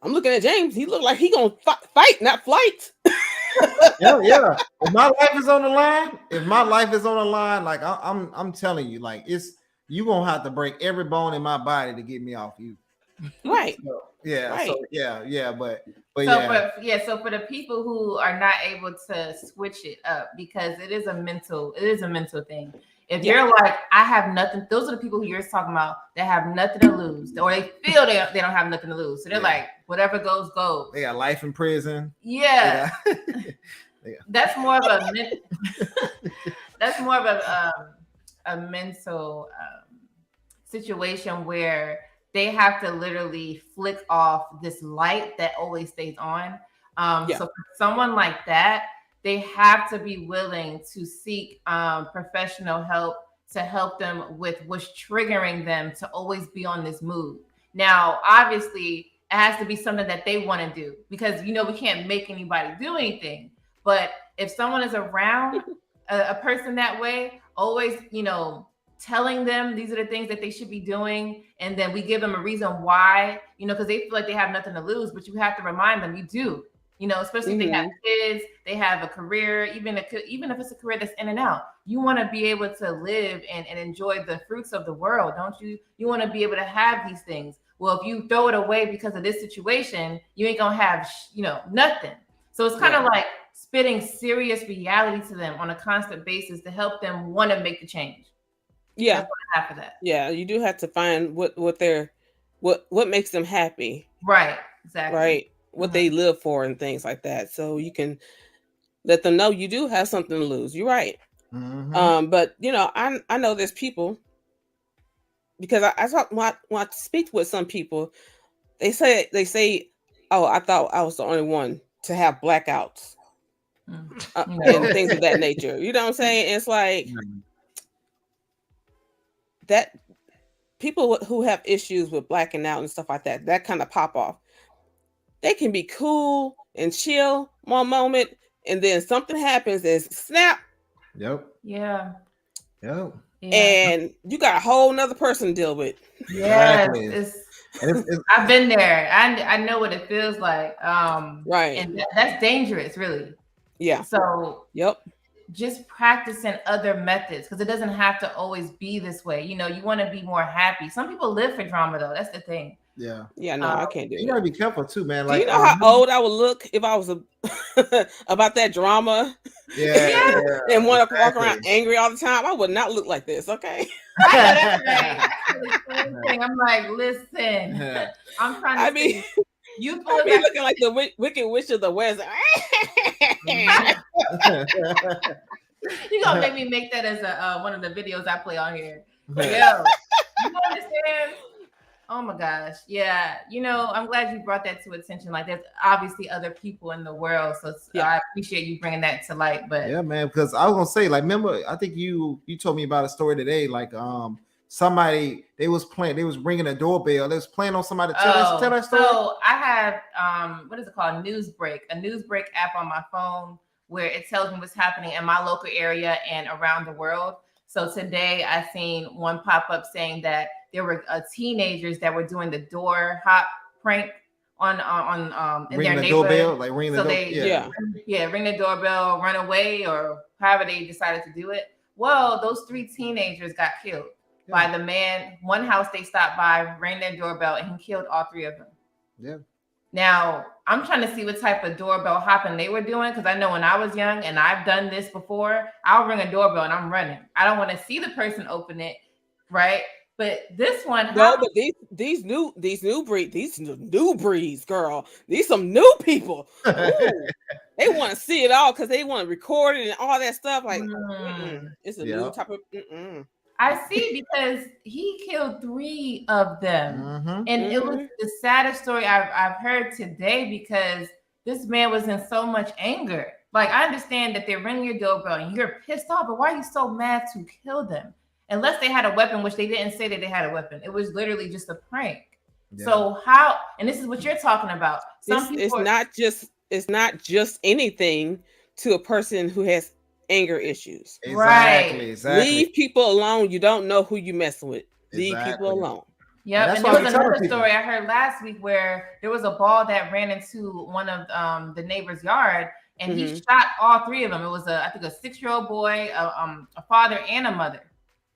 Speaker 12: I'm looking at James. He look like he gonna fight, not flight.
Speaker 3: Yeah. If my life is on the line, like I'm telling you, like you gonna have to break every bone in my body to get me off you.
Speaker 12: Right.
Speaker 3: So,
Speaker 4: So for the people who are not able to switch it up, because it is a mental thing. If you're like, I have nothing, those are the people who you're talking about that have nothing to lose, or they feel they don't have nothing to lose. So they're like, whatever goes, goes.
Speaker 3: They got life in prison.
Speaker 4: Yeah. That's more of a mental situation where they have to literally flick off this light that always stays on. So for someone like that, they have to be willing to seek professional help to help them with what's triggering them to always be on this mood. Now, obviously, it has to be something that they want to do because, we can't make anybody do anything. But if someone is around a person that way, always, telling them these are the things that they should be doing, and then we give them a reason why, because they feel like they have nothing to lose, but you have to remind them you do. You know, especially if they have kids, they have a career, even if it's a career that's in and out. You want to be able to live and enjoy the fruits of the world, don't you? You want to be able to have these things. Well, if you throw it away because of this situation, you ain't gonna have, nothing. So it's kind of like spitting serious reality to them on a constant basis to help them want to make the change.
Speaker 12: Yeah.
Speaker 4: That's what I have for that.
Speaker 12: Yeah, you do have to find what makes them happy.
Speaker 4: Right. Exactly.
Speaker 12: Right. What they live for and things like that. So you can let them know you do have something to lose. You're right. But I know there's people, because I talk when I speak with some people, they say, oh, I thought I was the only one to have blackouts and things of that nature. You know what I'm saying? It's like that people who have issues with blacking out and stuff like that kind of pop off. They can be cool and chill one moment, and then something happens and snap.
Speaker 3: Yep.
Speaker 4: Yeah.
Speaker 3: Yep.
Speaker 12: And you got a whole nother person to deal with.
Speaker 4: Yes. I've been there. I know what it feels like.
Speaker 12: Right.
Speaker 4: And that's dangerous, really.
Speaker 12: Yeah.
Speaker 4: So
Speaker 12: yep.
Speaker 4: Just practicing other methods, because it doesn't have to always be this way. You want to be more happy. Some people live for drama, though. That's the thing.
Speaker 3: Yeah.
Speaker 12: Yeah, no, I can't do it.
Speaker 3: You gotta be careful too, man.
Speaker 12: Do you know how old I would look if I was about that drama?
Speaker 3: Yeah.
Speaker 12: And want to walk around angry all the time? I would not look like this, okay?
Speaker 4: That's right. I'm like, listen, I'm trying to you
Speaker 12: I'd be looking like the Wicked Witch of the West.
Speaker 4: You're gonna make me make that as one of the videos I play on here. Yo, you understand? Oh my gosh. Yeah. I'm glad you brought that to attention. Like, there's obviously other people in the world. So I appreciate you bringing that to light. But
Speaker 3: yeah, man, because I was gonna say, like, remember, I think you told me about a story today, like somebody, they was ringing a doorbell. They was playing on somebody. Tell that story.
Speaker 4: So I have what is it called? Newsbreak, a Newsbreak app on my phone where it tells me what's happening in my local area and around the world. So today I seen one pop up saying that there were teenagers that were doing the door hop prank on in their neighborhood. Doorbell, like ring the doorbell. Ring the doorbell, run away, or however they decided to do it. Well, those 3 teenagers got killed by the man. One house they stopped by, rang their doorbell, and he killed all 3 of them.
Speaker 3: Yeah.
Speaker 4: Now, I'm trying to see what type of doorbell hopping they were doing, because I know when I was young, and I've done this before, I'll ring a doorbell and I'm running. I don't want to see the person open it, right? But this one,
Speaker 12: but these new breeds, girl. These some new people. They want to see it all because they want to record it and all that stuff. Like, it's a new type of.
Speaker 4: I see, because he killed 3 of them, and it was the saddest story I've heard today, because this man was in so much anger. Like, I understand that they're ringing your doorbell and you're pissed off, but why are you so mad to kill them? Unless they had a weapon, which they didn't say that they had a weapon. It was literally just a prank. Yeah. So how? And this is what you're talking about.
Speaker 12: It's not just anything to a person who has anger issues.
Speaker 3: Exactly.
Speaker 12: Leave people alone. You don't know who you messing with. Leave people alone.
Speaker 4: Yep. And there was another story I heard last week where there was a ball that ran into one of the neighbor's yard, and he shot all 3 of them. It was I think a 6-year-old boy, a father, and a mother.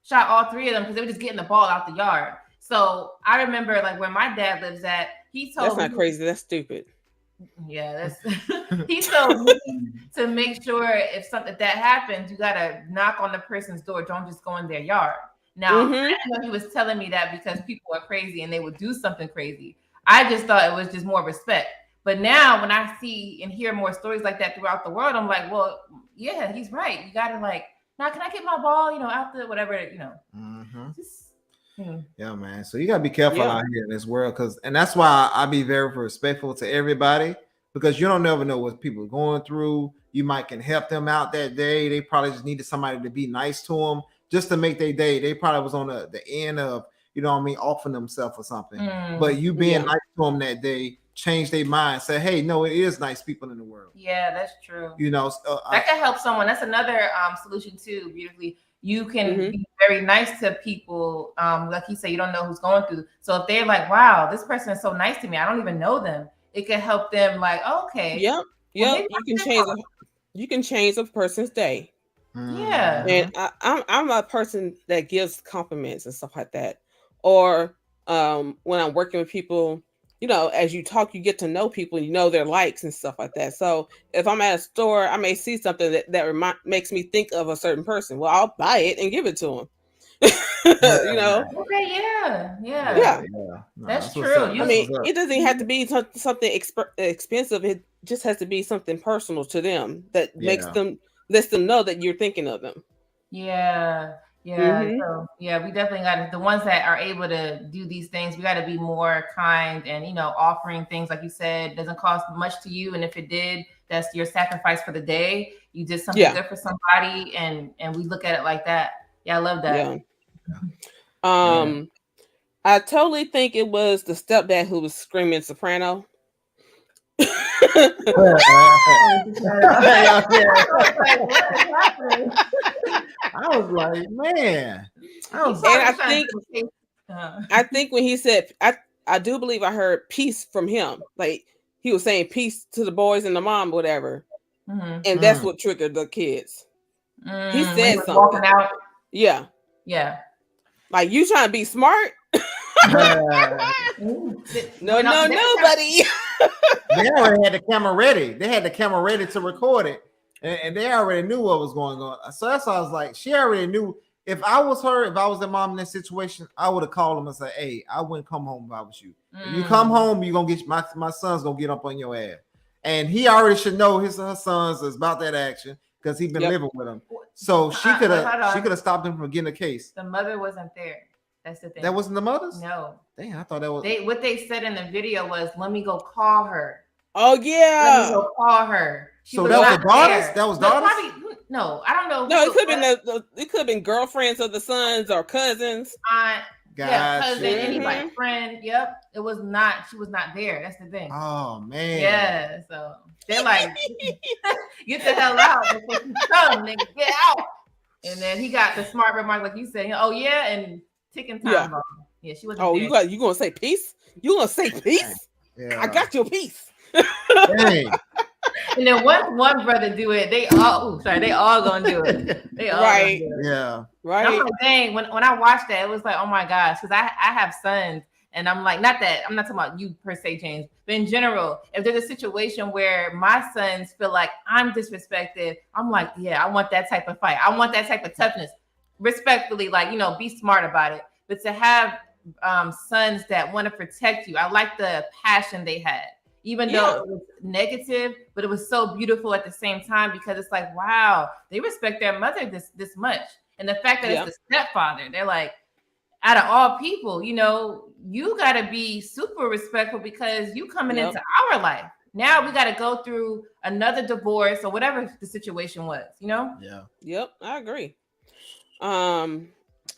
Speaker 4: Shot all 3 of them because they were just getting the ball out the yard. So I remember, like, where my dad lives at, he told me.
Speaker 12: That's not crazy. That's stupid.
Speaker 4: Yeah, he told me to make sure if something that happens, you gotta knock on the person's door. Don't just go in their yard. Now, I know he was telling me that because people are crazy and they would do something crazy. I just thought it was just more respect. But now when I see and hear more stories like that throughout the world, I'm like, well, yeah, he's right. You gotta, like, now can I get my ball, out the whatever,
Speaker 3: Yeah, man. So you gotta be careful out here in this world, and that's why I be very respectful to everybody, because you don't never know what people are going through. You might can help them out that day. They probably just needed somebody to be nice to them just to make their day. They probably was on the end of, offering themselves or something. But you being nice to them that day change their mind. Say, hey, no, it is nice people in the world.
Speaker 4: Yeah, that's true.
Speaker 3: That
Speaker 4: can help someone. That's another solution too. Beautifully, you can be very nice to people. Like you say, you don't know who's going through. So if they're like, wow, this person is so nice to me, I don't even know them. it can help them like, okay.
Speaker 12: Yep.
Speaker 4: well,
Speaker 12: Yep.
Speaker 4: maybe
Speaker 12: You can change a person's day.
Speaker 4: Yeah.
Speaker 12: And I'm a person that gives compliments and stuff like that. Or when I'm working with people, you know, as you talk, you get to know people, you know their likes and stuff like that. So if I'm at a store, I may see something that makes me think of a certain person. Well, I'll buy it and give it to them. You know.
Speaker 4: Okay. Yeah.
Speaker 12: Yeah.
Speaker 3: No,
Speaker 4: That's
Speaker 3: what's
Speaker 4: true.
Speaker 3: up.
Speaker 12: I
Speaker 3: That's
Speaker 12: mean,
Speaker 3: what's up.
Speaker 12: it doesn't have to be something expensive. It just has to be something personal to them that lets them know that you're thinking of them.
Speaker 4: Yeah. So yeah, we definitely got the ones that are able to do these things. We got to be more kind and, you know, offering things like you said doesn't cost much to you, and if it did, that's your sacrifice for the day. You did something good for somebody, and we look at it like that. Yeah, I love that.
Speaker 12: Yeah. I totally think it was the stepdad who was screaming soprano.
Speaker 3: I was like, man.
Speaker 12: I think when he said, I do believe I heard peace from him. Like he was saying peace to the boys and the mom, whatever. And that's what triggered the kids. He said something.
Speaker 4: Walking out.
Speaker 12: Yeah. Like you trying to be smart? No, buddy.
Speaker 3: They already had the camera ready. They had the camera ready to record it, and they already knew what was going on. So that's why I was like, she already knew. If I was her, if I was the mom in that situation, I would have called him and said, "Hey, I wouldn't come home if I was you. If you come home, you're gonna get my son's gonna get up on your ass." And he already should know her sons is about that action because he's been living with him. So she could have stopped him from getting a case.
Speaker 4: The mother wasn't there. That's the thing.
Speaker 3: That wasn't the mother's?
Speaker 4: No.
Speaker 3: Damn, I thought that was.
Speaker 4: What they said in the video was, "Let me go call her."
Speaker 12: Oh yeah.
Speaker 4: Let me go call her.
Speaker 3: So that was daughters? That was daughters?
Speaker 4: No, I don't know.
Speaker 12: No, it could have been it could have been girlfriends of the sons or cousins.
Speaker 4: Cousin, anybody, friend. Yep. It was not, she was not there. That's the thing.
Speaker 3: Oh man.
Speaker 4: Yeah. So they're like, get the hell out before you come, nigga. Get out. And then he got the smart remark, like you said, oh yeah, and ticking time bomb. Yeah, she wasn't there.
Speaker 12: You gonna say peace? You gonna say peace?
Speaker 3: Yeah.
Speaker 12: I got your peace.
Speaker 3: Dang.
Speaker 4: And then once one brother do it, they all gonna do it. They all
Speaker 12: right.
Speaker 4: Gonna do it.
Speaker 3: Yeah.
Speaker 12: Right.
Speaker 4: And I'm like, dang, when I watched that, it was like, oh my gosh, because I have sons, and I'm like, not that I'm not talking about you per se, James, but in general, if there's a situation where my sons feel like I'm disrespected, I'm like, yeah, I want that type of fight. I want that type of toughness. Respectfully, like, you know, be smart about it. But to have sons that want to protect you, I like the passion they had. Even though it was negative, but it was so beautiful at the same time because it's like, wow, they respect their mother this much. And the fact that it's the stepfather, they're like, out of all people, you know, you got to be super respectful because you coming into our life. Now we got to go through another divorce or whatever the situation was, you know?
Speaker 3: Yeah.
Speaker 12: Yep, I agree.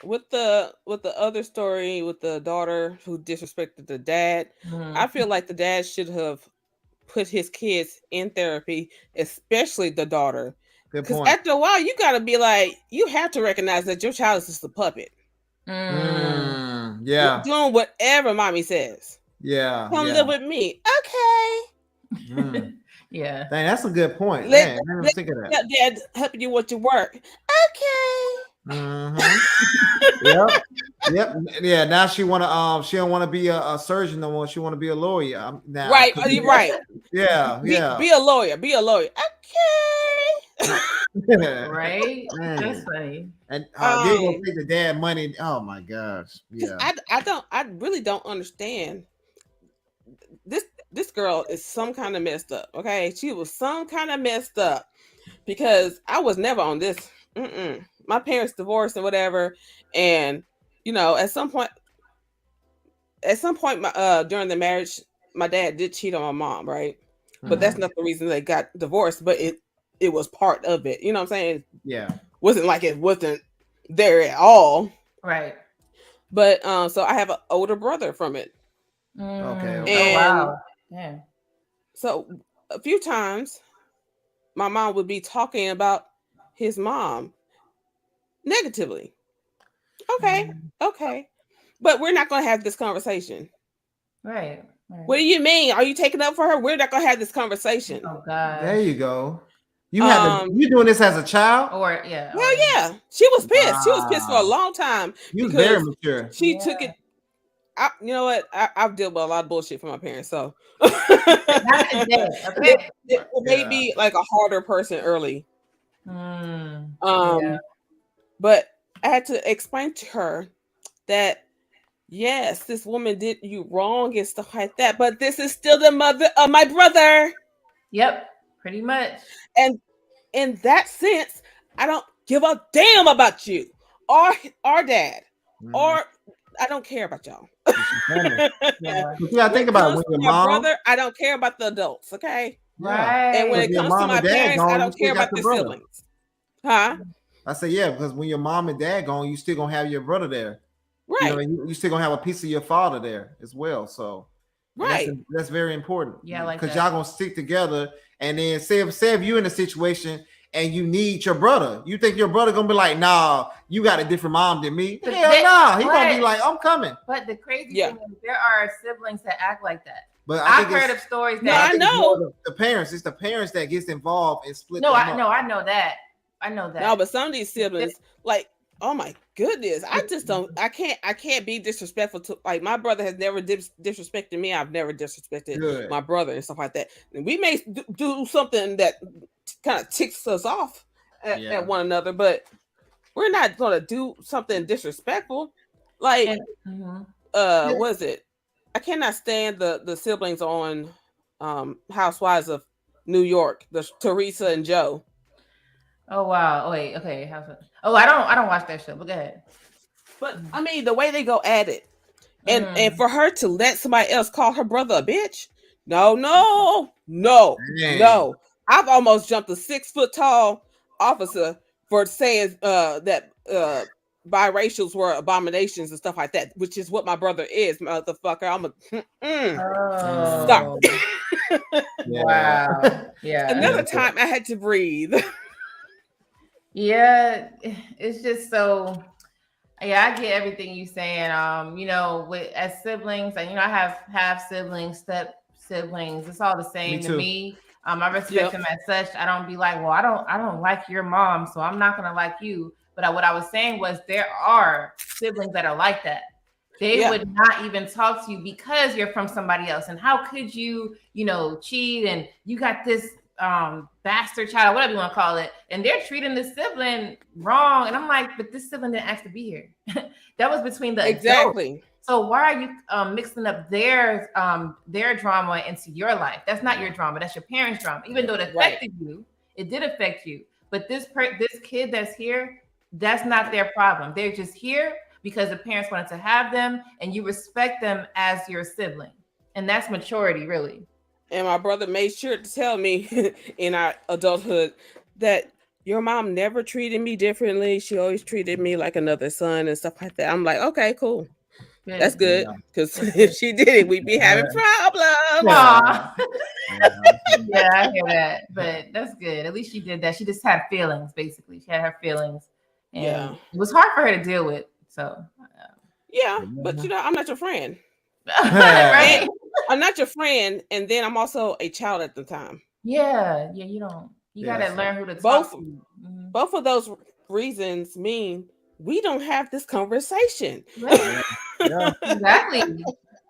Speaker 12: With the other story with the daughter who disrespected the dad, I feel like the dad should have put his kids in therapy, especially the daughter. Because after a while, you gotta be like, you have to recognize that your child is just a puppet.
Speaker 3: Yeah.
Speaker 12: You're doing whatever mommy says.
Speaker 3: Yeah.
Speaker 12: Come live with me. Okay.
Speaker 4: Yeah.
Speaker 3: Dang, that's a good point. Man, I never think of that.
Speaker 12: Dad helping you with your work. Okay.
Speaker 3: Yep. Yeah. Now she don't want to be a surgeon no more. She want to be a lawyer now.
Speaker 12: Right. Right.
Speaker 3: Yeah.
Speaker 12: Be a lawyer. Be a lawyer. Okay.
Speaker 4: Right. That's funny.
Speaker 3: And they gonna take the dad money. Oh my gosh. Yeah.
Speaker 12: I really don't understand. This girl is some kind of messed up. Okay, she was some kind of messed up because I was never on this. My parents divorced and whatever, and you know, at some point, during the marriage, my dad did cheat on my mom, right? But that's not the reason they got divorced. But it was part of it. You know what I'm saying?
Speaker 3: Yeah.
Speaker 12: Wasn't like it wasn't there at all.
Speaker 4: Right.
Speaker 12: But so I have an older brother from it.
Speaker 3: Okay.
Speaker 4: Oh wow. Yeah.
Speaker 12: So a few times, my mom would be talking about his mom negatively. Okay, but we're not going to have this conversation.
Speaker 4: Right.
Speaker 12: What do you mean? Are you taking up for her? We're not gonna have this conversation.
Speaker 4: Oh God.
Speaker 3: There you go. You doing this as a child?
Speaker 4: Or yeah.
Speaker 12: Hell yeah. She was pissed. She was pissed for a
Speaker 3: Wow.
Speaker 12: long time
Speaker 3: You was very
Speaker 12: because
Speaker 3: mature.
Speaker 12: she took it. You know what? I've dealt with a lot of bullshit from my parents, so
Speaker 4: Not today. Okay.
Speaker 12: it made me like a harder person early. But I had to explain to her that yes, this woman did you wrong and stuff like that, but this is still the mother of my brother.
Speaker 4: Yep, pretty much.
Speaker 12: And in that sense, I don't give a damn about you or our dad, or I don't care about y'all.
Speaker 3: Yeah, think about it. When your
Speaker 12: my
Speaker 3: mom,
Speaker 12: brother, I don't care about the adults, okay?
Speaker 4: Right.
Speaker 12: And when it comes to my parents, I don't care about
Speaker 3: the
Speaker 12: their siblings. Huh?
Speaker 3: I say yeah, because when your mom and dad gone, you still gonna have your brother there.
Speaker 12: Right.
Speaker 3: You still gonna have a piece of your father there as well. So
Speaker 12: right,
Speaker 3: that's very important.
Speaker 4: Yeah, like
Speaker 3: because
Speaker 4: that.
Speaker 3: y'all gonna stick together. And then say if you're in a situation and you need your brother, you think your brother gonna be like, nah, you got a different mom than me. Hell no, he gonna be like, I'm coming.
Speaker 4: But the crazy thing is there are siblings that act like that.
Speaker 3: But
Speaker 4: I've heard of stories that
Speaker 12: I know
Speaker 3: the parents. It's the parents that gets involved and split.
Speaker 4: I know that.
Speaker 12: No, but some of these siblings, like, oh my goodness, I just don't. I can't be disrespectful to, like, my brother has never disrespected me. I've never disrespected my brother and stuff like that. And we may do something that kind of ticks us off at one another, but we're not gonna do something disrespectful. Like, what is it? I cannot stand the siblings on Housewives of New York, the Teresa and Joe.
Speaker 4: Oh wow! Oh wait, okay. Oh, I don't watch that show. But go ahead.
Speaker 12: But I mean, the way they go at it, and for her to let somebody else call her brother a bitch, no. I've almost jumped a 6 foot tall officer for saying that biracials were abominations and stuff like that, which is what my brother is, motherfucker. I'm a stop.
Speaker 4: Wow. Yeah.
Speaker 12: Another time I had to breathe.
Speaker 4: Yeah, it's just so. Yeah, I get everything you saying. As siblings, and I have half siblings, step siblings. It's all the same to me. I respect them as such. I don't be like, well, I don't like your mom, so I'm not gonna like you. But what I was saying was there are siblings that are like that. They would not even talk to you because you're from somebody else. And how could you, cheat and you got this bastard child, whatever you want to call it, and they're treating the sibling wrong. And I'm like, but this sibling didn't ask to be here. That was between the adults. So why are you mixing up their drama into your life? That's not your drama. That's your parents' drama. Even though it affected you, it did affect you. But this kid that's here, that's not their problem. They're just here because the parents wanted to have them, and you respect them as your sibling. And that's maturity, really.
Speaker 12: And my brother made sure to tell me in our adulthood that your mom never treated me differently. She always treated me like another son and stuff like that. I'm like, okay, cool. Good. That's good. Because if she did it, we'd be having problems.
Speaker 4: Yeah, I hear that. But that's good. At least she did that. She just had feelings, basically. She had her feelings. And it was hard for her to deal with. So,
Speaker 12: but I'm not your friend.
Speaker 4: Right?
Speaker 12: I'm not your friend, and then I'm also a child at the time.
Speaker 4: Yeah, you don't. You gotta learn who to talk to.
Speaker 12: Both of those reasons mean we don't have this conversation.
Speaker 4: Right. Exactly.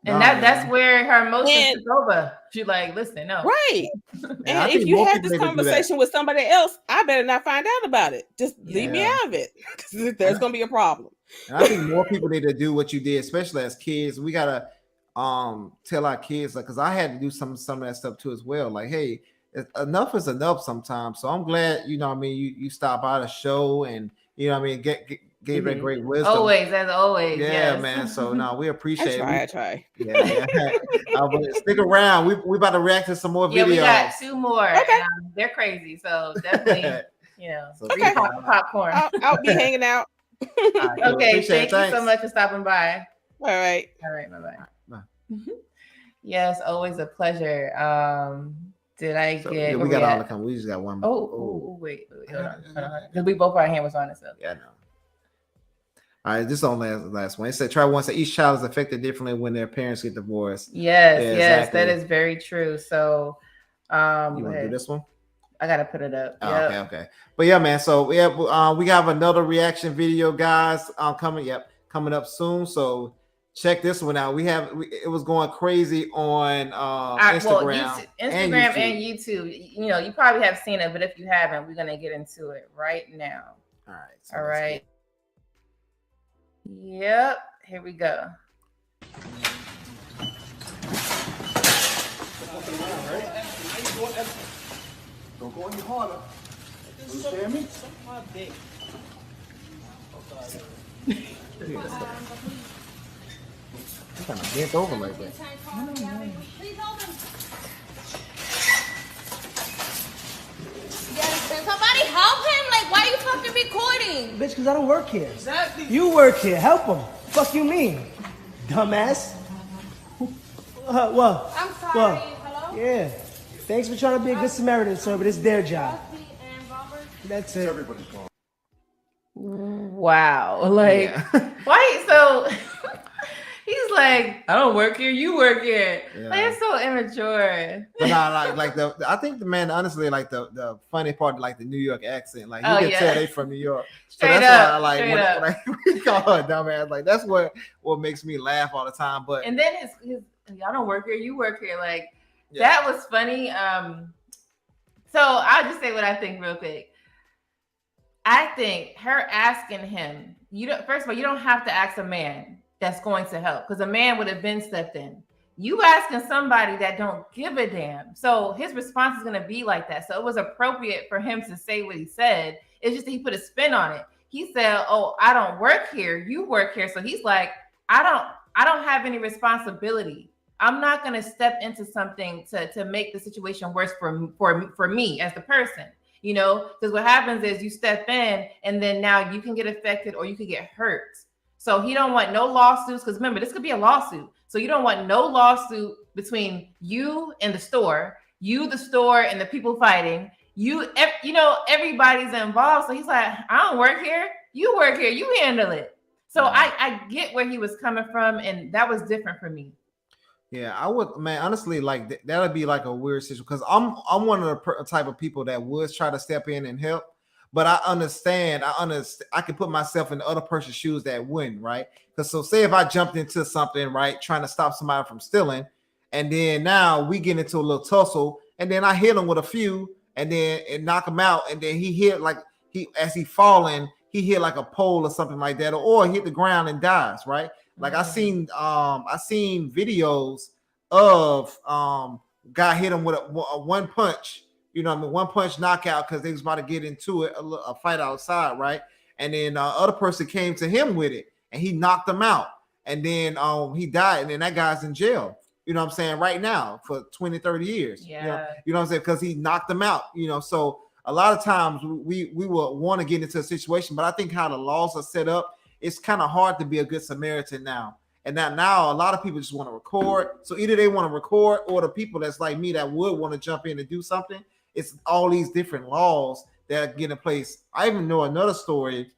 Speaker 4: And that's where her emotions took over. She's like, listen, no.
Speaker 12: Right. And if you have this conversation with somebody else, I better not find out about it. Just leave me out of it. There's gonna be a problem.
Speaker 3: And I think more people need to do what you did, especially as kids. We gotta tell our kids, like, because I had to do some of that stuff too as well. Like, hey, enough is enough sometimes. So I'm glad, you stop by the show and gave that great wisdom.
Speaker 4: Always, as always.
Speaker 3: Yeah, man. So no, we appreciate it.
Speaker 12: I try.
Speaker 3: Yeah. Stick around. We about to react to some more videos.
Speaker 4: We got 2 more. Okay. They're crazy. So definitely, popcorn.
Speaker 12: I'll be hanging out.
Speaker 4: Okay. Thank you so much for stopping by.
Speaker 12: All right.
Speaker 4: Bye-bye. Yes, always a pleasure. Did I get?
Speaker 3: We got all the come. We just got one more.
Speaker 4: Oh, wait, hold on. Because we both our hand was on it. So
Speaker 3: yeah, I know. All right, this is on last one. It said try once that each child is affected differently when their parents get divorced.
Speaker 4: Yes,
Speaker 3: Yeah,
Speaker 4: yes,
Speaker 3: exactly.
Speaker 4: that is very true. So
Speaker 3: You want to do this one?
Speaker 4: I gotta put it up.
Speaker 3: Oh,
Speaker 4: Yep.
Speaker 3: okay. But yeah, man. So yeah, we have another reaction video, guys. Coming up soon. So check this one out. It was going crazy on Instagram,
Speaker 4: and YouTube. You know, you probably have seen it, but if you haven't, we're gonna get into it right now.
Speaker 3: All right.
Speaker 4: All right. Yep. Here we go.
Speaker 9: Don't go any harder. Understand me?
Speaker 3: You kind of bent over like that.
Speaker 13: Somebody help him! Like, why are you fucking recording?
Speaker 14: Bitch, because I don't work here.
Speaker 13: Exactly.
Speaker 14: You work here. Help him. Fuck you mean? Dumbass. What?
Speaker 13: I'm sorry. Hello?
Speaker 14: Yeah. Thanks for trying to be a good Samaritan, sir, but it's their job. That's it.
Speaker 9: Everybody's gone.
Speaker 4: Wow. Like, why? So he's like, I don't work here. You work here.
Speaker 3: Yeah.
Speaker 4: Like, it's so immature.
Speaker 3: But I think the man, honestly, like the funny part, like the New York accent, like you can tell they from New York. So
Speaker 4: Straight
Speaker 3: that's
Speaker 4: up,
Speaker 3: why I
Speaker 4: straight up.
Speaker 3: when we call her a dumbass. Like that's what makes me laugh all the time. But
Speaker 4: And then his y'all don't work here. You work here. Like
Speaker 3: Yeah.
Speaker 4: that was funny. So I'll just say what I think real quick. I think her asking him, first of all, you don't have to ask a man that's going to help because a man would have been stepped in. You asking somebody that don't give a damn. So his response is going to be like that. So it was appropriate for him to say what he said. It's just that he put a spin on it. He said, oh, I don't work here. You work here. So he's like, I don't have any responsibility. I'm not going to step into something to make the situation worse for me as the person. You know, because what happens is you step in and then now you can get affected or you could get hurt. So he don't want no lawsuits because remember, this could be a lawsuit. So you don't want no lawsuit between you and the store, the store and the people fighting. Everybody's involved. So he's like, I don't work here. You work here. You handle it. So I get where he was coming from. And that was different for me.
Speaker 3: yeah, I would, man, honestly, like that would be like a weird situation because I'm one of the type of people that would try to step in and help, but I understand. I can put myself in the other person's shoes that wouldn't, right? Because so say if I jumped into something, right, trying to stop somebody from stealing, and then now we get into a little tussle, and then I hit him with a few, and then knock him out, and then he hit as he falling, he hit like a pole or something like that, or hit the ground and dies, right? Like I seen videos of guy hit him with a one punch, one punch knockout because they was about to get into it, a fight outside, right? And then other person came to him with it and he knocked him out, and then he died, and then that guy's in jail. You know what I'm saying? Right now for 20, 30 years.
Speaker 4: Yeah.
Speaker 3: You know what I'm saying? Because he knocked them out. So a lot of times we will want to get into a situation, but I think how the laws are set up, it's kind of hard to be a good Samaritan now. And now a lot of people just want to record. So either they want to record, or the people that's like me that would want to jump in and do something. It's all these different laws that get in place. I even know another story.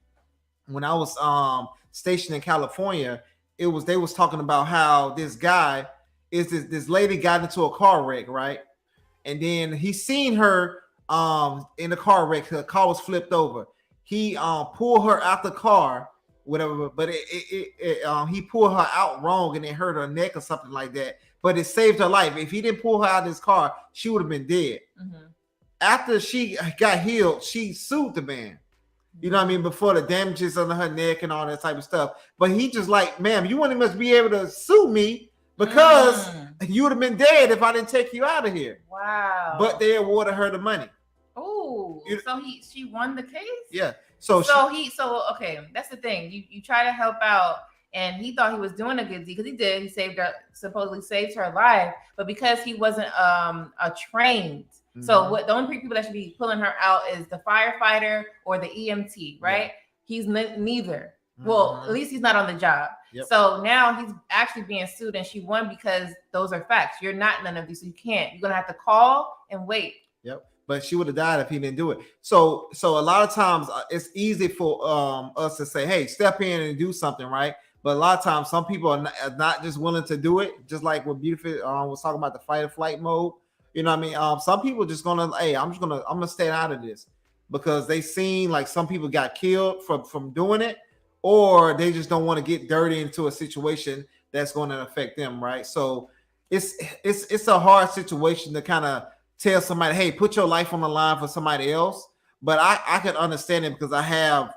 Speaker 3: When I was stationed in California, they was talking about how this lady got into a car wreck, right? And then he seen her in the car wreck. Her car was flipped over. He pulled her out the car, whatever, but he pulled her out wrong and it hurt her neck or something like that. But it saved her life. If he didn't pull her out of his car, she would have been dead. Mm-hmm. After she got healed, she sued the man. You know what I mean? Before the damages on her neck and all that type of stuff. But he just like, ma'am, you wouldn't must be able to sue me because you would have been dead if I didn't take you out of here.
Speaker 4: Wow.
Speaker 3: But they awarded her the money.
Speaker 4: Oh, so she won the case?
Speaker 3: Yeah.
Speaker 4: So okay, that's the thing. You try to help out, and he thought he was doing a good deed because he did. He supposedly saved her life, but because he wasn't a trained. Mm-hmm. So the only people that should be pulling her out is the firefighter or the EMT, right? Yeah. He's neither. Mm-hmm. Well, at least he's not on the job. Yep. So now he's actually being sued, and she won because those are facts. You're not none of these, so you can't. You're gonna have to call and wait.
Speaker 3: Yep. but she would have died if he didn't do it. So a lot of times it's easy for us to say, hey, step in and do something, right? But a lot of times some people are not just willing to do it. Just like what Beautiful was talking about, the fight or flight mode. You know what I mean? Some people just gonna, hey, I'm gonna stay out of this because they seen like some people got killed from doing it, or they just don't want to get dirty into a situation that's going to affect them, right? So it's a hard situation to kind of tell somebody, hey, put your life on the line for somebody else. But I can understand it because I have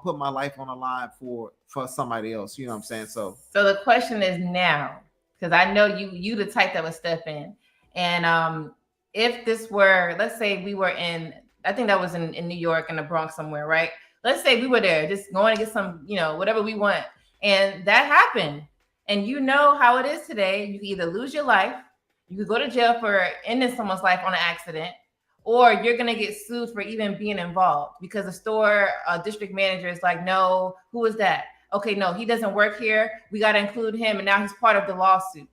Speaker 3: put my life on the line for somebody else. You know what I'm saying? So
Speaker 4: the question is now, because I know you the type that would step in. And if this were, let's say we were in, I think that was in New York, in the Bronx somewhere, right? Let's say we were there just going to get some, whatever we want. And that happened. And you know how it is today. You can either lose your life, you could go to jail for ending someone's life on an accident, or you're going to get sued for even being involved because the store district manager is like, no, who is that? Okay, no, he doesn't work here. We got to include him. And now he's part of the lawsuit.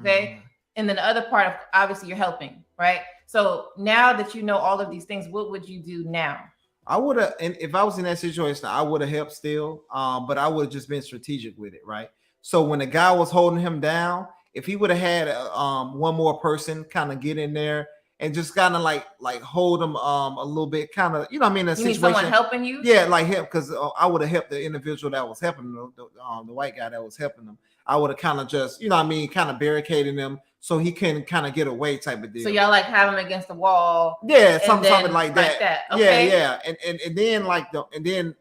Speaker 4: Okay. And then the other part of, obviously you're helping, right? So now that you know all of these things, what would you do now?
Speaker 3: I would have, and if I was in that situation, I would have helped still, but I would have just been strategic with it, right? So when the guy was holding him down, if he would have had one more person kind of get in there and just kind of like hold him a little bit, kind of, you know what I mean?
Speaker 4: You mean someone helping you?
Speaker 3: Yeah, like him, because I would have helped the individual that was helping him, the white guy that was helping him. I would have kind of just, you know what I mean, kind of barricading him so he can kind of get away type of deal.
Speaker 4: So y'all like have him against the wall.
Speaker 3: Yeah, something like that.
Speaker 4: Okay.
Speaker 3: Yeah. And then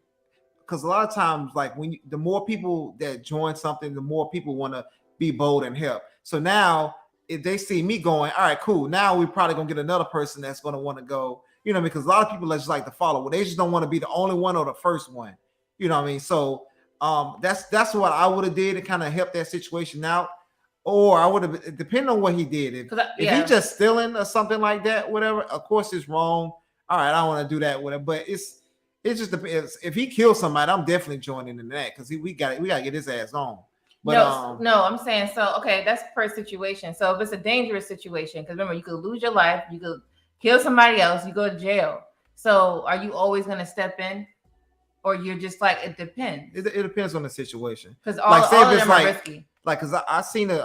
Speaker 3: because a lot of times, like the more people that join something, the more people want to be bold and help. So now if they see me going, all right, cool. Now we're probably gonna get another person that's gonna want to go, because a lot of people just like to follow. Well, they just don't want to be the only one or the first one. You know what I mean? So that's what I would have did to kind of help that situation out. Or I would have, depending on what he did. If he just stealing or something like that, whatever, of course it's wrong. All right, I don't want to do that with him. But it just depends. If he kills somebody, I'm definitely joining in that because we got to get his ass on. But
Speaker 4: no, I'm saying, so okay, that's per situation. So if it's a dangerous situation, because remember, you could lose your life, you could kill somebody else, you go to jail. So are you always going to step in? Or you're just like, it depends.
Speaker 3: It depends on the situation.
Speaker 4: Because all of them are risky.
Speaker 3: Like, cause I seen it.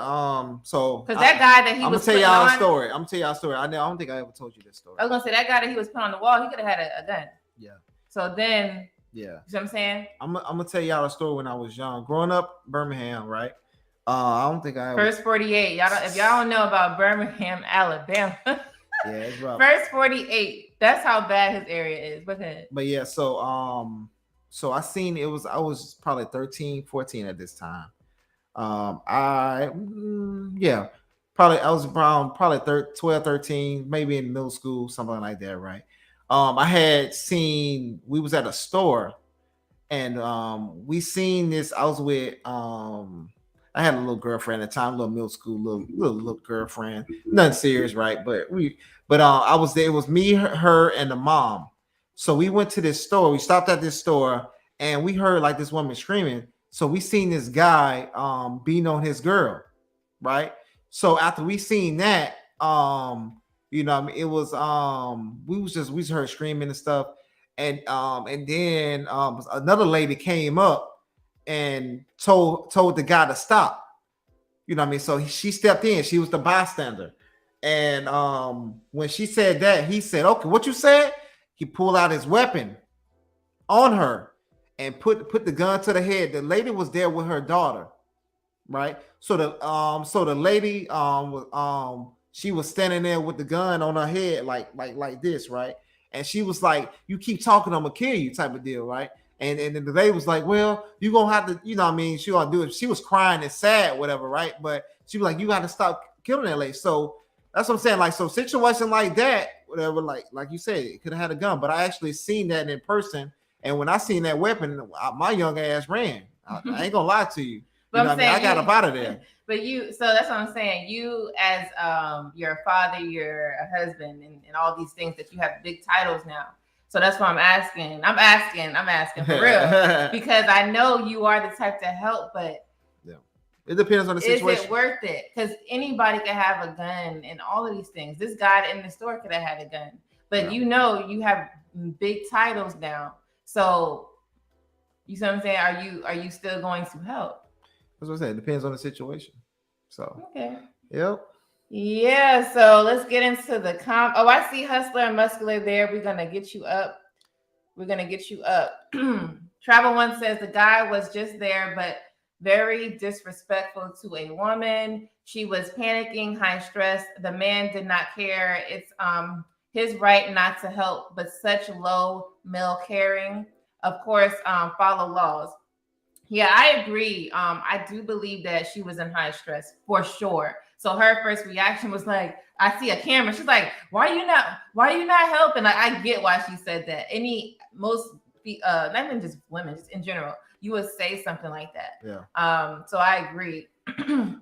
Speaker 3: So
Speaker 4: because that guy that he
Speaker 3: I'm
Speaker 4: was
Speaker 3: gonna tell y'all a story. I'm gonna tell y'all a story. I don't think I ever told you this story.
Speaker 4: I was gonna say that guy that he was put on the wall, he could have had a gun.
Speaker 3: Yeah.
Speaker 4: So then,
Speaker 3: yeah,
Speaker 4: you know what I'm saying?
Speaker 3: I'm gonna tell y'all a story when I was young, growing up Birmingham, right? I don't think I ever.
Speaker 4: First 48. If y'all don't know about Birmingham, Alabama.
Speaker 3: Yeah, it's rough.
Speaker 4: First 48. That's how bad his area is. But
Speaker 3: yeah, so I seen I was probably 13, 14 at this time. I was around probably 12, 13, maybe in middle school, something like that, right? I had seen, we was at a store and we seen this. I was with I had a little girlfriend at the time, little middle school, little girlfriend, nothing serious, right? But I was there. It was me, her, and the mom. So we went to this store. We stopped at this store, and we heard like this woman screaming. So we seen this guy beating on his girl, right? So after we seen that, it was we heard screaming and stuff, and then another lady came up and told the guy to stop. You know what I mean? So she stepped in. She was the bystander. And when she said that, he said, okay, what you said? He pulled out his weapon on her and put the gun to the head. The lady was there with her daughter, right? So the lady she was standing there with the gun on her head like this, right? And she was like, you keep talking, I'm gonna kill you type of deal, right? And then the lady was like, well, you're gonna have to, you know what I mean? She gonna do it. She was crying and sad, whatever, right? But she was like, you gotta stop killing that lady. So that's what I'm saying. Like, so situation like that, whatever, like you said, it could have had a gun, but I actually seen that in person. And when I seen that weapon, my young ass ran. I ain't gonna lie to you.
Speaker 4: But I'm saying,
Speaker 3: I got up out of there.
Speaker 4: But so that's what I'm saying. You as your father, your husband, and all these things that you have big titles now. So that's why I'm asking. I'm asking for real. Because I know you are the type to help, but
Speaker 3: it depends on the situation.
Speaker 4: Is it worth it? Because anybody could have a gun and all of these things. This guy in the store could have had a gun. But you know, you have big titles now. So you see what I'm saying? Are you still going to help?
Speaker 3: That's what I said. It depends on the situation. So
Speaker 4: okay.
Speaker 3: Yep.
Speaker 4: Yeah, so let's get into the Oh, I see Hustler and Muscular there. We're gonna get you up. Travel One says the guy was just there, but very disrespectful to a woman. She was panicking, high stress. The man did not care. It's his right not to help, but such low male caring. Of course, follow laws. Yeah, I agree. I do believe that she was in high stress for sure. So her first reaction was like, I see a camera. She's like, why are you not helping? Like, I get why she said that. Not even just women, just in general, you would say something like that.
Speaker 3: Yeah.
Speaker 4: So I agree.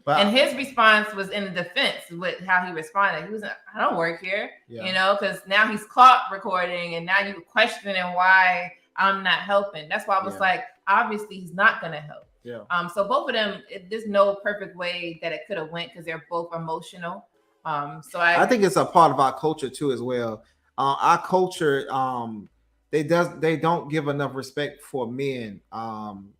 Speaker 4: And his response was in the defense with how he responded. He was like, I don't work here, because now he's caught recording and now you questioning why I'm not helping. That's why I was like, obviously he's not gonna help.
Speaker 3: Yeah.
Speaker 4: So both of them, there's no perfect way that it could have went because they're both emotional. So I
Speaker 3: think it's a part of our culture too as well. Our culture, they don't give enough respect for men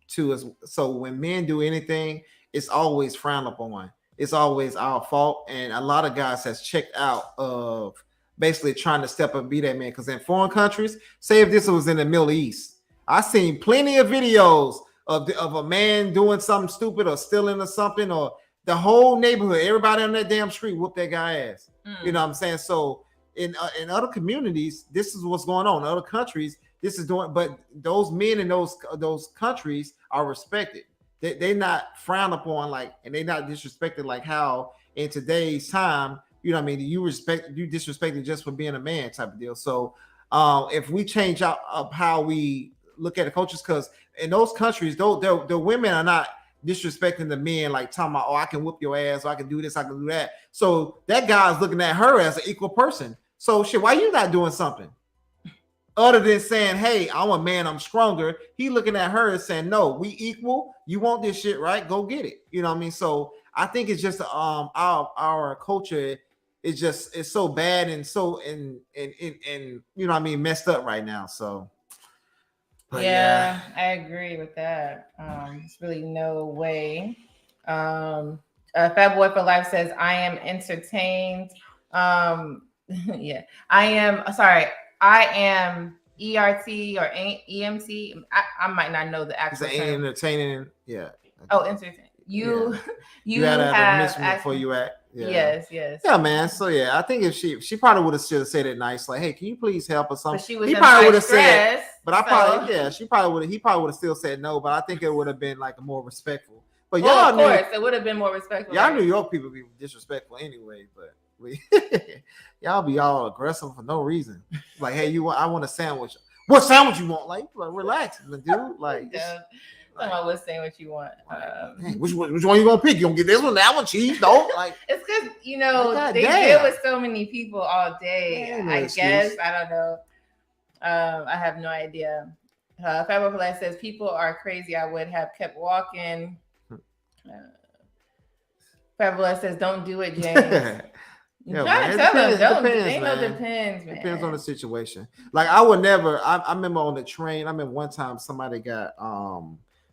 Speaker 3: too. So when men do anything, it's always frowned upon. It's always our fault, and a lot of guys has checked out of basically trying to step up and be that man. Because in foreign countries, say if this was in the Middle East, I seen plenty of videos of a man doing something stupid or stealing or something, or the whole neighborhood, everybody on that damn street whoop that guy ass. You know what I'm saying? So in other communities, this is what's going on. In other countries, this is doing, but those men in those countries are respected. They're not frowned upon, like, and they're not disrespected like how in today's time, you know what I mean, you disrespected just for being a man type of deal. So if we change out of how we look at the cultures, because in those countries, the women are not disrespecting the men, like talking about, oh, I can whoop your ass, or I can do this, I can do that. So that guy's looking at her as an equal person. So shit, why you not doing something other than saying, hey, I'm a man, I'm stronger? He looking at her and saying, no, we equal. You want this shit, right? Go get it. You know what I mean? So I think it's just our culture it's so bad and so and you know what I mean, messed up right now. So
Speaker 4: yeah, I agree with that. There's really no way. Fat Boy for Life says, I am entertained. Yeah, I am ERT or EMT. I might not know the actual term.
Speaker 3: Entertaining, yeah.
Speaker 4: Oh, entertaining. You
Speaker 3: had
Speaker 4: have
Speaker 3: admission before you act.
Speaker 4: Yeah. Yes.
Speaker 3: Yeah, man. So yeah, I think if she probably would have said it nice, like, hey, can you please help or something?
Speaker 4: But she was
Speaker 3: he probably
Speaker 4: would
Speaker 3: have said, but he probably would have still said no, but I think it would have been like a more respectful. But y'all
Speaker 4: of course, it would have been more respectful.
Speaker 3: Y'all New York people be disrespectful anyway, but y'all be all aggressive for no reason. Like, hey, I want a sandwich. What sandwich you want? Like relax, dude. Like,
Speaker 4: let's say what you want.
Speaker 3: Which one you gonna pick? You gonna get this one, that one, cheese, though? Like,
Speaker 4: it's because they deal with so many people all day. I guess I don't know. I have no idea. Fabio Pelé says people are crazy. I would have kept walking. Fabio says, "Don't do it, James."
Speaker 3: Yeah,
Speaker 4: trying to tell them, don't. Ain't no depends, man.
Speaker 3: Depends on the situation. Like, I would never. I remember on the train. I remember one time somebody got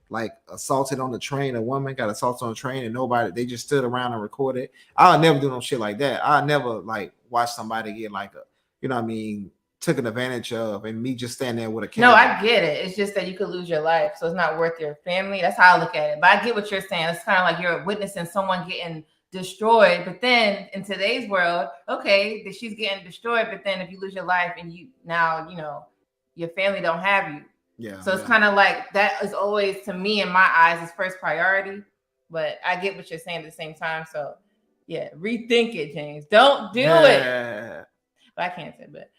Speaker 3: like assaulted on the train. A woman got assaulted on the train, and they just stood around and recorded. I'll never do no shit like that. I never like watch somebody get like what I mean, taken advantage of, and me just stand there with a camera.
Speaker 4: No, I get it. It's just that you could lose your life, so it's not worth your family. That's how I look at it. But I get what you're saying. It's kind of like you're witnessing someone getting destroyed, but then in today's world, okay, that she's getting destroyed, but then if you lose your life and your family don't have you.
Speaker 3: Yeah.
Speaker 4: So it's kind of like that is always, to me, in my eyes, is first priority. But I get what you're saying at the same time. So yeah, rethink it, James. Don't do it. But I can't say, but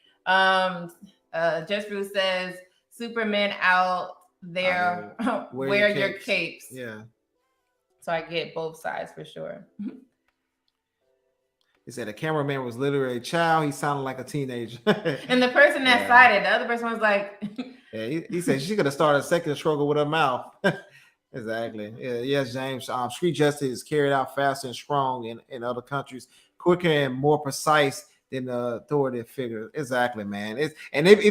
Speaker 4: Just Bruce says, Superman out there, wear your capes.
Speaker 3: Yeah.
Speaker 4: So I get both sides for sure.
Speaker 3: He said the cameraman was literally a child. He sounded like a teenager.
Speaker 4: And the person that sided, the other person was like,
Speaker 3: yeah, he said she could have started a second struggle with her mouth. Exactly. Yeah, yes, James. Street justice is carried out faster and strong in other countries, quicker and more precise than the authoritative figure. Exactly, man. It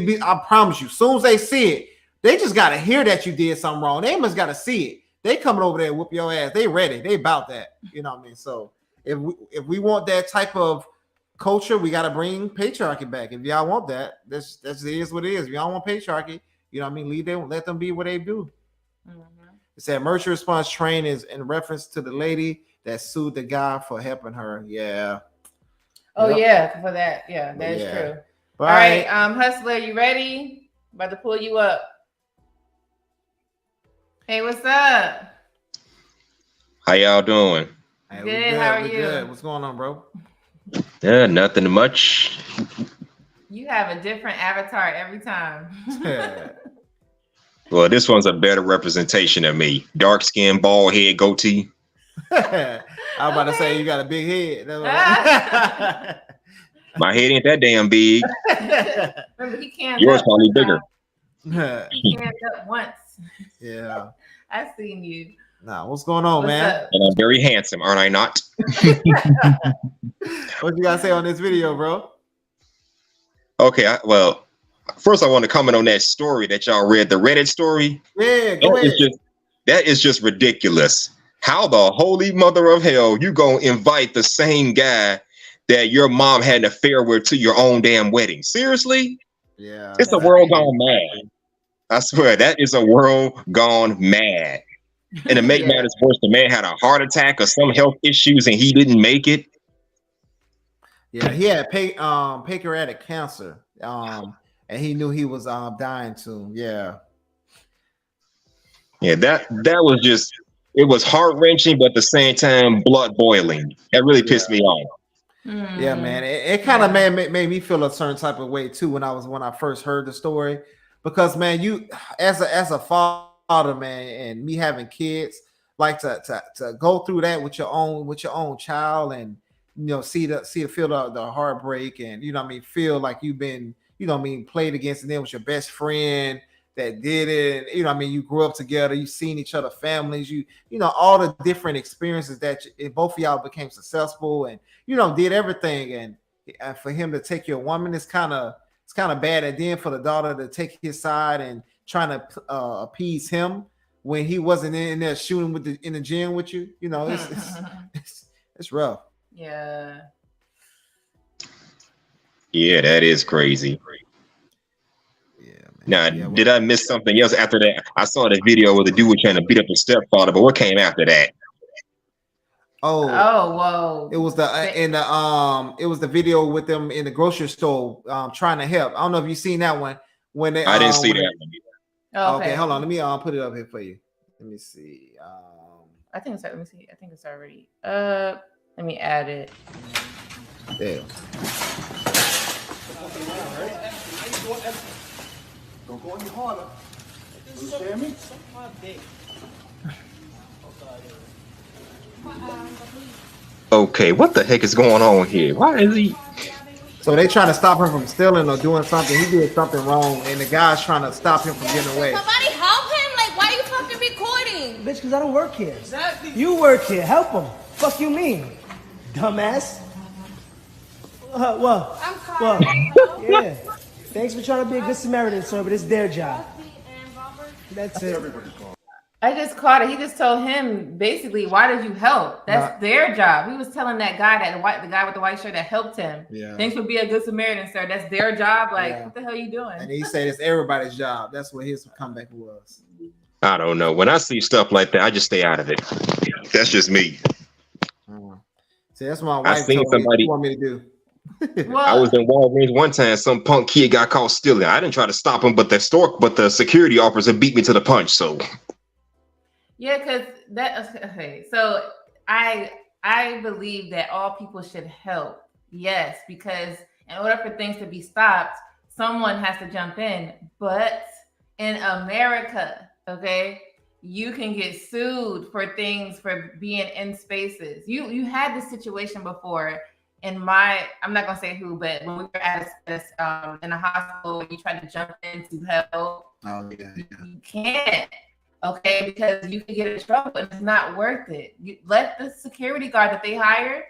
Speaker 3: be. I promise you, as soon as they see it, they just gotta hear that you did something wrong. They must gotta see it. They coming over there and whoop your ass. They ready. They about that. You know what I mean? So if we want that type of culture, we gotta bring patriarchy back. If y'all want that, that's it is what it is. If y'all want patriarchy, you know what I mean? Let them be what they do. It said emergency response train is in reference to the lady that sued the guy for helping her. Yeah.
Speaker 4: Oh yeah, for that. Yeah, that is true. All right, Hustler, you ready? About to pull you up. Hey, what's up?
Speaker 15: How y'all doing?
Speaker 3: Hey,
Speaker 4: good. How are you?
Speaker 3: Good. What's going on, bro?
Speaker 15: Nothing much.
Speaker 4: You have a different avatar every time.
Speaker 15: Well, this one's a better representation of me. Dark skin, bald head, goatee.
Speaker 3: I was about to say you got a big head.
Speaker 15: My head ain't that damn big.
Speaker 4: Remember, he can't.
Speaker 15: Yours probably bigger.
Speaker 4: He can't up once.
Speaker 3: Yeah.
Speaker 4: I seen you.
Speaker 3: Nah, what's going on, man?
Speaker 4: Up?
Speaker 15: And I'm very handsome, aren't I not?
Speaker 3: What you gotta say on this video, bro?
Speaker 15: Okay, well, first I want to comment on that story that y'all read, the Reddit story.
Speaker 3: Yeah, go ahead.
Speaker 15: That is just ridiculous. How the holy mother of hell you gonna invite the same guy that your mom had an affair with to your own damn wedding? Seriously?
Speaker 3: Yeah.
Speaker 15: It's a world gone mad. I swear, that is a world gone mad. And to make matters worse, the man had a heart attack or some health issues and he didn't make it.
Speaker 3: Yeah, he had pancreatic cancer. And he knew he was dying soon. Yeah.
Speaker 15: Yeah, that was just, it was heart-wrenching, but at the same time, blood boiling. That really pissed me off.
Speaker 3: Yeah, man. It kind of made me feel a certain type of way too when I first heard the story. Because man, you as a father, man, and me having kids, like to go through that with your own child, and you know, feel the heartbreak, and you know what I mean, feel like you've been, you know what I mean, played against, and then with your best friend that did it, and, you know what I mean, you grew up together, you've seen each other families, you know all the different experiences that both of y'all became successful, and you know did everything, and for him to take your woman, it's kind of bad. And then for the daughter to take his side and trying to appease him when he wasn't in there shooting in the gym with you, you know, it's rough.
Speaker 4: Yeah.
Speaker 15: Yeah, that is crazy. Now, did I miss something else after that? I saw the video where the dude was trying to beat up his stepfather, but what came after that?
Speaker 3: Oh,
Speaker 4: whoa!
Speaker 3: It was the video with them in the grocery store trying to help. I don't know if you seen that one. When they
Speaker 15: I didn't see that one.
Speaker 3: Oh, okay, hold on. Let me put it up here for you. Let me see.
Speaker 4: I think it's. Let me see. I think it's already. Let me add it.
Speaker 3: There.
Speaker 9: Don't go any harder. Understand me?
Speaker 15: Okay, what the heck is going on here? Why is he?
Speaker 3: So they trying to stop him from stealing or doing something. He did something wrong, and the guy's trying to stop him from getting away.
Speaker 13: Somebody help him! Like, why are you fucking recording?
Speaker 14: Bitch, because I don't work here. Exactly. You work here. Help him. Fuck you mean? Dumbass. What?
Speaker 13: I'm sorry.
Speaker 14: Yeah. Thanks for trying to be a good Samaritan, sir, but it's their job. That's it.
Speaker 4: I just caught it. He just told him basically, why did you help? That's their job. He was telling that guy, the guy with the white shirt that helped him.
Speaker 3: Yeah.
Speaker 4: Thanks for being a good Samaritan, sir. That's their job. Like, what the hell are you doing?
Speaker 3: And he said it's everybody's job. That's what his comeback was.
Speaker 15: I don't know. When I see stuff like that, I just stay out of it. That's just me.
Speaker 3: See, that's what my
Speaker 15: I
Speaker 3: wife
Speaker 15: seen
Speaker 3: told me
Speaker 15: somebody.
Speaker 3: she want me to do.
Speaker 15: I was in Walgreens one time. Some punk kid got caught stealing. I didn't try to stop him, but the security officer beat me to the punch. So
Speaker 4: yeah, because okay. So I believe that all people should help. Yes, because in order for things to be stopped, someone has to jump in. But in America, okay, you can get sued for things for being in spaces. You had this situation before. I'm not gonna say who, but when we were at in a hospital, you tried to jump in to help.
Speaker 3: Oh yeah.
Speaker 4: You can't, okay, because you can get in trouble and it's not worth it. You let the security guard that they hired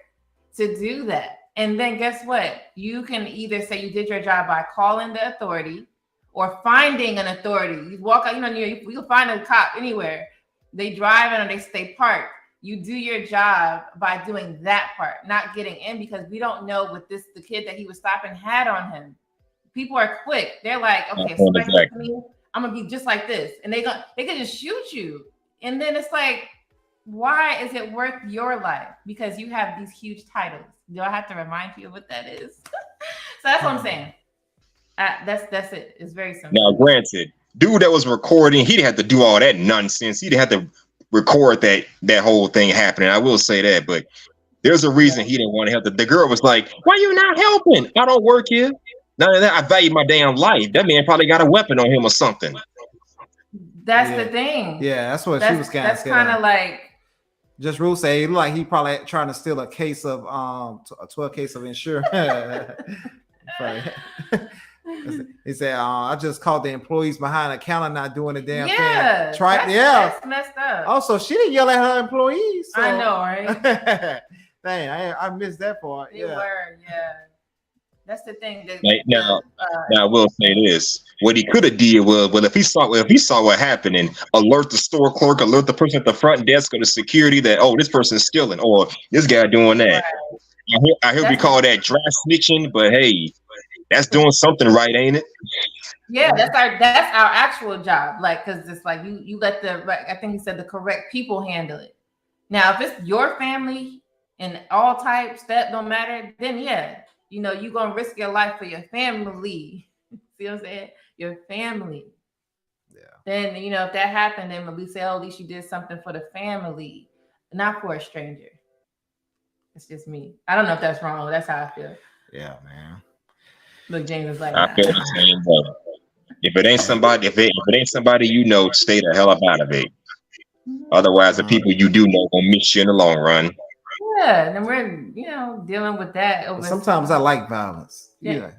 Speaker 4: to do that. And then guess what? You can either say you did your job by calling the authority or finding an authority. You walk out, you can find a cop anywhere. They drive in or they stay parked. You do your job by doing that part, not getting in, because we don't know what the kid that he was stopping had on him. People are quick. They're like, okay, if somebody comes to me, I'm gonna be just like this, and they could just shoot you. And then it's like, why is it worth your life? Because you have these huge titles. Do I have to remind you of what that is? So that's what I'm saying. That's it. It's very simple.
Speaker 15: Now, granted, dude that was recording, he didn't have to do all that nonsense. He didn't have to record that whole thing happening. I will say that, but there's a reason he didn't want to help. The girl was like, "Why you not helping? I don't work here. None of that. I value my damn life. That man probably got a weapon on him or something."
Speaker 4: That's the thing.
Speaker 3: Yeah, that's what she was kind of.
Speaker 4: That's kind of like.
Speaker 3: Just Rule say, like he probably trying to steal a case of a 12 case of insurance. He said, "I just caught the employees behind the counter not doing the damn thing."
Speaker 4: That's messed up.
Speaker 3: Also, she didn't yell at her employees. So.
Speaker 4: I know, right?
Speaker 3: Dang, I missed that part.
Speaker 4: They were, yeah. That's the thing.
Speaker 15: Now, I will say this: what he could have did was, well, if he saw what happened, and alert the store clerk, alert the person at the front desk or the security that, oh, this person's stealing, or this guy doing that. Right. I hear we call that dry snitching, but hey, that's doing something right, ain't it?
Speaker 4: Yeah, that's our actual job. Like, because it's like you let I think he said the correct people handle it. Now, if it's your family and all types, that don't matter, then yeah. You're going to risk your life for your family. See what I'm saying? Your family. Yeah. Then, if that happened, then we say, oh, at least you did something for the family, not for a stranger. It's just me. I don't know if that's wrong. That's how I feel.
Speaker 3: Yeah, man.
Speaker 4: Look, James is like,
Speaker 15: I feel the same way. If it ain't somebody, if it ain't somebody stay the hell up out of it. Otherwise, the people you do know gonna miss you in the long run.
Speaker 4: Yeah, and then we're dealing with that.
Speaker 3: Sometimes I like violence. Yeah.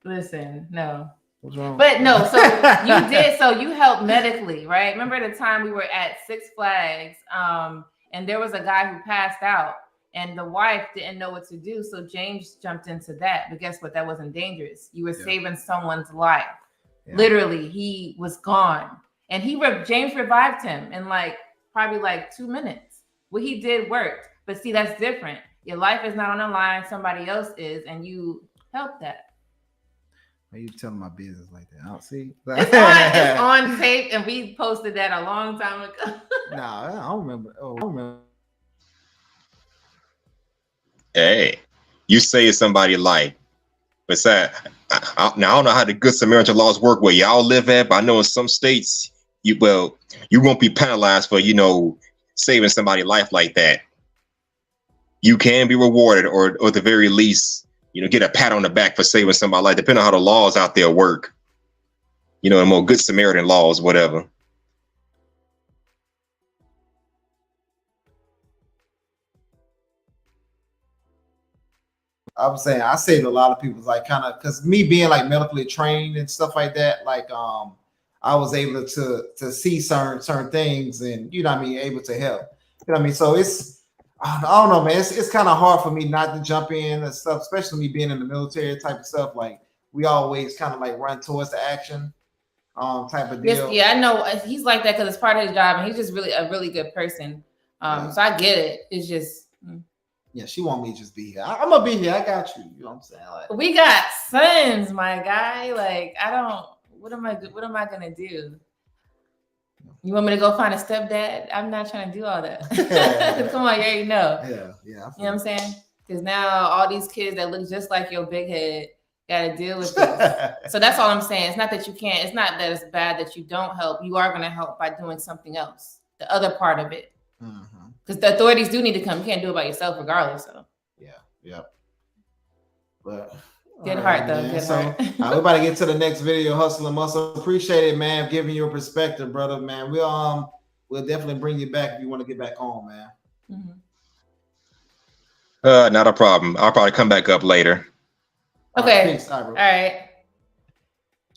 Speaker 4: Listen, no.
Speaker 3: What's wrong?
Speaker 4: But no, so you did. So you helped medically, right? Remember the time we were at Six Flags, and there was a guy who passed out, and the wife didn't know what to do, so James jumped into that. But guess what? That wasn't dangerous. You were saving someone's life. Yeah. Literally, he was gone, and James revived him in probably 2 minutes. What he did worked, but see, that's different. Your life is not on the line; somebody else is, and you help that.
Speaker 3: Are you telling my business like that? I don't see.
Speaker 4: It's on tape, and we posted that a long time ago.
Speaker 3: I don't remember. Oh, I don't remember.
Speaker 15: Hey, you saved somebody's life. But now I don't know how the Good Samaritan laws work where y'all live at, but I know in some states you won't be penalized for saving somebody's life like that. You can be rewarded, or at the very least, get a pat on the back for saving somebody life, depending on how the laws out there work. The more Good Samaritan laws, whatever.
Speaker 3: I was saying I saved a lot of people's because me being medically trained and stuff like that, I was able to see certain things and able to help. So it's I don't know, man. It's kind of hard for me not to jump in and stuff, especially me being in the military type of stuff. We always kind of run towards the action type of deal.
Speaker 4: Yeah, I know he's like that because it's part of his job, and he's just really a really good person. So I get it. It's just.
Speaker 3: Yeah, she want me to just be here. I'm gonna be here. I got you. You know what I'm saying?
Speaker 4: We got sons, my guy. I don't. What am I gonna do? You want me to go find a stepdad? I'm not trying to do all that. Come on, you already know.
Speaker 3: Yeah.
Speaker 4: You know what I'm saying? Because now all these kids that look just like your big head got to deal with this. So that's all I'm saying. It's not that you can't. It's not that it's bad that you don't help. You are gonna help by doing something else. The other part of it. Because the authorities do need to come. You can't do it by yourself regardless. So.
Speaker 3: Yeah. But
Speaker 4: good heart, though. Good heart.
Speaker 3: We're about to get to the next video, Hustle and Muscle. Appreciate it, man. Giving your perspective, brother, man. We'll definitely bring you back if you want to get back home, man.
Speaker 15: Not a problem. I'll probably come back up later.
Speaker 4: Okay. All right.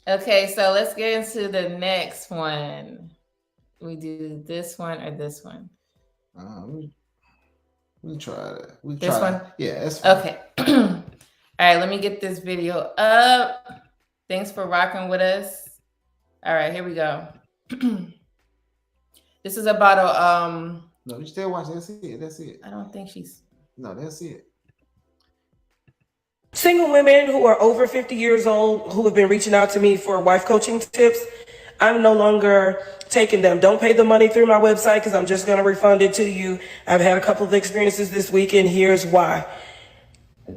Speaker 4: Okay, so let's get into the next one. We do this one or this one.
Speaker 3: We try that. We
Speaker 4: This
Speaker 3: try
Speaker 4: one?
Speaker 3: that. Yeah, that's fine.
Speaker 4: Okay. All right, let me get this video up. Thanks for rocking with us. All right, here we go. This is about a
Speaker 3: No, you still watch. That's it. That's it.
Speaker 4: I don't think she's.
Speaker 3: No, that's it.
Speaker 16: Single women who are over 50 years old who have been reaching out to me for wife coaching tips, I'm no longer taking them. Don't pay the money through my website because I'm just going to refund it to you. I've had a couple of experiences this week, and here's why.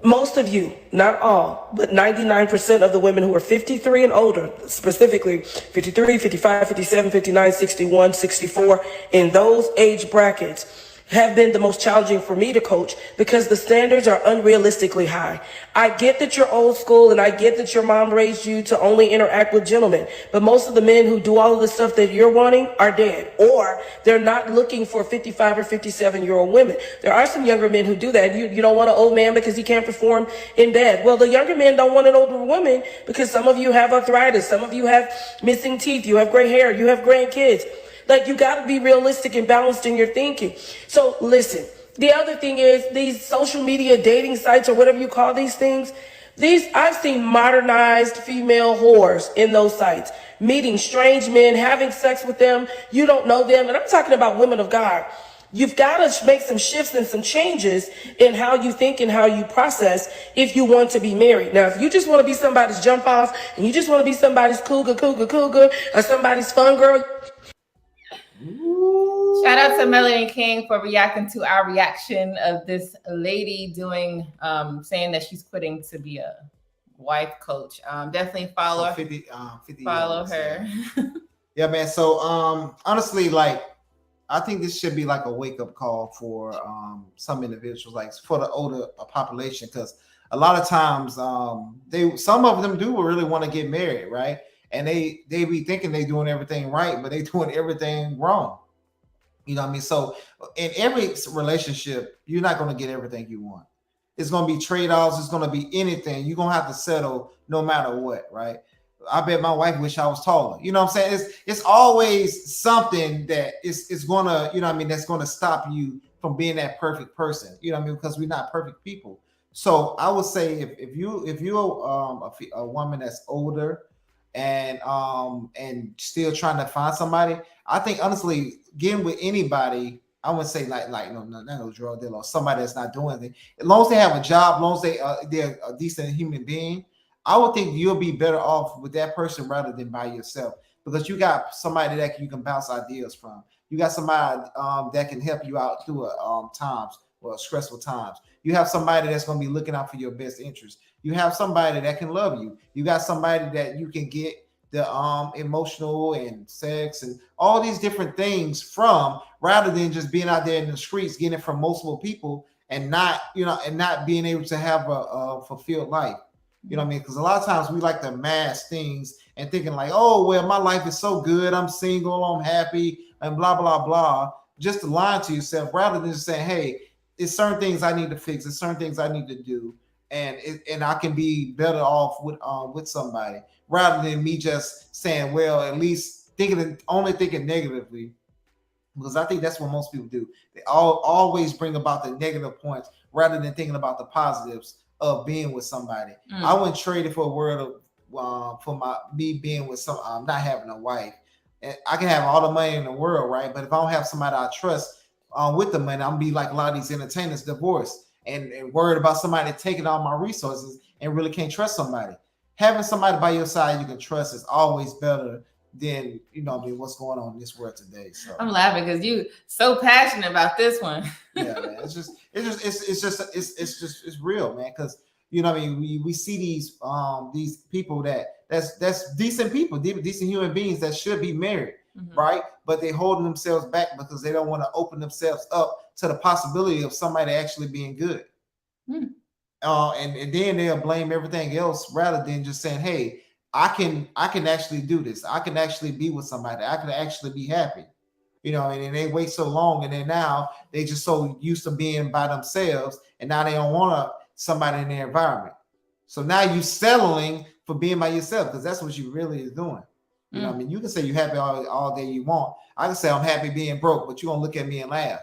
Speaker 16: Most of you, not all, but 99% of the women who are 53 and older, specifically 53, 55, 57, 59, 61, 64, in those age brackets, have been the most challenging for me to coach because the standards are unrealistically high. I get that you're old school and I get that your mom raised you to only interact with gentlemen, but most of the men who do all of the stuff that you're wanting are dead, or they're not looking for 55 or 57-year-old women. There are some younger men who do that. You don't want an old man because he can't perform in bed. Well, the younger men don't want an older woman because some of you have arthritis, some of you have missing teeth, you have gray hair, you have grandkids. Like, you got to be realistic and balanced in your thinking. So listen, the other thing is these social media dating sites or whatever you call these things, I've seen modernized female whores in those sites, meeting strange men, having sex with them. You don't know them. And I'm talking about women of God. You've got to make some shifts and some changes in how you think and how you process if you want to be married. Now, if you just want to be somebody's jump off and you just want to be somebody's cougar, or somebody's fun girl.
Speaker 4: Shout out to Melanie King for reacting to our reaction of this lady doing, saying that she's quitting to be a wife coach. Definitely follow her.
Speaker 3: 50
Speaker 4: follow her.
Speaker 3: Yeah, man. So honestly, like, I think this should be like a wake-up call for some individuals, like for the older population, because a lot of times some of them do really want to get married, right? And they be thinking they doing everything right, but they doing everything wrong. You know what I mean? So in every relationship, you're not going to get everything you want. It's going to be trade-offs. It's going to be anything. You're going to have to settle no matter what, right? I bet my wife wish I was taller. You know what I'm saying? It's always something that is going to, you know what I mean, that's going to stop you from being that perfect person. You know what I mean? Because we're not perfect people. So I would say if you're a woman that's older and still trying to find somebody, I think honestly getting with anybody, I wouldn't say no drug dealer or somebody that's not doing anything. As long as they have a job, as long as they're a decent human being, I would think you'll be better off with that person rather than by yourself, because you got somebody that you can bounce ideas from. You got somebody that can help you out through times or stressful times. You have somebody that's going to be looking out for your best interest. You have somebody that can love you. You got somebody that you can get the emotional and sex and all these different things from, rather than just being out there in the streets getting it from multiple people and not being able to have a fulfilled life. You know what I mean? Because a lot of times we like to mask things and thinking like, oh, well, my life is so good, I'm single, I'm happy, and blah, blah, blah, just to lie to yourself rather than just saying, hey, it's certain things I need to fix, it's certain things I need to do, and I can be better off with somebody, rather than me just saying, well, at least only thinking negatively, because I think that's what most people do. They always bring about the negative points rather than thinking about the positives of being with somebody. I wouldn't trade it for a word of for me being with not having a wife. And I can have all the money in the world, right? But if I don't have somebody I trust with the money, I'm gonna be like a lot of these entertainers, divorced and worried about somebody taking all my resources and really can't trust somebody. Having somebody by your side you can trust is always better than, you know, I mean, what's going on in this world today. So
Speaker 4: I'm laughing because you so passionate about this one.
Speaker 3: Yeah, man. It's real, man. Because, you know what I mean, we see these people that's decent people, decent human beings that should be married, right? But they holding themselves back because they don't want to open themselves up to the possibility of somebody actually being good. And then they'll blame everything else rather than just saying, hey, I can actually do this. I can actually be with somebody. I can actually be happy. You know, and they wait so long, and then now they just so used to being by themselves, and now they don't want somebody in their environment. So now you settling for being by yourself, because that's what you really is doing. You know what I mean? You can say you're happy all day you want. I can say I'm happy being broke, but you're gonna look at me and laugh.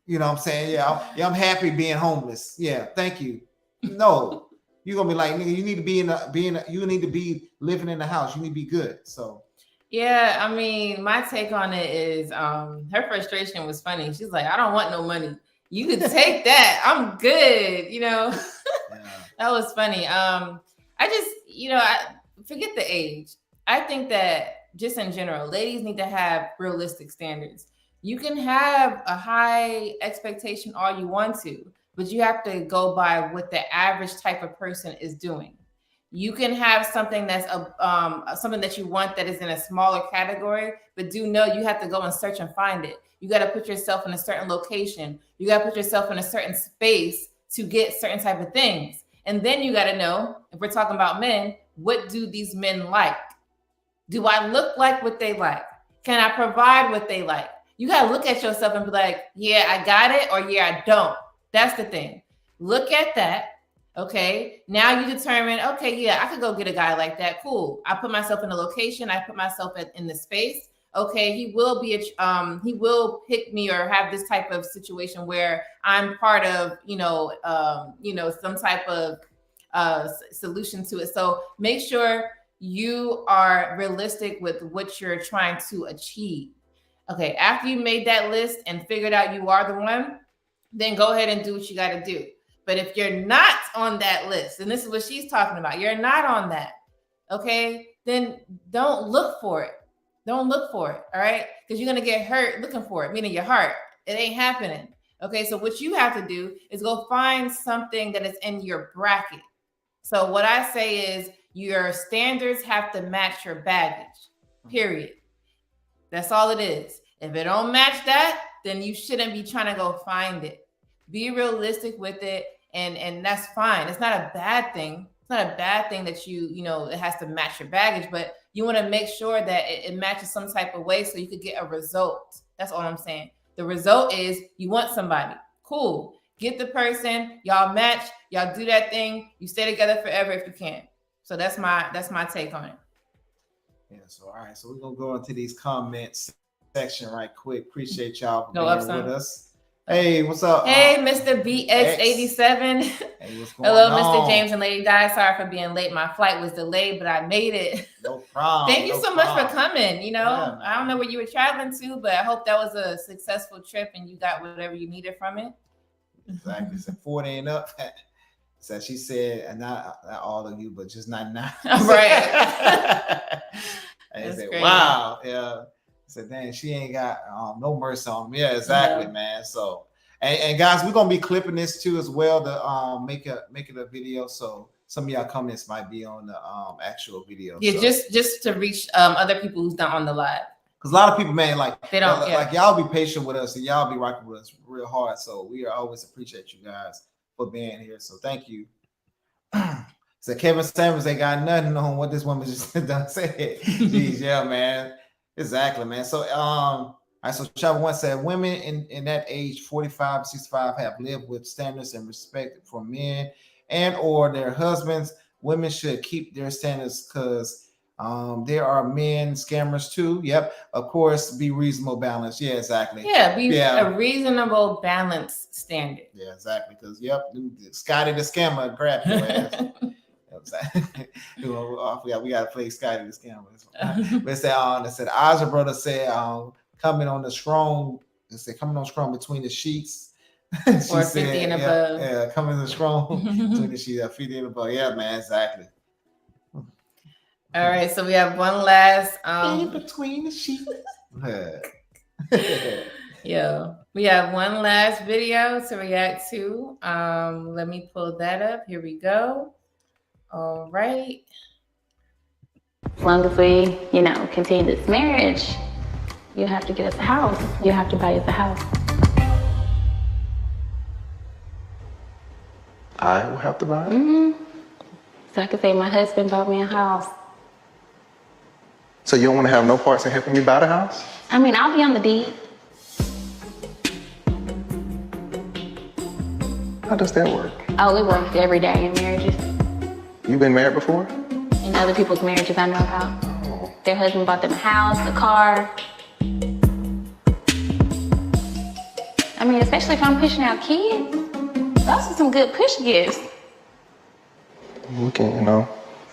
Speaker 3: You know what I'm saying? Yeah, I'm happy being homeless. Yeah, thank you. No, you're gonna be like, nigga, you need to you need to be living in the house. You need to be good. So
Speaker 4: yeah, I mean, my take on it is her frustration was funny. She's like, I don't want no money. You can take that. I'm good, you know. That was funny. I just, I forget the age. I think that just in general, ladies need to have realistic standards. You can have a high expectation all you want to, but you have to go by what the average type of person is doing. You can have something that's something that you want that is in a smaller category, but do know you have to go and search and find it. You got to put yourself in a certain location. You got to put yourself in a certain space to get certain type of things. And then you got to know, if we're talking about men, what do these men like? Do I look like what they like? Can I provide what they like? You got to look at yourself and be like, yeah, I got it, or yeah, I don't. That's the thing. Look at that. Okay. Now you determine, okay, yeah, I could go get a guy like that. Cool. I put myself in a location. I put myself in the space. Okay. He will he will pick me or have this type of situation where I'm part of, some type of solution to it. So make sure you are realistic with what you're trying to achieve. Okay, after you made that list and figured out you are the one, then go ahead and do what you got to do. But if you're not on that list, and this is what she's talking about, you're not on that, okay, then don't look for it. Don't look for it, all right? Because you're going to get hurt looking for it, meaning your heart. It ain't happening, okay? So what you have to do is go find something that is in your bracket. So what I say is your standards have to match your baggage, period. That's all it is. If it don't match that, then you shouldn't be trying to go find it. Be realistic with it, and that's fine. It's not a bad thing. It's not a bad thing that it has to match your baggage, but you want to make sure that it matches some type of way so you could get a result. That's all I'm saying. The result is you want somebody. Cool. Get the person, y'all match, y'all do that thing, you stay together forever if you can. So that's my take on it.
Speaker 3: Yeah, so all right, so we're gonna go into these comments section right quick. Appreciate y'all for being with us. Hey, what's up?
Speaker 4: Hey, Mr. BX87.
Speaker 3: Hey, what's going
Speaker 4: Hello,
Speaker 3: on?
Speaker 4: Mr. James and Lady Di. Sorry for being late. My flight was delayed, but I made it.
Speaker 3: No problem.
Speaker 4: Thank you so much for coming. Yeah, I don't know where you were traveling to, but I hope that was a successful trip and you got whatever you needed from it.
Speaker 3: Exactly. So 40 and up. So she said, and not all of you, but just 99.
Speaker 4: Right.
Speaker 3: I said, wow. Yeah. I said, dang, she ain't got no mercy on me. Yeah, exactly, man. So, and guys, we're gonna be clipping this too as well to make it a video. So some of y'all comments might be on the actual video.
Speaker 4: Yeah,
Speaker 3: so.
Speaker 4: just to reach other people who's not on the live.
Speaker 3: Because a lot of people, man, like
Speaker 4: they don't
Speaker 3: like y'all be patient with us and y'all be rocking with us real hard. So we always appreciate you guys for being here. So thank you. So Kevin Samuels ain't got nothing on what this woman just done said. Jeez, yeah, man. Exactly, man. So so Chapter 1 said women in that age 45 65 have lived with standards and respect for men and or their husbands. Women should keep their standards because there are men scammers too. Yep. Of course, be reasonable, balanced. Yeah, exactly.
Speaker 4: Yeah, be a reasonable, balanced standard.
Speaker 3: Yeah, exactly. Because Scotty the scammer grabbed your ass. We gotta play Scotty the scammer. But it said Aja brother said coming on strong between the sheets.
Speaker 4: Or 50 and above.
Speaker 3: Yeah, coming in strong between the sheets, 50 and above. Yeah, man, exactly.
Speaker 4: All right, so we have one last
Speaker 3: in between the sheets.
Speaker 4: Yeah, we have one last video to react to. Let me pull that up. Here we go. All right.
Speaker 17: As long as we, continue this marriage, you have to get us a house. You have to buy us a house.
Speaker 18: I will have to buy it?
Speaker 17: Mm-hmm. So I could say my husband bought me a house.
Speaker 18: So you don't want to have no parts in helping me buy the house?
Speaker 17: I mean, I'll be on the deed.
Speaker 18: How does that work?
Speaker 17: Oh, it works every day in marriages.
Speaker 18: You've been married before?
Speaker 17: In other people's marriages I know about.
Speaker 18: Oh.
Speaker 17: Their husband bought them a house, a car. I mean, it's Especially if I'm pushing out kids. Those are some good push gifts.
Speaker 18: We can,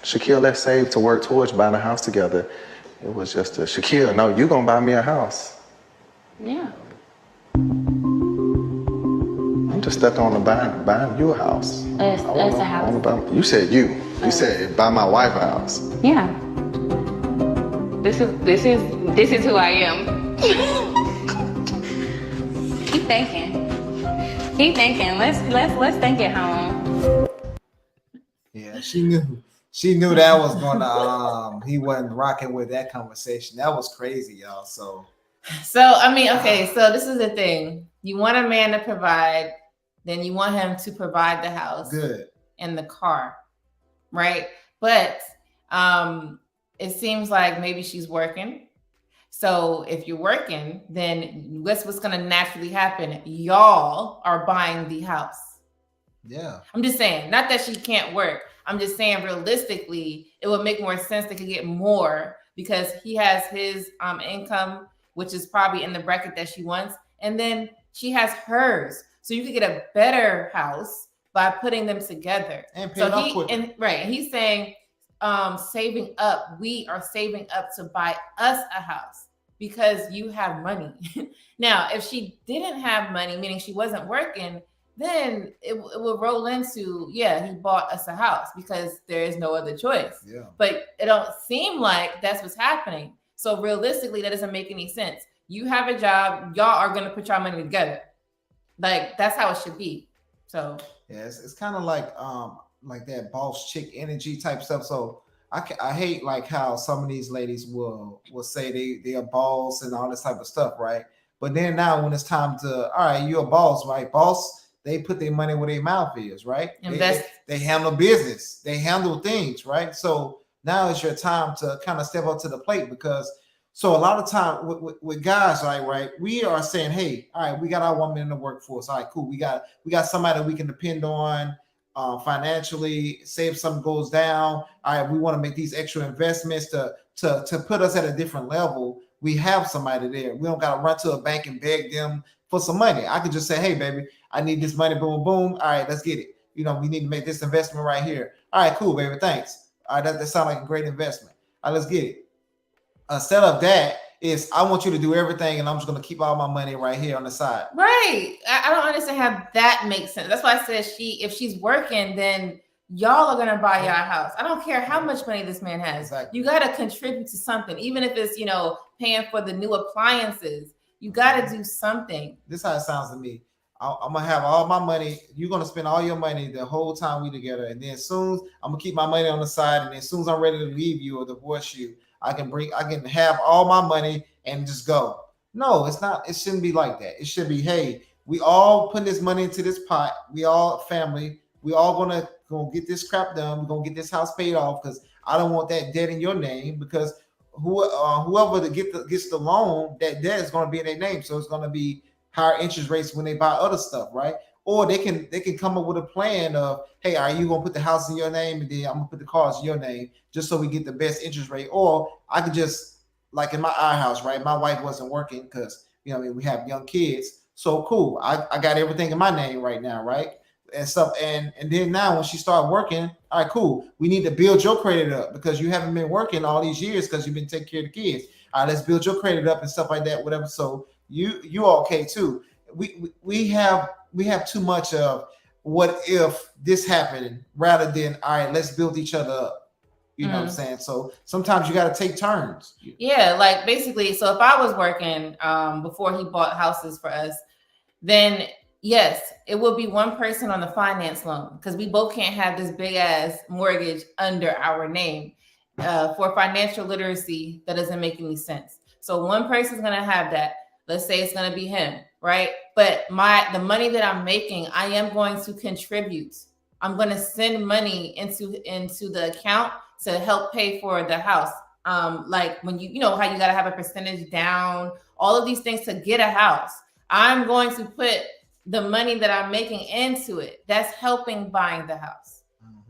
Speaker 18: Shaquille, let's save to work towards buying a house together. It was just a, Shaquille, no, you gonna buy me a house.
Speaker 17: Yeah.
Speaker 18: I'm just stuck on the buying you a house.
Speaker 17: Us a house.
Speaker 18: You said you. You said buy my wife a house.
Speaker 17: Yeah. This is who I am. Keep thinking. Let's think at home.
Speaker 3: Yeah, she knew that was gonna he wasn't rocking with that conversation. That was crazy, y'all. So
Speaker 4: I mean, okay, so this is the thing. You want a man to provide, then you want him to provide the house and the car, right? But it seems like maybe she's working. So if you're working, then what's going to naturally happen? Y'all are buying the house.
Speaker 3: Yeah.
Speaker 4: I'm just saying, not that she can't work. I'm just saying realistically, it would make more sense to get more because he has his income, which is probably in the bracket that she wants. And then she has hers. So you could get a better house by putting them together.
Speaker 3: And pay it off quicker.
Speaker 4: Right. And he's saying, saving up, we are saving up to buy us a house because you have money. Now, if she didn't have money, meaning she wasn't working, then it will roll into, he bought us a house because there is no other choice.
Speaker 3: Yeah.
Speaker 4: But it don't seem like that's what's happening. So realistically, that doesn't make any sense. You have a job, y'all are going to put your money together. Like, that's how it should be. So
Speaker 3: yeah, it's kind of like that boss chick energy type stuff. So I hate like how some of these ladies will say they a boss and all this type of stuff, right? But then now when it's time to, all right, you're a boss, right? Boss, they put their money where their mouth is, right? They handle business, they handle things, right? So now it's your time to kind of step up to the plate because so a lot of time with guys, right? We are saying, hey, all right, we got our woman in the workforce. All right, cool. We got somebody that we can depend on financially. Say if something goes down, all right, we want to make these extra investments to put us at a different level. We have somebody there. We don't got to run to a bank and beg them for some money. I could just say, hey, baby, I need this money. Boom, boom. All right, let's get it. We need to make this investment right here. All right, cool, baby. Thanks. All right, that sounds like a great investment. All right, let's get it. Instead of that, is I want you to do everything, and I'm just going to keep all my money right here on the side.
Speaker 4: Right. I don't understand how that makes sense. That's why I said if she's working, then y'all are going to buy your house. I don't care how much money this man has.
Speaker 3: Exactly.
Speaker 4: You got to contribute to something, even if it's paying for the new appliances. You got to do something.
Speaker 3: This is how it sounds to me. I'm gonna have all my money. You're gonna spend all your money the whole time we together, and then soon I'm gonna keep my money on the side. And then as soon as I'm ready to leave you or divorce you, I can have all my money and just go. No, it's not. It shouldn't be like that. It should be, hey, we all put this money into this pot. We all family. We all gonna get this crap done. We're gonna get this house paid off because I don't want that debt in your name because whoever gets the loan, that debt is gonna be in their name. So it's gonna be higher interest rates when they buy other stuff, right? Or they can come up with a plan of, hey, are you gonna put the house in your name and then I'm gonna put the cars in your name just so we get the best interest rate? Or I could just, like in our house, right? My wife wasn't working because we have young kids. So cool. I got everything in my name right now, right? And stuff. And then now when she started working, all right, cool. We need to build your credit up because you haven't been working all these years because you've been taking care of the kids. All right, let's build your credit up and stuff like that, whatever. So you okay too. We have too much of what if this happened rather than all right, let's build each other up. You know what I'm saying? So sometimes you got to take turns.
Speaker 4: Yeah, like basically, so if I was working before he bought houses for us, then yes, it will be one person on the finance loan because we both can't have this big ass mortgage under our name. For financial literacy, that doesn't make any sense. So one person's gonna have that. Let's say it's going to be him, right? But the money that I'm making, I am going to contribute. I'm going to send money into the account to help pay for the house. Like when you know how you got to have a percentage down, all of these things to get a house. I'm going to put the money that I'm making into it. That's helping buying the house,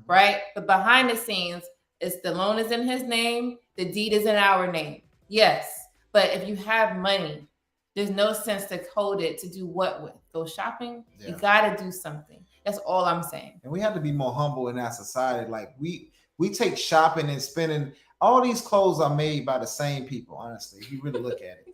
Speaker 4: right? But behind the scenes, the loan is in his name. The deed is in our name. Yes. But if you have money, There's no sense to hold it to do what with? Go shopping?
Speaker 3: Yeah.
Speaker 4: You got to do something. That's all I'm saying.
Speaker 3: And we have to be more humble in our society. Like we take shopping and spending. All these clothes are made by the same people. Honestly, if you really look at it.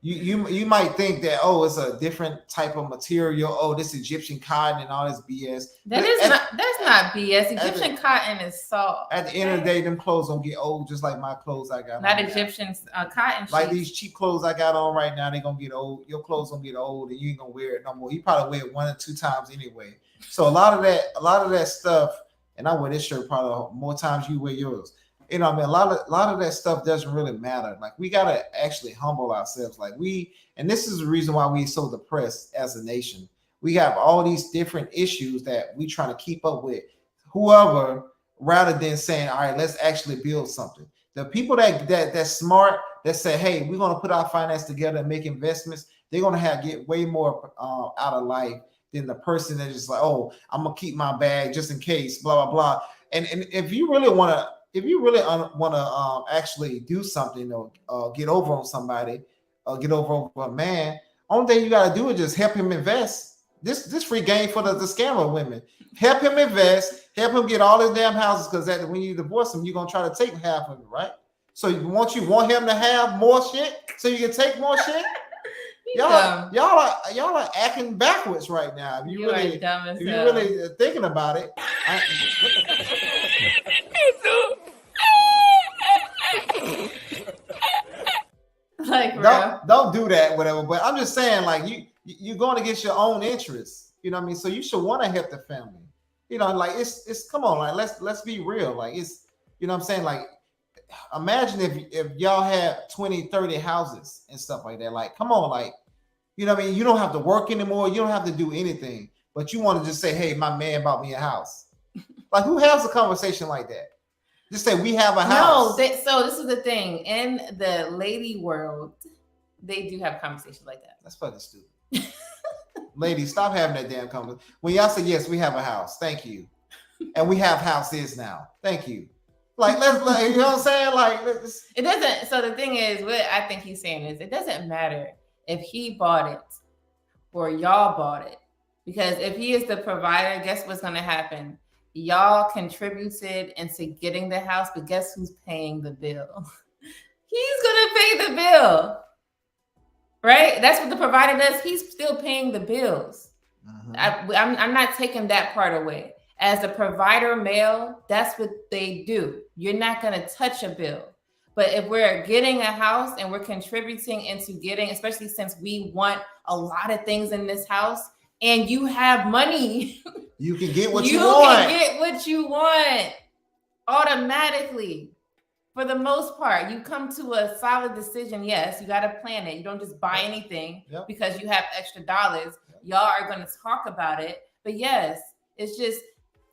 Speaker 3: You might think that, oh, it's a different type of material. Oh, this Egyptian cotton and all this BS.
Speaker 4: That's not BS. Egyptian cotton is soft.
Speaker 3: At the end of the day, them clothes don't get old, just like my clothes I got.
Speaker 4: Not Egyptian cotton.
Speaker 3: Like these cheap clothes I got on right now, they gonna get old. Your clothes gonna get old, and you ain't gonna wear it no more. You probably wear it 1 or 2 times anyway. So a lot of that stuff, and I wear this shirt probably more times you wear yours. You know, I mean, a lot of that stuff doesn't really matter. Like we gotta actually humble ourselves. Like and this is the reason why we're so depressed as a nation. We have all these different issues that we trying to keep up with whoever, rather than saying, all right, let's actually build something. The people that's smart, that say, hey, we're gonna put our finance together and make investments, they're gonna get way more out of life than the person that is like, oh, I'm gonna keep my bag just in case, blah blah blah. And if you really want to actually do something or get over on somebody or get over a man, only thing you got to do is just help him invest. This free game for the scammer women. Help him invest, help him get all his damn houses, because when you divorce him, you're going to try to take half of it, right? So you want him to have more shit so you can take more shit? Y'all are acting backwards right now. If you're really thinking about it.
Speaker 4: Like,
Speaker 3: don't do that, whatever. But I'm just saying, like, you're going to get your own interests. You know what I mean? So you should want to help the family. You know, like it's come on, like let's be real. Like it's, you know what I'm saying? Like imagine if y'all had 20, 30 houses and stuff like that. Like, come on, like, you know what I mean? You don't have to work anymore. You don't have to do anything, but you want to just say, hey, my man bought me a house. Like, who has a conversation like that? Just say we have a house.
Speaker 4: No, so this is the thing. In the lady world, they do have conversations like that.
Speaker 3: That's fucking stupid. Ladies, stop having that damn conversation. When y'all say, yes, we have a house, thank you. And we have houses now. Thank you. Like, you know what I'm saying? Like,
Speaker 4: it doesn't. So the thing is, what I think he's saying is, it doesn't matter if he bought it or y'all bought it. Because if he is the provider, guess what's going to happen? Y'all contributed into getting the house, but guess who's paying the bill? He's going to pay the bill. Right? That's what the provider does. He's still paying the bills. I'm not taking that part away. As a provider male, that's what they do. You're not going to touch a bill. But if we're getting a house and we're contributing into getting, especially since we want a lot of things in this house, and you have money,
Speaker 3: you can get what you want.
Speaker 4: You can get what you want automatically. For the most part, you come to a solid decision. Yes, you got to plan it. You don't just buy anything because you have extra dollars. Y'all are going to talk about it. But yes, it's just,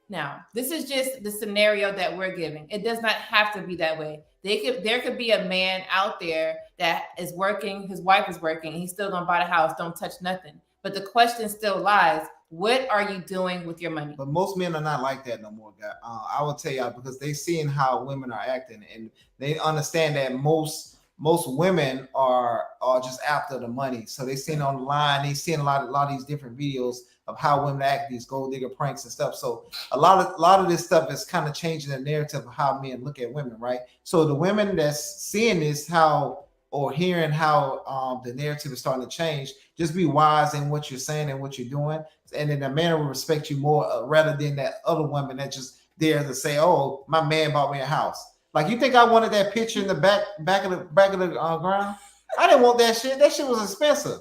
Speaker 4: now, this is just the scenario that we're giving. It does not have to be that way. There could be a man out there that is working, his wife is working, and he's still going to buy the house. Don't touch nothing. But the question still lies, what are you doing with your money?
Speaker 3: But most men are not like that no more, guys. I will tell y'all, because they seeing how women are acting, and they understand that most women are just after the money. So they seen online, they seen a lot of these different videos of how women act, these gold digger pranks and stuff. So a lot of this stuff is kind of changing the narrative of how men look at women, right? So the women that's seeing this, or hearing how the narrative is starting to change, just be wise in what you're saying and what you're doing, and then the man will respect you more, rather than that other woman that just there to say, "Oh, my man bought me a house." Like, you think I wanted that picture in the back of the ground? I didn't want that shit. That shit was expensive,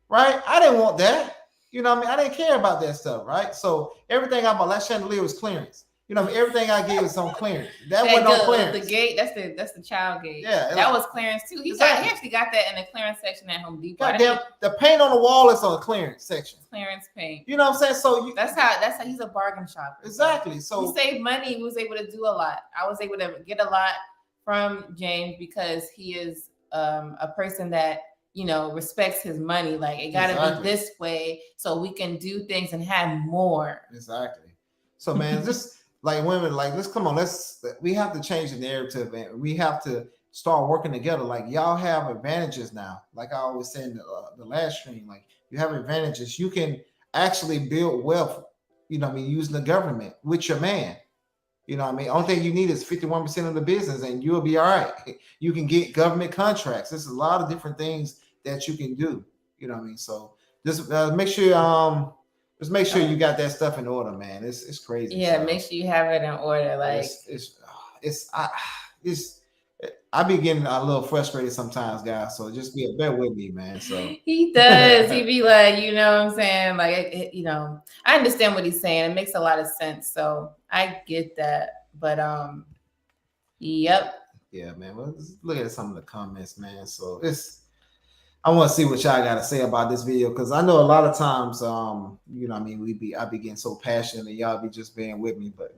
Speaker 3: right? I didn't want that. You know what I mean? I didn't care about that stuff, right? So everything I bought, that chandelier was clearance. You know what I mean? Everything I gave was on clearance. That wasn't on clearance.
Speaker 4: The gate, that's the child gate.
Speaker 3: Yeah,
Speaker 4: that was clearance too. He actually got that in the clearance section at Home Depot.
Speaker 3: Goddamn, the paint on the wall is on the clearance section.
Speaker 4: Clearance paint.
Speaker 3: You know what I'm saying? So
Speaker 4: that's how he's a bargain shopper.
Speaker 3: Exactly. So
Speaker 4: he saved money. He was able to do a lot. I was able to get a lot from James because he is a person that, you know, respects his money. Like, it got to be this way so we can do things and have more.
Speaker 3: Exactly. So, man, just like women, like, we have to change the narrative, and we have to start working together. Like y'all have advantages now. Like I always say in the last stream, like you have advantages. You can actually build wealth, you know what I mean, using the government with your man. You know what I mean? Only thing you need is 51% of the business and you'll be all right. You can get government contracts. There's a lot of different things that you can do. You know what I mean? So just make sure you got that stuff in order, man. It's crazy.
Speaker 4: Yeah,
Speaker 3: so.
Speaker 4: make sure you have it in order. Like
Speaker 3: I be getting a little frustrated sometimes, guys. So just bear with me, man. So
Speaker 4: he does. He be like, you know what I'm saying? Like, you know, I understand what he's saying. It makes a lot of sense. So I get that. But yep.
Speaker 3: Yeah, man. Well, let's look at some of the comments, man. So I want to see what y'all got to say about this video because I know a lot of times, you know, what I mean, I be getting so passionate and y'all be just being with me, but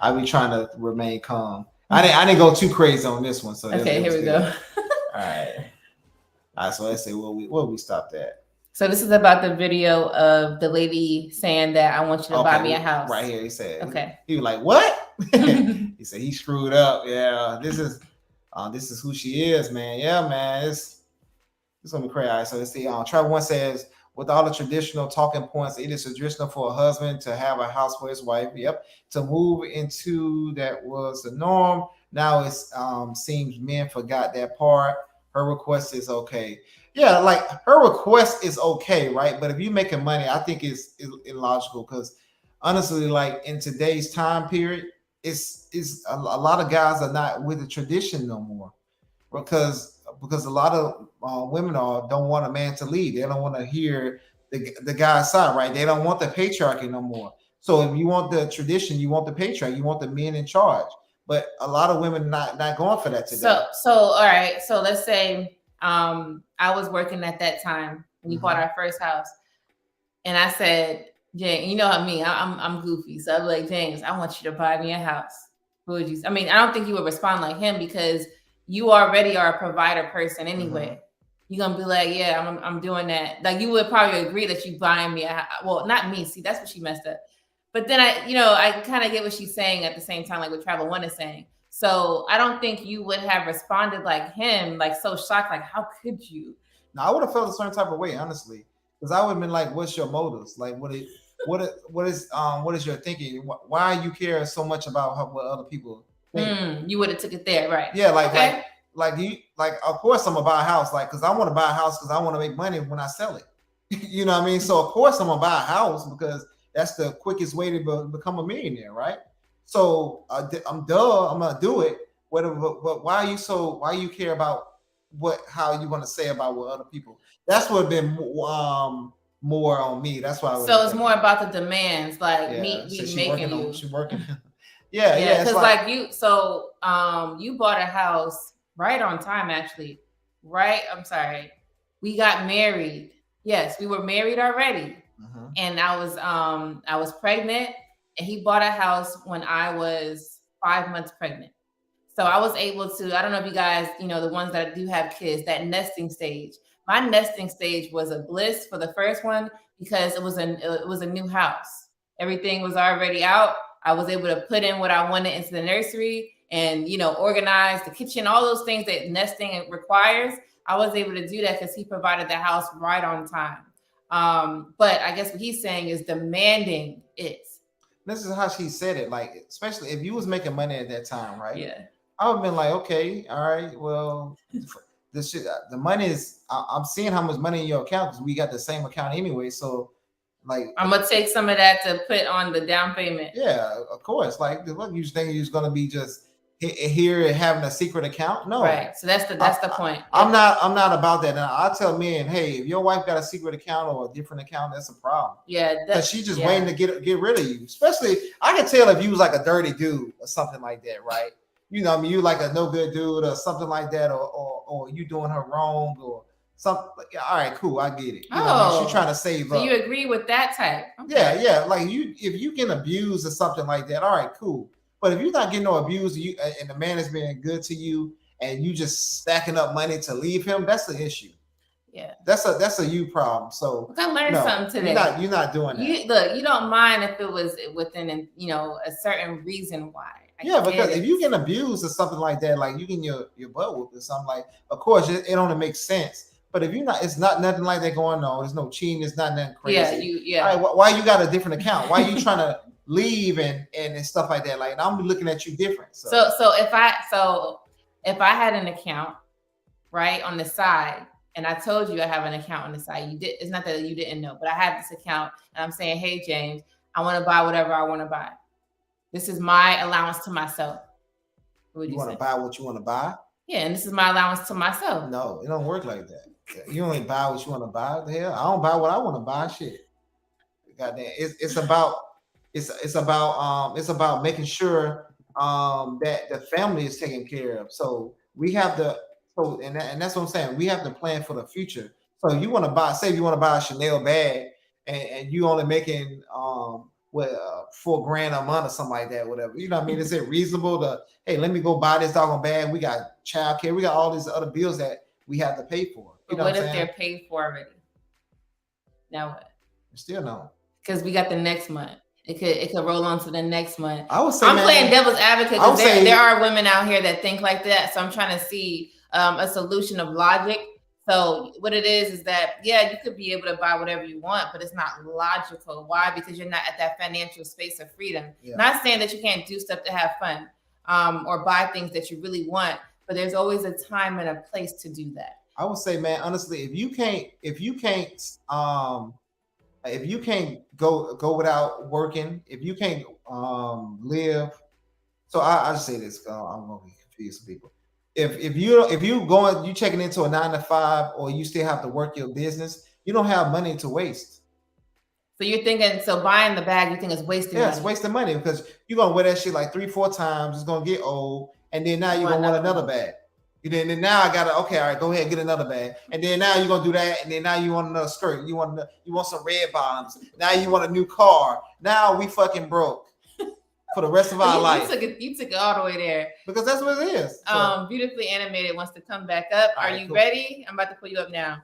Speaker 3: I be trying to remain calm. I didn't go too crazy on this one, so
Speaker 4: okay, here we go.
Speaker 3: All right. So let's say where we stopped at.
Speaker 4: So this is about the video of the lady saying that I want you to buy me a house.
Speaker 3: Right here, he said.
Speaker 4: Okay.
Speaker 3: He was like, "What?" He said he screwed up. Yeah, this is who she is, man. Yeah, man. It's gonna be crazy. All right, so let's see. Trevor one says, with all the traditional talking points, it is traditional for a husband to have a house for his wife. Yep. To move into that was the norm. Now it seems men forgot that part. Her request is okay. Yeah, like her request is okay, right? But if you're making money, I think it's illogical because honestly, like in today's time period, it's a lot of guys are not with the tradition no more because a lot of women don't want a man to lead. They don't want to hear the guy's side, right? They don't want the patriarchy no more. So if you want the tradition, you want the patriarchy, you want the men in charge. But a lot of women not going for that today.
Speaker 4: So all right. So let's say I was working at that time when we bought our first house, and I said, James, you know how me, I'm goofy. So I'm like, James, I want you to buy me a house. Who would you? I mean, I don't think you would respond like him because you already are a provider person anyway. You're gonna be like, yeah, I'm doing that. Like you would probably agree that you buying me well, not me. See, that's what she messed up. But then I kind of get what she's saying at the same time, like what Travel One is saying. So I don't think you would have responded like him, like so shocked, like how could you?
Speaker 3: No, I would have felt a certain type of way, honestly, because I would have been like, "What's your motives? Like, what is your thinking? Why you care so much about what other people think?"
Speaker 4: You would have took it there, right?
Speaker 3: Yeah, like of course I'm gonna buy a house, like because I want to buy a house because I want to make money when I sell it. You know what I mean? So of course I'm gonna buy a house because that's the quickest way to become a millionaire, right? So I'm gonna do it. Whatever, but why you care about how you want to say about what other people? That's what been more on me. That's why.
Speaker 4: So it's more about the demands, like me making you.
Speaker 3: She working. Yeah.
Speaker 4: Because like you, so you bought a house right on time, actually. Right? I'm sorry. We got married. Yes, we were married already. And I was pregnant, and he bought a house when I was 5 months pregnant. So I was able to, I don't know if you guys, the ones that do have kids, that nesting stage. My nesting stage was a bliss for the first one because it was a new house. Everything was already out. I was able to put in what I wanted into the nursery and, organize the kitchen, all those things that nesting requires. I was able to do that because he provided the house right on time. But I guess what he's saying is demanding it.
Speaker 3: This is how she said it. Like, especially if you was making money at that time, right?
Speaker 4: Yeah.
Speaker 3: I would have been like, okay, all right, well, the money is, I'm seeing how much money in your account because we got the same account anyway. So, like,
Speaker 4: I'm gonna take some of that to put on the down payment.
Speaker 3: Yeah, of course. Like, what you think you're gonna be just here having a secret account? No,
Speaker 4: right. So that's the point.
Speaker 3: I'm not about that. Now I tell men, hey, if your wife got a secret account or a different account, that's a problem.
Speaker 4: Yeah,
Speaker 3: because she's just waiting to get rid of you. Especially, I can tell if you was like a dirty dude or something like that, right? You know, I mean, you like a no good dude or something like that, or you doing her wrong or something. All right, cool, I get it. You know what I mean? She's trying to save up.
Speaker 4: So you agree with that type? Okay.
Speaker 3: Yeah. Like if you get abused or something like that, all right, cool. But if you're not getting no abuse, and the man is being good to you, and you just stacking up money to leave him, that's the issue.
Speaker 4: Yeah,
Speaker 3: that's a you problem. So
Speaker 4: I learned something today.
Speaker 3: You're not doing that.
Speaker 4: You don't mind if it was within a certain reason why.
Speaker 3: Yeah, because
Speaker 4: get
Speaker 3: if
Speaker 4: it.
Speaker 3: you get abused or something like that, like you getting your butt whooped or something, like, of course it only makes sense. But if you're not, it's not nothing like that going on. There's no cheating. It's not nothing crazy.
Speaker 4: Yeah,
Speaker 3: All right, why you got a different account? Why you trying to leave and stuff like that? Like, I'm looking at you different.
Speaker 4: So if I had an account right on the side, and I told you I have an account on the side, you did. It's not that you didn't know, but I have this account, and I'm saying, hey James, I want to buy whatever I want to buy. This is my allowance to myself. What
Speaker 3: you want to buy what you want to buy?
Speaker 4: Yeah, and this is my allowance to myself.
Speaker 3: No, it don't work like that. You only buy what you want to buy. The hell, I don't buy what I want to buy. Shit, goddamn. It's about making sure that the family is taken care of. So we have to. And that's what I'm saying. We have to plan for the future. So you want to buy, say you want to buy a Chanel bag, and you only making $4,000 a month or something like that, whatever. You know what I mean? Is it reasonable to, hey, let me go buy this doggone bag? We got childcare, we got all these other bills that we have to pay for.
Speaker 4: But what if they're paid for already? Now what?
Speaker 3: Still no.
Speaker 4: Because we got the next month. It could roll on to the next month.
Speaker 3: I would say,
Speaker 4: I'm playing devil's advocate because there are women out here that think like that. So I'm trying to see a solution of logic. So what it is that, yeah, you could be able to buy whatever you want, but it's not logical. Why? Because you're not at that financial space of freedom. Yeah. Not saying that you can't do stuff to have fun or buy things that you really want, but there's always a time and a place to do that.
Speaker 3: I would say, man, honestly, if you can't go without working, if you can't live, so I just say this, I'm gonna confuse some people. If you checking into a 9-to-5 or you still have to work your business, you don't have money to waste.
Speaker 4: So you're thinking, so buying the bag, you think is wasting money?
Speaker 3: Yeah, it's wasting money because you're gonna wear that shit like 3-4 times. It's gonna get old, and then now you're gonna want another bag. Then now I gotta, okay, all right, go ahead, get another bag, and then now you're gonna do that, and then now you want another skirt. You want some red bottoms. Now you want a new car. Now we fucking broke for the rest of our life.
Speaker 4: You took it all the way there
Speaker 3: because that's what it is. So.
Speaker 4: Beautifully Animated wants to come back up. Are you ready? I'm about to pull you up now.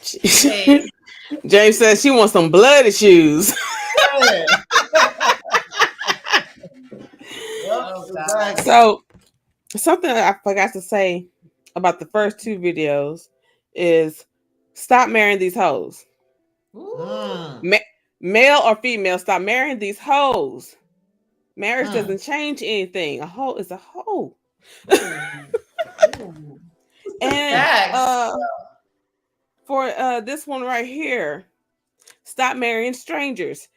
Speaker 12: Hey. James says she wants some bloody shoes. So something I forgot to say about the first 2 videos is stop marrying these hoes. Male or female, stop marrying these hoes. Marriage doesn't change anything. A hoe is a hoe. And for this one right here, stop marrying strangers.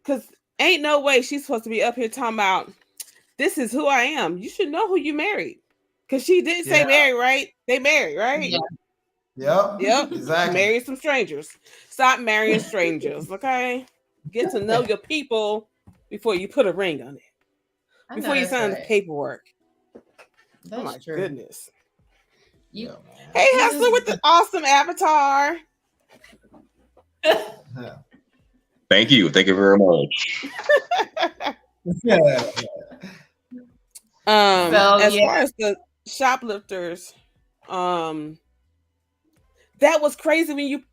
Speaker 12: Because ain't no way she's supposed to be up here talking about, this is who I am. You should know who you married. Because she did say marry, right? They married, right?
Speaker 3: Yeah.
Speaker 12: Yep.
Speaker 3: Exactly.
Speaker 12: Marry some strangers. Stop marrying strangers, okay? Get to know your people before you put a ring on it. Before you sign the paperwork.
Speaker 4: That's
Speaker 12: oh my
Speaker 4: true.
Speaker 12: Goodness.
Speaker 4: Hey,
Speaker 12: Hustler with the awesome avatar.
Speaker 15: Thank you very much.
Speaker 12: As far as the shoplifters, that was crazy when you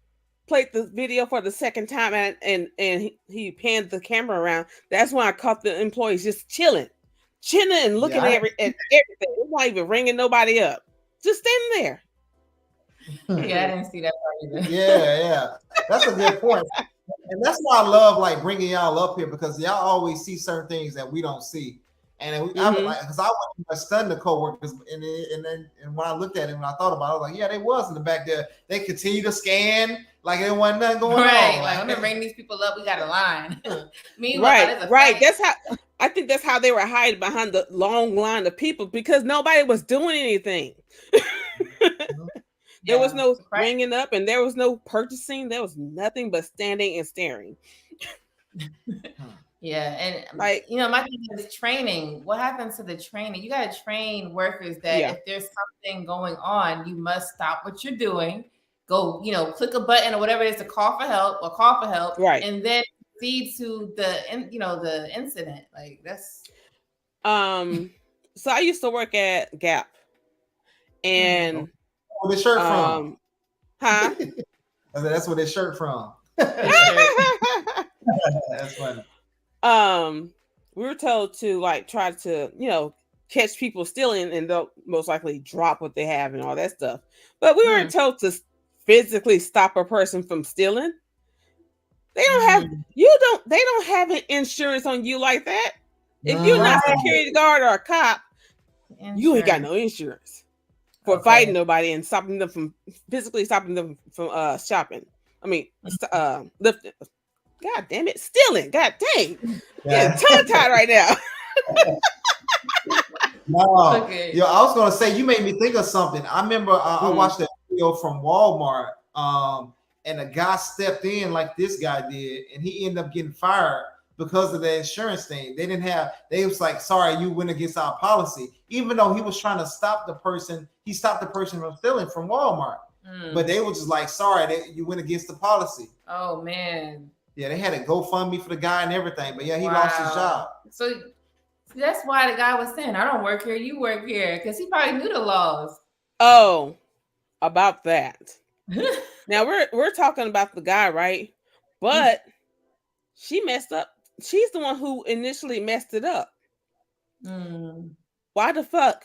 Speaker 12: played the video for the second time and he panned the camera around. That's when I caught the employees just chilling and looking at everything. It's not even ringing nobody up, just standing there.
Speaker 4: Yeah, I didn't see that part either.
Speaker 3: Yeah, that's a good point. And that's why I love like bringing y'all up here because y'all always see certain things that we don't see. And because I was stunned the coworkers, and when I looked at it, when I thought about it, I was like, yeah, they was in the back there. They continue to scan like there wasn't nothing going on.
Speaker 4: Like, I'm gonna bring these people up. We got a line. Meanwhile,
Speaker 12: right. That's how I think that's how they were hiding behind the long line of people because nobody was doing anything. There was no ringing up, and there was no purchasing. There was nothing but standing and staring.
Speaker 4: Yeah, and like my thing is training. What happens to the training? You got to train workers that if there's something going on, you must stop what you're doing. Go, click a button or whatever it is to call for help,
Speaker 12: right?
Speaker 4: And then proceed to the incident. Like that's.
Speaker 12: So I used to work at Gap, and
Speaker 3: where the shirt from?
Speaker 12: Huh?
Speaker 3: That's where this shirt from. That's funny.
Speaker 12: we were told to like try to, catch people stealing, and they'll most likely drop what they have and all that stuff. But we weren't told to physically stop a person from stealing. They don't have they don't have an insurance on you like that. If you're not a security guard or a cop, you ain't got no insurance for fighting nobody and stopping them from physically stopping them from shopping. I mean, lifting. God damn it, stealing. God dang. Yeah, tongue tied right now.
Speaker 3: No, yo, I was gonna say you made me think of something. I remember I watched a video from Walmart, and a guy stepped in like this guy did, and he ended up getting fired because of the insurance thing. They was like, sorry, you went against our policy, even though he was trying to stop the person. He stopped the person from stealing from Walmart, but they were just like, sorry, you went against the policy.
Speaker 4: Oh man.
Speaker 3: Yeah, they had a GoFundMe for the guy and everything, but yeah, he lost his job.
Speaker 4: So that's why the guy was saying, I don't work here, you work here, because he probably knew the laws.
Speaker 12: Oh, about that. Now we're talking about the guy, right? But she messed up. She's the one who initially messed it up. Why the fuck?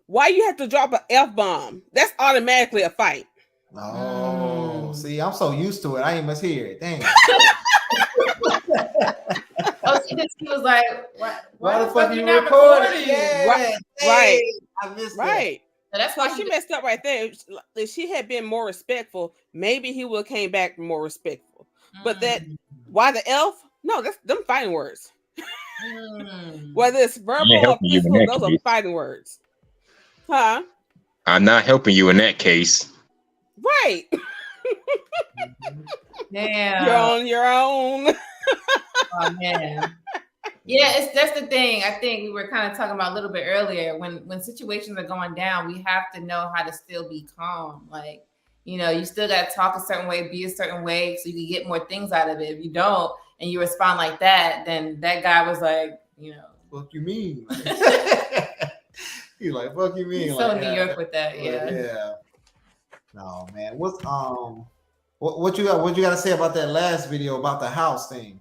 Speaker 12: Why you have to drop an F-bomb? That's automatically a fight.
Speaker 3: Oh, see, I'm so used to it. I ain't must hear it. Dang.
Speaker 4: She was like, why the fuck you not recording?
Speaker 3: Yeah.
Speaker 12: Right.
Speaker 3: I missed
Speaker 12: right.
Speaker 4: So that's why
Speaker 12: she messed up right there. If she had been more respectful, maybe he would have came back more respectful. But that, why the elf? No, that's them fighting words. Whether it's verbal or physical, those are fighting words. Huh?
Speaker 15: I'm not helping you in that case.
Speaker 12: Right.
Speaker 4: Damn.
Speaker 12: You're on your own.
Speaker 4: Oh man. Yeah, that's the thing. I think we were kind of talking about a little bit earlier. When situations are going down, we have to know how to still be calm. Like, you still got to talk a certain way, be a certain way, so you can get more things out of it. If you don't, and you respond like that, then that guy was like,
Speaker 3: fuck you mean? He's like, fuck you mean?
Speaker 4: He's so New York with that,
Speaker 3: yeah. No, man. What you got to say about that last video about the house thing?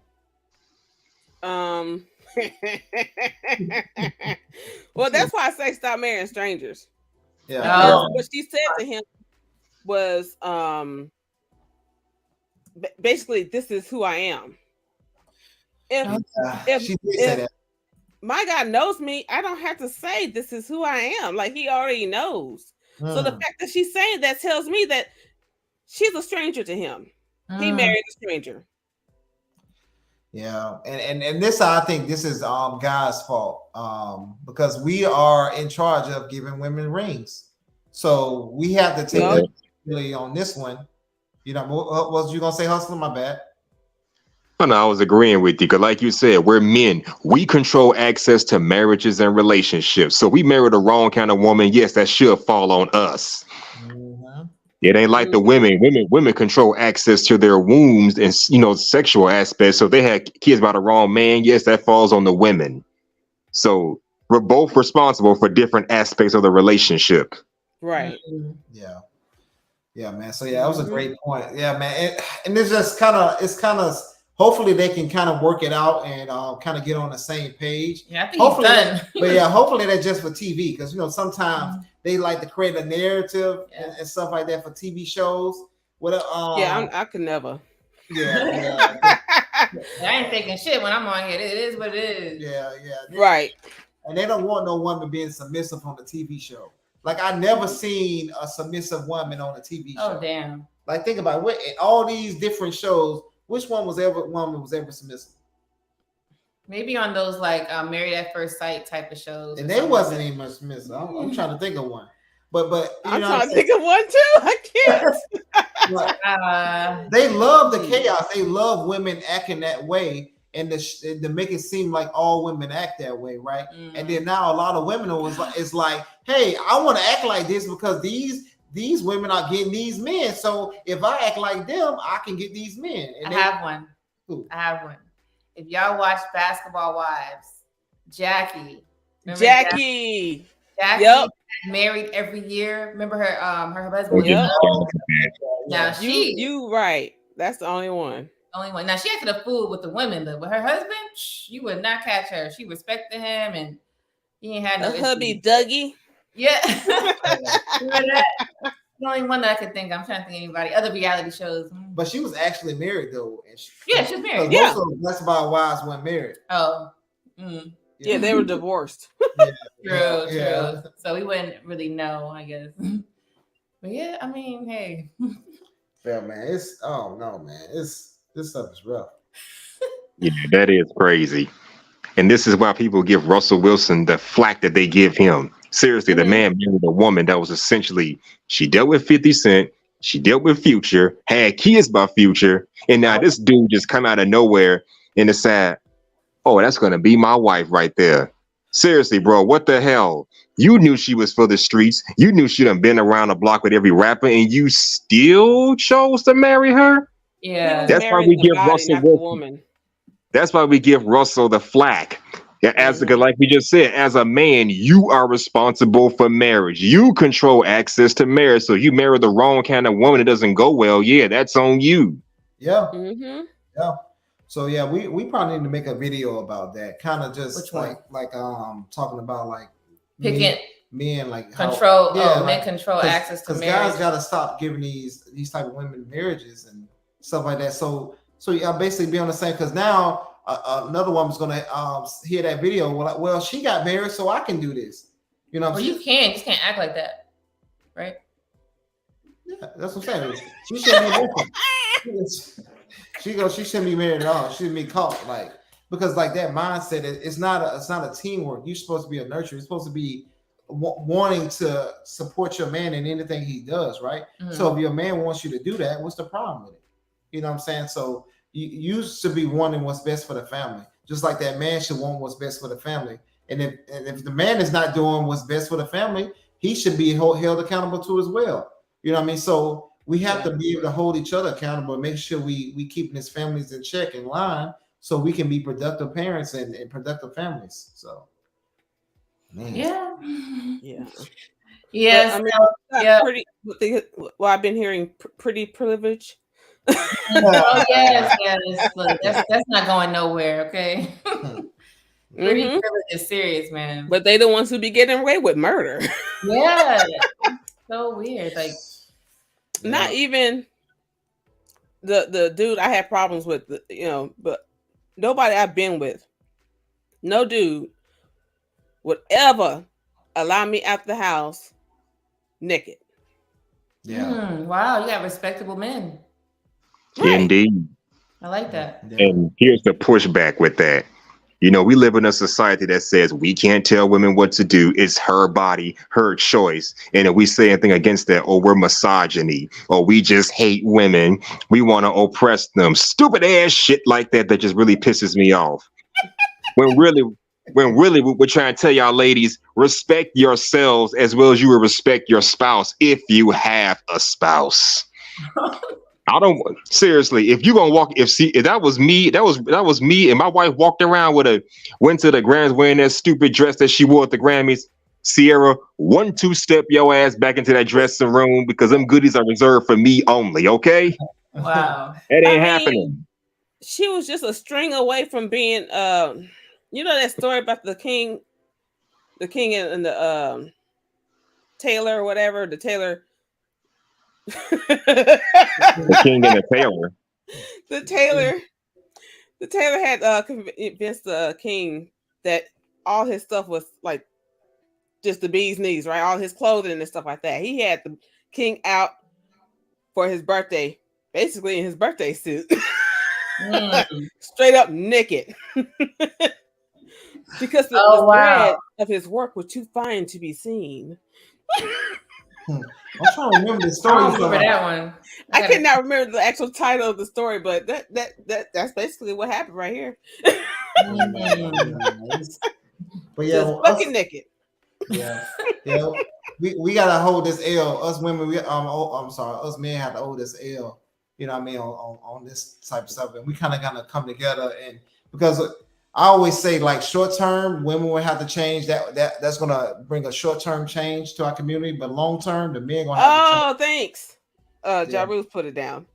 Speaker 12: Well, that's why I say stop marrying strangers.
Speaker 3: Yeah.
Speaker 12: What she said to him was basically, this is who I am. If my God knows me, I don't have to say this is who I am. Like, he already knows. So the fact that she's saying that tells me that she's a stranger to him. He married a stranger.
Speaker 3: Yeah, and this, I think this is God's fault, because we are in charge of giving women rings, so we have to take responsibility on this one. What was you gonna say, Hustler? My bad.
Speaker 15: Oh, no, I was agreeing with you because, like you said, we're men. We control access to marriages and relationships. So we marry the wrong kind of woman. Yes, that should fall on us. It ain't like the women. Women control access to their wombs and sexual aspects. So if they had kids by the wrong man, yes, that falls on the women. So we're both responsible for different aspects of the relationship.
Speaker 12: Right.
Speaker 3: Yeah, man. So yeah, that was a great point. Yeah, man. And it's just kind of hopefully they can kind of work it out and kind of get on the same page.
Speaker 4: Yeah, I think
Speaker 3: hopefully
Speaker 4: he's done.
Speaker 3: Hopefully that's just for TV, because sometimes they like to create a narrative and stuff like that for TV shows.
Speaker 12: I could never.
Speaker 3: Yeah.
Speaker 4: I ain't thinking shit when I'm on here. It is what it is.
Speaker 3: Yeah.
Speaker 12: Right.
Speaker 3: And they don't want no woman being submissive on the TV show. Like, I never seen a submissive woman on a TV show.
Speaker 4: Oh damn.
Speaker 3: Like, think about it. In all these different shows, which woman was ever submissive?
Speaker 4: Maybe on those like Married at First Sight type of shows.
Speaker 3: And they wasn't even much submissive. I'm trying to think of one. But
Speaker 12: I'm trying to think of one too. I
Speaker 3: can't. They love the chaos. They love women acting that way, and to make it seem like all women act that way, right? And then now a lot of women is like, hey, I want to act like this because these women are getting these men. So if I act like them, I can get these men. And
Speaker 4: I have one. If y'all watch Basketball Wives, Jackie.
Speaker 12: Yep.
Speaker 4: Married every year. Remember her husband?
Speaker 12: Yep.
Speaker 4: Now
Speaker 12: you right. That's the only one.
Speaker 4: Only one. Now she acted a fool with the women, but with her husband, you would not catch her. She respected him, and he ain't had no
Speaker 12: hubby
Speaker 4: issues.
Speaker 12: Dougie.
Speaker 4: Yeah. The only one that I could think. I'm trying to think of anybody. Other reality shows.
Speaker 3: But she was actually married though. And
Speaker 4: Yeah, she was married.
Speaker 3: Most of them That's About Wives weren't married.
Speaker 4: Oh.
Speaker 12: Yeah, they were divorced.
Speaker 4: True. So we wouldn't really know, I guess. But yeah, I mean, hey.
Speaker 3: Yeah, man. This stuff is rough.
Speaker 15: Yeah, that is crazy. And this is why people give Russell Wilson the flack that they give him. Seriously, the man married a woman that was essentially, she dealt with 50 Cent, she dealt with Future, had kids by Future, and now this dude just come out of nowhere and decide, oh, that's gonna be my wife right there. Seriously, bro, what the hell? You knew she was for the streets. You knew she done been around the block with every rapper, and you still chose to marry her?
Speaker 4: Yeah.
Speaker 15: That's why we give Russell Wilson. That's why we give Russell the flack. As like we just said, as a man, you are responsible for marriage. You control access to marriage. So you marry the wrong kind of woman, it doesn't go well. Yeah, that's on you.
Speaker 3: Yeah.
Speaker 12: Mm-hmm.
Speaker 3: Yeah. So yeah, we probably need to make a video about that. Kind of just like talking about like
Speaker 4: picking
Speaker 3: men like
Speaker 4: control. Men control access to marriage.
Speaker 3: Guys got to stop giving these type of women marriages and stuff like that. So yeah, basically be on the same, because now another woman's gonna hear that video. Well, she got married, so I can do this. You know,
Speaker 4: you just can't act like that, right?
Speaker 3: Yeah, that's what I'm saying. She shouldn't be she shouldn't be married at all. She shouldn't be caught because that mindset. It's not a teamwork. You're supposed to be a nurturer. You're supposed to be wanting to support your man in anything he does, right?
Speaker 4: Mm-hmm.
Speaker 3: So if your man wants you to do that, what's the problem with it? You know what I'm saying? So you should be wanting what's best for the family, just like that man should want what's best for the family. And if the man is not doing what's best for the family, he should be held accountable to as well. You know what I mean? So we have to be able to hold each other accountable and make sure we keeping his families in check, in line, so we can be productive parents and productive families. So, man.
Speaker 12: Yeah.
Speaker 4: Yes.
Speaker 12: Pretty. I've been hearing pretty privilege.
Speaker 4: Oh yes. Look, that's not going nowhere. Okay. Pretty privilege is serious, man.
Speaker 12: But they the ones who be getting away with murder.
Speaker 4: Yeah. So weird. Like,
Speaker 12: not even the dude I had problems with, but nobody I've been with, no dude would ever allow me out the house naked.
Speaker 3: Yeah.
Speaker 4: Wow, you got respectable men.
Speaker 12: Right.
Speaker 15: Indeed.
Speaker 4: I like that.
Speaker 15: And here's the pushback with that. You know, we live in a society that says we can't tell women what to do. It's her body, her choice. And if we say anything against that, or we're misogyny, or we just hate women, we want to oppress them. Stupid ass shit like that just really pisses me off. When really we're trying to tell y'all ladies, respect yourselves as well as you will respect your spouse if you have a spouse. I don't seriously. If you gonna walk, if that was me, and my wife walked around went to the Grammys wearing that stupid dress that she wore at the Grammys. Sierra, 1-2 step your ass back into that dressing room, because them goodies are reserved for me only. Okay.
Speaker 4: Wow.
Speaker 15: That ain't happening.
Speaker 12: She was just a string away from being, you know that story about the king and the tailor or whatever, the tailor.
Speaker 15: The king and the tailor.
Speaker 12: The tailor had convinced the king that all his stuff was like just the bee's knees, right? All his clothing and stuff like that. He had the king out for his birthday, basically in his birthday suit, straight up naked, because the thread of his work was too fine to be seen.
Speaker 3: I'm trying to remember the story.
Speaker 4: I don't remember that one.
Speaker 12: I cannot remember the actual title of the story, but that's basically what happened right here.
Speaker 3: But yeah,
Speaker 12: just fucking naked.
Speaker 3: Yeah, we gotta hold this L. Us women, us men have to hold this L. You know what I mean, on this type of stuff, and we kind of gotta come together. And because I always say, like, short term, women will have to change. That's gonna bring a short term change to our community, but long term, the men gonna have to change.
Speaker 12: Thanks. Ja Rule put it down.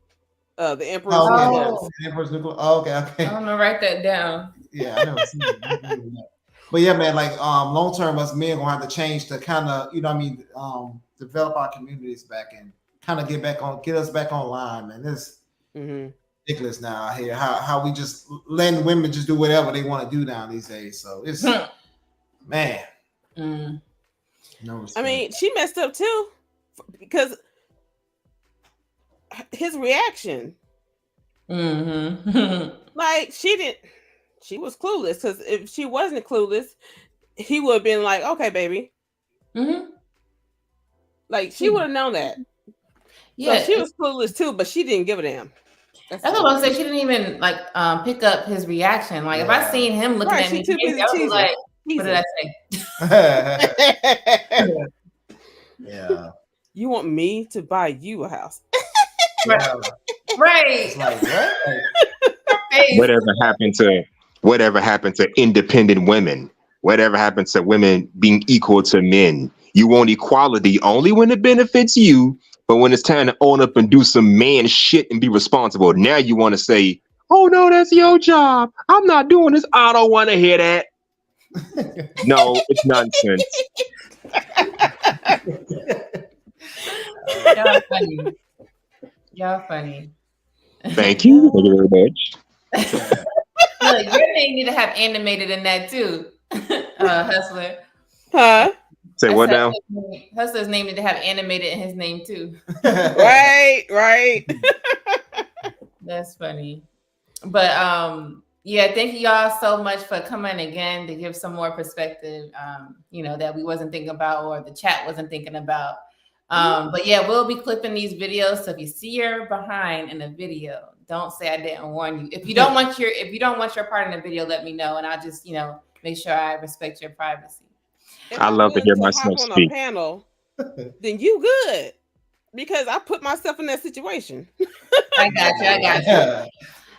Speaker 12: The Emperor's New Clothes.
Speaker 3: Emperor's New Clothes. Oh, okay.
Speaker 4: I'm gonna write that down.
Speaker 3: Yeah, I never seen it. But yeah, man, like long term, us men gonna have to change to kind of, develop our communities back and kind of get us back online, man. This ridiculous now out here. How we just letting women just do whatever they want to do now these days. So it's man. No respect.
Speaker 12: I mean, she messed up too because his reaction. Like she was clueless, because if she wasn't clueless, he would have been like, okay, baby. Like she would have known that. Yeah, so she was clueless too, but she didn't give a damn.
Speaker 4: That's what I said. She didn't even like pick up his reaction. Like if I seen him looking at me, I was like, what did I say?
Speaker 3: Yeah.
Speaker 12: You want me to buy you a house?
Speaker 4: Right.
Speaker 3: It's like what?
Speaker 15: Whatever happened to independent women? Whatever happened to women being equal to men? You want equality only when it benefits you, but when it's time to own up and do some man shit and be responsible, now you want to say, oh no, that's your job. I'm not doing this. I don't want to hear that. No, it's nonsense.
Speaker 4: Y'all funny. Y'all funny.
Speaker 15: Thank you. Thank you very much.
Speaker 4: Look, your name need to have animated in that too, Hustler.
Speaker 12: Huh?
Speaker 15: Say what now?
Speaker 4: Hustler's name need to have animated in his name too.
Speaker 12: Right.
Speaker 4: That's funny. But yeah, thank you y'all so much for coming again to give some more perspective, that we wasn't thinking about or the chat wasn't thinking about. But yeah, we'll be clipping these videos. So if you see your behind in the video, don't say I didn't warn you. If you don't want your part in the video, let me know, and I'll just make sure I respect your privacy.
Speaker 15: I love to hear myself speak.
Speaker 12: On a panel, then you good, because I put myself in that situation.
Speaker 4: I got you.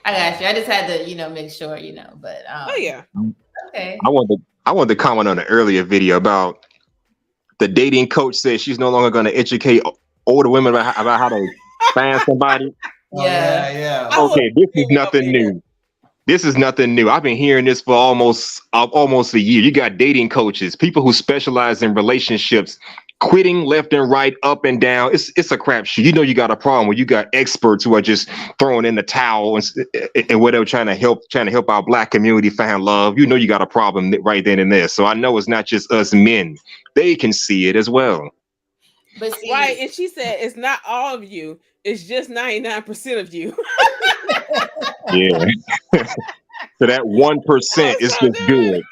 Speaker 4: I just had to make sure But
Speaker 12: yeah.
Speaker 4: Okay.
Speaker 15: I wanted to comment on an earlier video about the dating coach says she's no longer going to educate older women about how to find somebody.
Speaker 4: Yeah.
Speaker 15: Okay, this is nothing new. This is nothing new. I've been hearing this for almost a year. You got dating coaches, people who specialize in relationships, quitting left and right, up and down. It's a crapshoot. You got a problem when you got experts who are just throwing in the towel and whatever, trying to help our Black community find love. You got a problem right then and there. So I know it's not just us men. They can see it as well.
Speaker 12: But right, and she said it's not all of you. It's just 99% of you.
Speaker 15: Yeah. So that 1% is just good.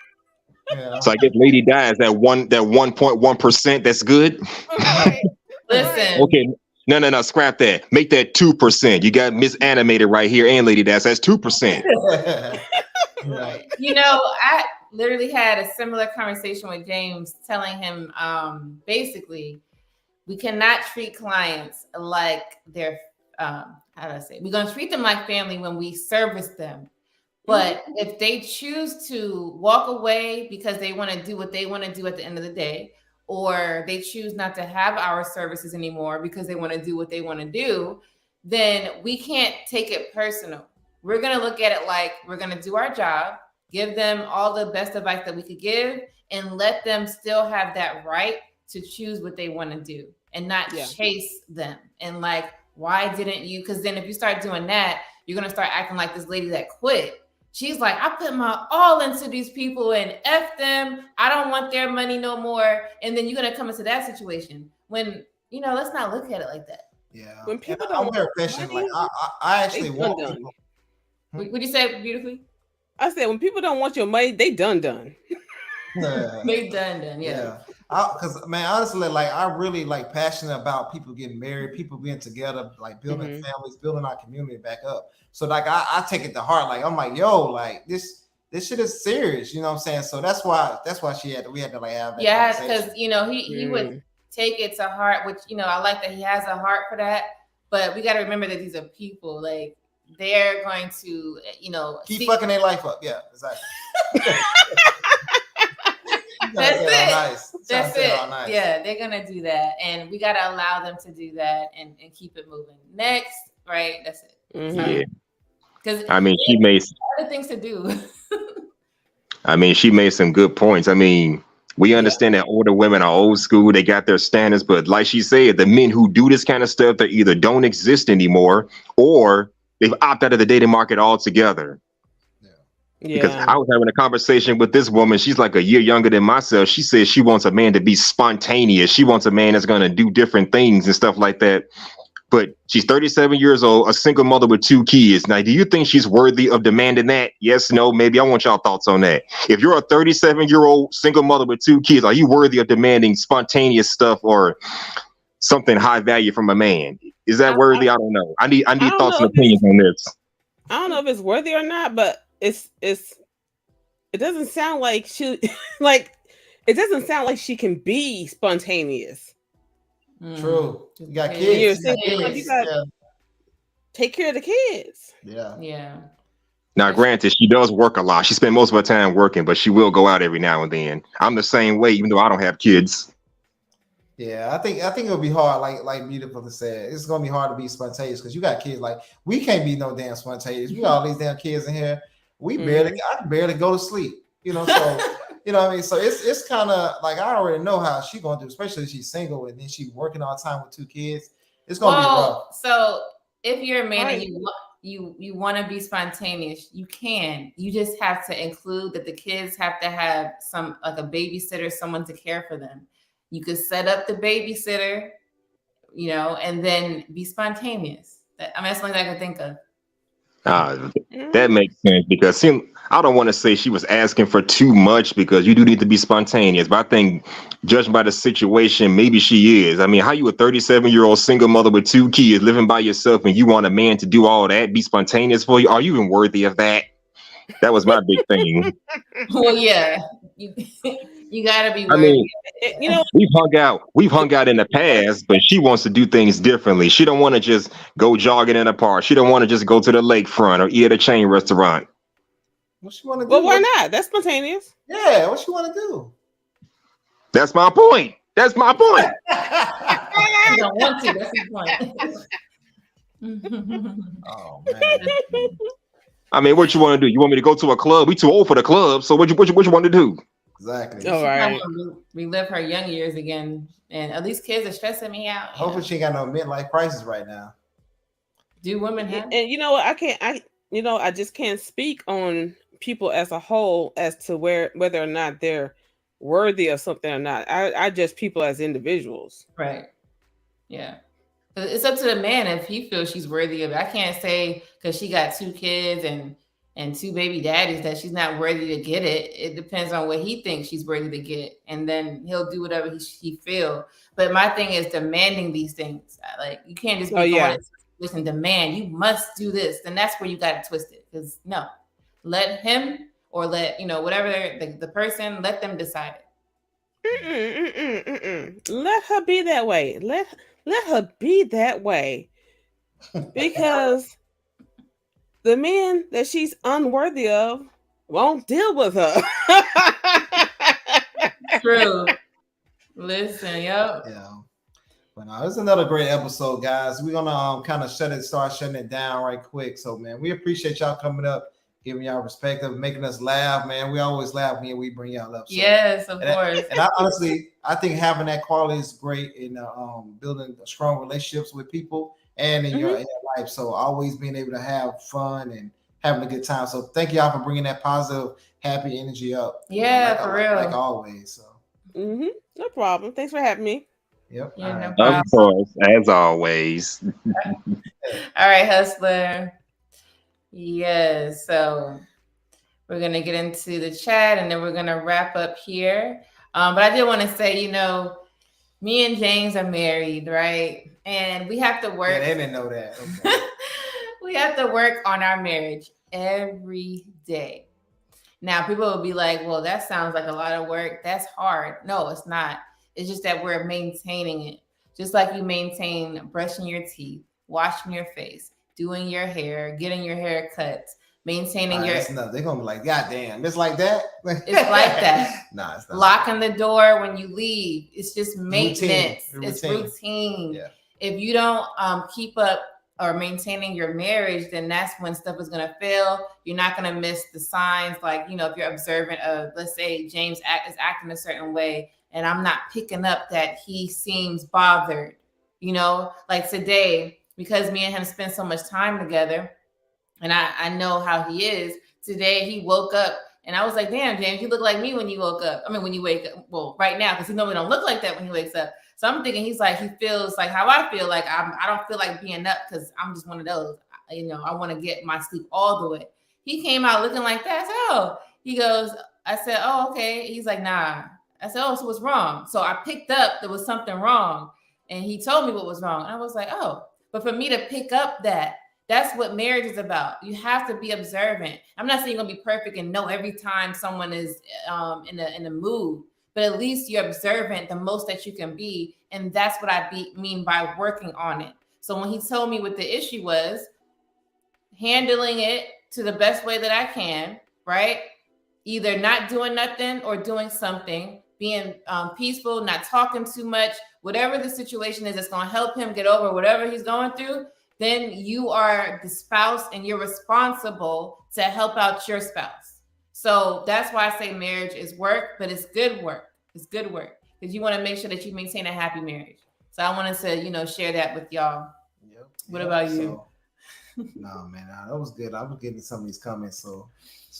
Speaker 15: Yeah. So I guess Lady Di is that 1.1% that's good.
Speaker 4: Okay. Listen.
Speaker 15: Okay. No, scrap that. Make that 2%. You got Miss Animated right here and Lady Di. That's 2%.
Speaker 4: Right. I literally had a similar conversation with James, telling him basically we cannot treat clients like they're we're going to treat them like family when we service them. But if they choose to walk away because they want to do what they want to do at the end of the day, or they choose not to have our services anymore because they want to do what they want to do, then we can't take it personal. We're going to look at it like we're going to do our job, give them all the best advice that we could give, and let them still have that right to choose what they want to do and not chase them. And like, why didn't you? Because then if you start doing that, you're going to start acting like this lady that quit. She's like, I put my all into these people and F them. I don't want their money no more. And then you're going to come into that situation when, let's not look at it like that.
Speaker 3: Yeah.
Speaker 12: When people
Speaker 3: don't want money, like I actually want people.
Speaker 4: Would you say beautifully?
Speaker 12: I said, when people don't want your money, they done.
Speaker 4: They done. Yeah.
Speaker 3: Because man, honestly, like I really passionate about people getting married, people being together, like building families, building our community back up. So like I take it to heart. Like I'm like, yo, like this shit is serious. You know what I'm saying? So that's why we had to have that.
Speaker 4: Yeah, because he would take it to heart, which I like that he has a heart for that. But we got to remember that these are people. Like they're going to
Speaker 3: keep fucking their life up. Yeah, exactly.
Speaker 4: That's it.
Speaker 3: Nice.
Speaker 4: That's it. Nice. Yeah, they're gonna do that, and we gotta allow them to do that and keep it moving. Next, right? That's it.
Speaker 15: Yeah.
Speaker 4: Because
Speaker 15: I mean, she made
Speaker 4: other things to do.
Speaker 15: she made some good points. I mean, we understand that older women are old school, they got their standards, but like she said, the men who do this kind of stuff, they either don't exist anymore or they've opted out of the dating market altogether. Because I was having a conversation with this woman. She's like a year younger than myself. She says she wants a man to be spontaneous. She wants a man that's going to do different things and stuff like that. But she's 37 years old, a single mother with 2 kids. Now, do you think she's worthy of demanding that? Yes, no, maybe. I want y'all thoughts on that. If you're a 37-year-old single mother with 2 kids, are you worthy of demanding spontaneous stuff or something high value from a man? Is that worthy? I don't know. I need thoughts and opinions on this.
Speaker 12: I don't know if it's worthy or not, but it doesn't sound like she it doesn't sound like she can be spontaneous.
Speaker 3: True. You got kids.
Speaker 12: You gotta take care of the kids.
Speaker 4: Yeah.
Speaker 15: Now, granted, she does work a lot. She spends most of her time working, but she will go out every now and then. I'm the same way, even though I don't have kids.
Speaker 3: Yeah, I think it'll be hard. Like Beautiful said, it's gonna be hard to be spontaneous because you got kids. Like we can't be no damn spontaneous. We got all these damn kids in here. I can barely go to sleep. So you know what I mean. So it's kind of like I already know how she gonna do, especially if she's single and then she working all the time with 2 kids. It's gonna be rough.
Speaker 4: So if you're a man and you want to be spontaneous, you can. You just have to include that the kids have to have some like a babysitter, someone to care for them. You could set up the babysitter, and then be spontaneous. That's something I can think of.
Speaker 15: That makes sense because I don't want to say she was asking for too much because you do need to be spontaneous, but I think judging by the situation, maybe she is. I mean, how you a 37-year-old single mother with 2 kids living by yourself and you want a man to do all that, be spontaneous for you? Are you even worthy of that? That was my big thing.
Speaker 4: Well, yeah, you gotta be.
Speaker 15: I mean, we've hung out in the past, but she wants to do things differently. She don't want to just go jogging in a park. She don't want to just go to the lakefront or eat at a chain restaurant.
Speaker 3: What she want to do?
Speaker 12: Well, why not? That's spontaneous.
Speaker 3: Yeah, what she want to do?
Speaker 15: That's my point. That's my point.
Speaker 4: You don't want to. That's the point.
Speaker 3: Oh man.
Speaker 15: I mean, what you want to do? You want me to go to a club? We too old for the club. So what you want to do?
Speaker 3: Exactly.
Speaker 12: All right.
Speaker 4: Relive her young years again, and at least kids are stressing me out.
Speaker 3: Hopefully, she ain't got no midlife crisis right now.
Speaker 4: Do women have?
Speaker 12: And you know what? I just can't speak on people as a whole as to whether or not they're worthy of something or not. I just people as individuals.
Speaker 4: Right. Yeah. It's up to the man if he feels she's worthy of it. I can't say because she got 2 kids and 2 baby daddies that she's not worthy to get it. It depends on what he thinks she's worthy to get, and then he'll do whatever he feel. But my thing is demanding these things. Like you can't just be going and demand. You must do this. Then that's where you got it twisted. Because no, let him or let whatever the person, let them decide
Speaker 12: it. Let her be that way. Let her be that way, because the man that she's unworthy of won't deal with her.
Speaker 4: True. Listen, yep.
Speaker 3: Yeah. But no, it's another great episode, guys. We're gonna kind of start shutting it down right quick. So, man, we appreciate y'all coming up, giving y'all perspective, making us laugh, man. We always laugh when we bring y'all up. So,
Speaker 4: yes, of course.
Speaker 3: And I think having that quality is great in building strong relationships with people and in your life. So always being able to have fun and having a good time. So thank y'all for bringing that positive, happy energy up.
Speaker 4: Yeah, for real.
Speaker 3: Like always. So.
Speaker 12: No problem. Thanks for having me.
Speaker 3: Yep.
Speaker 4: Yeah, no
Speaker 15: problem. Of course, as always.
Speaker 4: All right, Hustler. Yes, so we're going to get into the chat and then we're going to wrap up here. But I did want to say, me and James are married, right? And we have to work.
Speaker 3: Yeah, they didn't know that. Okay.
Speaker 4: We have to work on our marriage every day. Now, people will be like, well, that sounds like a lot of work. That's hard. No, it's not. It's just that we're maintaining it. Just like you maintain brushing your teeth, washing your face, doing your hair, getting your hair cut, maintaining your.
Speaker 3: They're gonna be like, God damn, it's like that.
Speaker 4: It's like that.
Speaker 3: Nah, it's not.
Speaker 4: Locking the door when you leave. It's just maintenance.
Speaker 3: Routine.
Speaker 4: It's routine.
Speaker 3: Yeah.
Speaker 4: If you don't keep up or maintaining your marriage, then that's when stuff is going to fail. You're not going to miss the signs. Like, you know, if you're observant of, let's say James is acting a certain way, and I'm not picking up that he seems bothered, you know, like today, because me and him spend so much time together and I know how he is. Today he woke up and I was like, damn, James, you look like me when you woke up. I mean, when you wake up, well, right now, because he normally don't look like that when he wakes up. So I'm thinking he's like, he feels like how I feel. Like I don't feel like being up because I'm just one of those. You know, I want to get my sleep all the way. He came out looking like that. I said, oh, he goes, I said, oh, okay. He's like, nah. I said, oh, so what's wrong? So I picked up there was something wrong. And he told me what was wrong. And I was like, oh, but for me to pick up that's what marriage is about. You have to be observant. I'm not saying you're gonna be perfect and know every time someone is in a mood, but at least you're observant the most that you can be. And that's what I mean by working on it. So when he told me what the issue was, handling it to the best way that I can, right? Either not doing nothing or doing something, being peaceful, not talking too much, whatever the situation is that's going to help him get over whatever he's going through, then you are the spouse and you're responsible to help out your spouse. So that's why I say marriage is work, but it's good work. It's good work because you want to make sure that you maintain a happy marriage. So I wanted to, you know, share that with y'all.
Speaker 3: Yep.
Speaker 4: What about you?
Speaker 3: No, man, that was good. I was getting some of these comments, so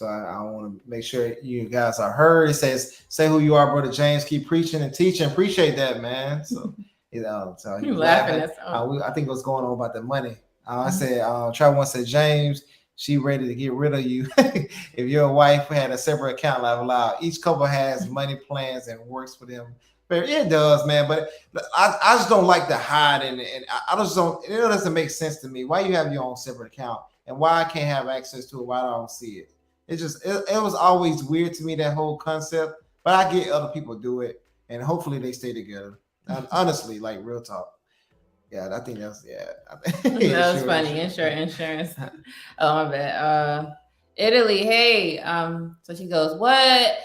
Speaker 3: I want to make sure you guys are heard. It says, "Say who you are, brother James. Keep preaching and teaching." Appreciate that, man. So, you know, so he's laughing. I think what's going on about the money. I said, Trevor said, James, she ready to get rid of you. If your wife had a separate account, like each couple has money plans and works for them. But it does, man. But I just don't like to hide, and I just don't. It doesn't make sense to me. Why you have your own separate account, and why I can't have access to it? Why I don't see it? It was always weird to me, that whole concept. But I get other people do it, and hopefully they stay together. Honestly, like real talk. Yeah, I think that's
Speaker 4: That was funny. Insurance. Oh my bad. Italy. Hey. So she goes, what?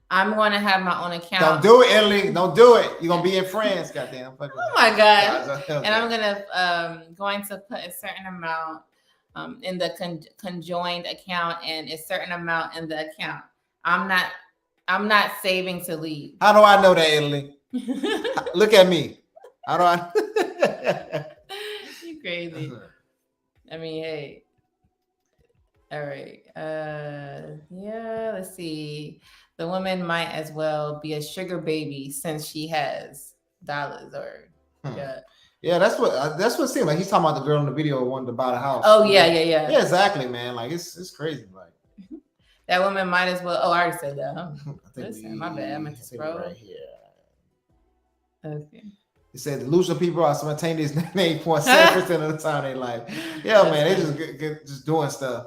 Speaker 4: I'm going to have my own account.
Speaker 3: Don't do it, Italy. Don't do it. You're going to be in France, goddamn.
Speaker 4: Oh my God. And I'm going to put a certain amount in the conjoined account and a certain amount in the account. I'm not saving to leave.
Speaker 3: How do I know that, Italy? Look at me. How do I?
Speaker 4: You crazy. I mean, hey. All right. Yeah, let's see. The woman might as well be a sugar baby since she has dollars or
Speaker 3: Yeah, that's what it seemed like. He's talking about the girl in the video who wanted to buy the house.
Speaker 4: Oh yeah.
Speaker 3: Yeah, exactly, man. Like it's crazy. Like
Speaker 4: that woman might as well. Oh, I already said that. Huh? Listen, my bad. I meant to scroll
Speaker 3: right here.
Speaker 4: Okay.
Speaker 3: He said delusional people are spontaneous 98.7% of the time in their life. Yeah, man, they just doing stuff.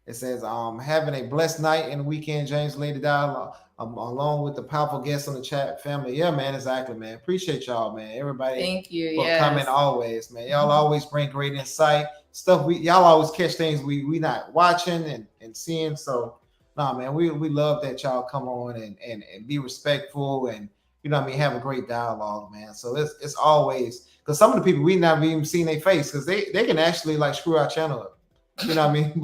Speaker 3: It says, having a blessed night and weekend, James Lady Dialogue, along with the powerful guests on the chat family. Yeah, man, exactly, man. Appreciate y'all, man. Everybody,
Speaker 4: thank you
Speaker 3: for coming always, man. Y'all always bring great insight, stuff y'all always catch things we not watching and seeing. So, nah, man, we love that y'all come on and be respectful and, you know what I mean, have a great dialogue, man. So it's always, because some of the people we never even seen their face, because they can actually like screw our channel up. You know what I mean?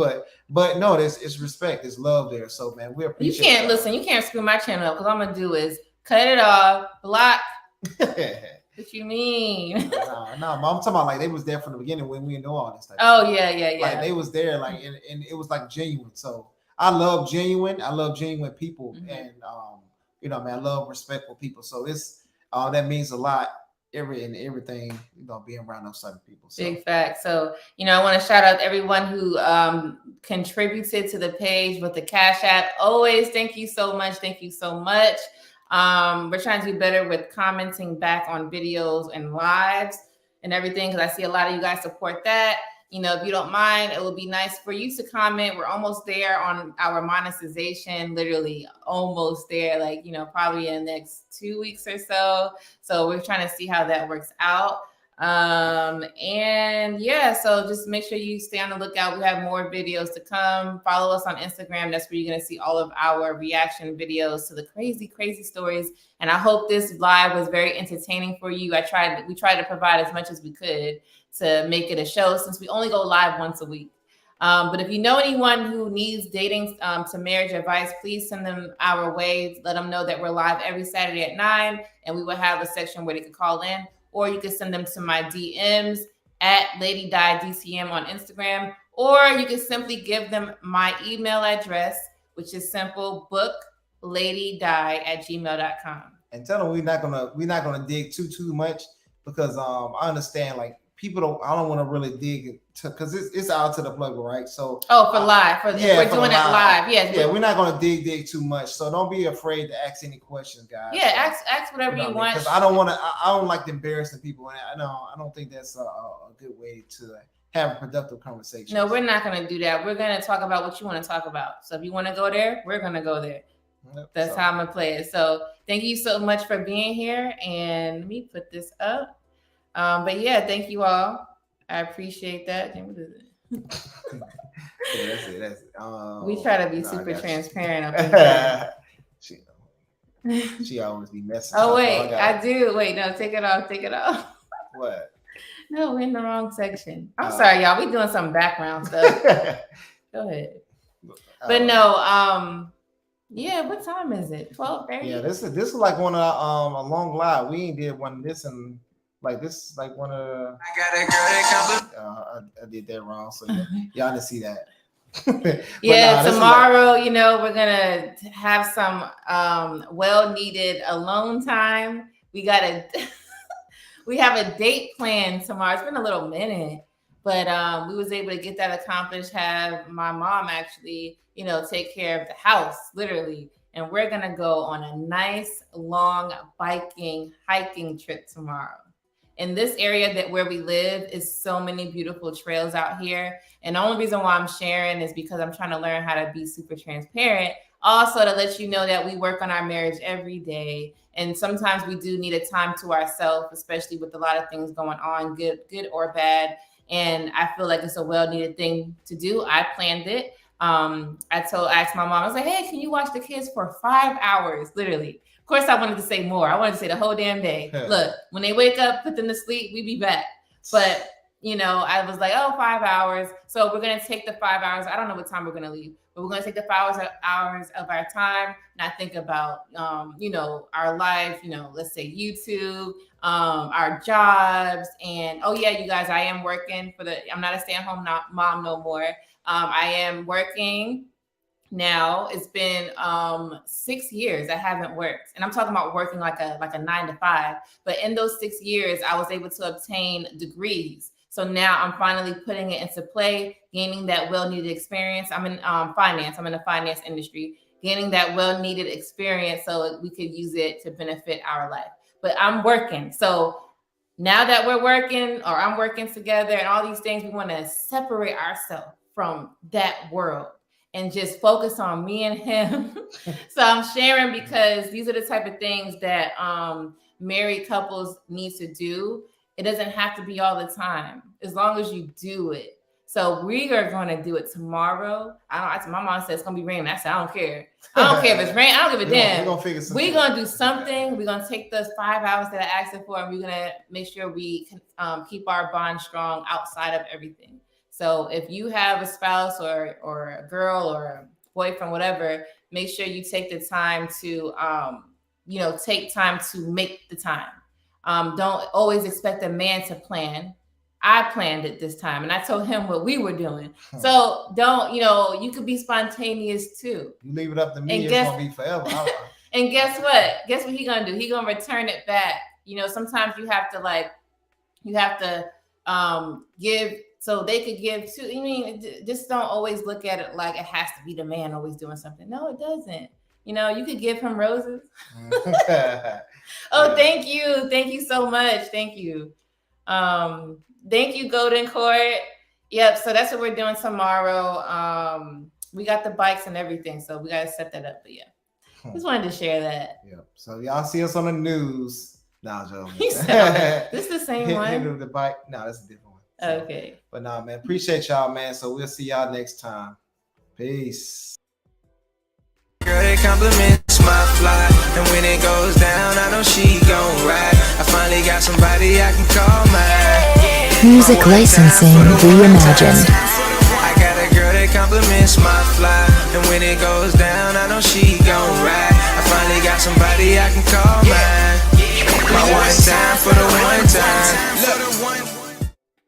Speaker 3: But no, it's respect, it's love there. So man, we appreciate.
Speaker 4: You can't listen. You can't screw my channel up because I'm gonna do is cut it off, block. What you mean?
Speaker 3: No, I'm talking about like they was there from the beginning when we knew all this stuff.
Speaker 4: Oh yeah.
Speaker 3: Like they was there, like and it was like genuine. So I love genuine people, and you know, man, I love respectful people. So it's that means a lot. Everything, you know, being around those type of people. So.
Speaker 4: Big fact. So, you know, I want to shout out everyone who contributed to the page with the Cash App. Always, thank you so much. Thank you so much. We're trying to do better with commenting back on videos and lives and everything, because I see a lot of you guys support that. You know, if you don't mind, it would be nice for you to comment. We're almost there on our monetization, literally almost there, like, you know, probably in the next 2 weeks or so. So we're trying to see how that works out. And yeah, so just make sure you stay on the lookout. We have more videos to come. Follow us on Instagram. That's where you're going to see all of our reaction videos to the crazy stories. And I hope this live was very entertaining for you. We tried to provide as much as we could. to make it a show since we only go live once a week. But if you know anyone who needs dating to marriage advice, please send them our way. Let them know that we're live every Saturday at 9, and we will have a section where they can call in, or you can send them to my DMs at LADYDYTM on Instagram, or you can simply give them my email address, which is simple, bookladydye@gmail.com.
Speaker 3: And tell them we're not gonna dig too much, because I understand, like, people I don't want to really dig because it's out to the public, right? So
Speaker 4: for live, we're doing it live.
Speaker 3: Yeah, we're not gonna dig too much. So don't be afraid to ask any questions, guys.
Speaker 4: Yeah, ask whatever you want.
Speaker 3: Because I don't like embarrassing people, and I don't think that's a good way to have a productive conversation.
Speaker 4: No, we're not gonna do that. We're gonna talk about what you want to talk about. So if you want to go there, we're gonna go there. That's how I'm gonna play it. So thank you so much for being here, and let me put this up. But yeah, thank you all. I appreciate that. What is it?
Speaker 3: Yeah, that's it.
Speaker 4: We try to be super transparent.
Speaker 3: She always be messing.
Speaker 4: Oh wait, I do. Wait, no, take it off. Take it off.
Speaker 3: What?
Speaker 4: No, we're in the wrong section. I'm sorry, y'all. We doing some background stuff. Go ahead. But no, yeah. What time is it? 12:30.
Speaker 3: Yeah, this is like one of a long live. We ain't did one of this and. Like this is like one of the,
Speaker 1: I got a girl that
Speaker 3: I did that wrong, so y'all didn't see that.
Speaker 4: Yeah, tomorrow, we're gonna have some well-needed alone time. We have a date planned tomorrow. It's been a little minute, but we was able to get that accomplished. Have my mom actually, take care of the house, literally. And we're gonna go on a nice long hiking trip tomorrow. In this area where we live is so many beautiful trails out here. And the only reason why I'm sharing is because I'm trying to learn how to be super transparent. Also to let you know that we work on our marriage every day. And sometimes we do need a time to ourselves, especially with a lot of things going on, good or bad. And I feel like it's a well-needed thing to do. I planned it. I asked my mom, I was like, hey, can you watch the kids for 5 hours? Literally. Of course, I wanted to say more. I wanted to say the whole damn day. Look, when they wake up, put them to sleep, we be back. But, I was like, 5 hours. So we're going to take the 5 hours. I don't know what time we're going to leave, but we're going to take the 5 hours of our time, not think about, our life, let's say YouTube, our jobs. And, you guys, I am working I'm not a stay-at-home mom no more. I am working. Now it's been 6 years I haven't worked, and I'm talking about working like a 9 to 5. But in those 6 years, I was able to obtain degrees. So now I'm finally putting it into play, gaining that well-needed experience. I'm in finance. I'm in the finance industry, gaining that well-needed experience so we could use it to benefit our life. But I'm working. So now that we're working, or I'm working together, and all these things, we want to separate ourselves from that world and just focus on me and him. So I'm sharing because these are the type of things that married couples need to do. It doesn't have to be all the time, as long as you do it. So we are going to do it tomorrow. My mom said it's going to be raining. I said, I don't care. I don't care if it's raining. I don't give a damn. We're going to do something. We're going to take those 5 hours that I asked for, and we're going to make sure we can keep our bond strong outside of everything. So if you have a spouse or a girl or a boyfriend, whatever, make sure you take the time to, take time to make the time. Don't always expect a man to plan. I planned it this time, and I told him what we were doing. So don't, you could be spontaneous too.
Speaker 3: You leave it up to me, it's gonna be forever.
Speaker 4: And guess what? Guess what he gonna do? He gonna return it back. Sometimes you have to give so they could give too. I mean, just don't always look at it like it has to be the man always doing something. No, it doesn't. You could give him roses. Oh, thank you. Thank you so much. Thank you. Thank you, Golden Court. Yep. So that's what we're doing tomorrow. We got the bikes and everything, so we got to set that up. But yeah, just wanted to share that.
Speaker 3: Yep. So y'all see us on the news. Nah, Joe.
Speaker 4: This is the same one.
Speaker 3: The bike. No, that's a different one. So,
Speaker 4: okay.
Speaker 3: But nah, man, appreciate y'all, man. So we'll see y'all next time. Peace.
Speaker 1: Girl, it compliments my fly, and when it goes down, I know she gon' ride. I finally got somebody I can call mine.
Speaker 2: Music licensing reimagined.
Speaker 1: I got a girl that compliments my fly, and when it goes down, I know she gon' ride. I finally got somebody I can call mine. My one time for the one time.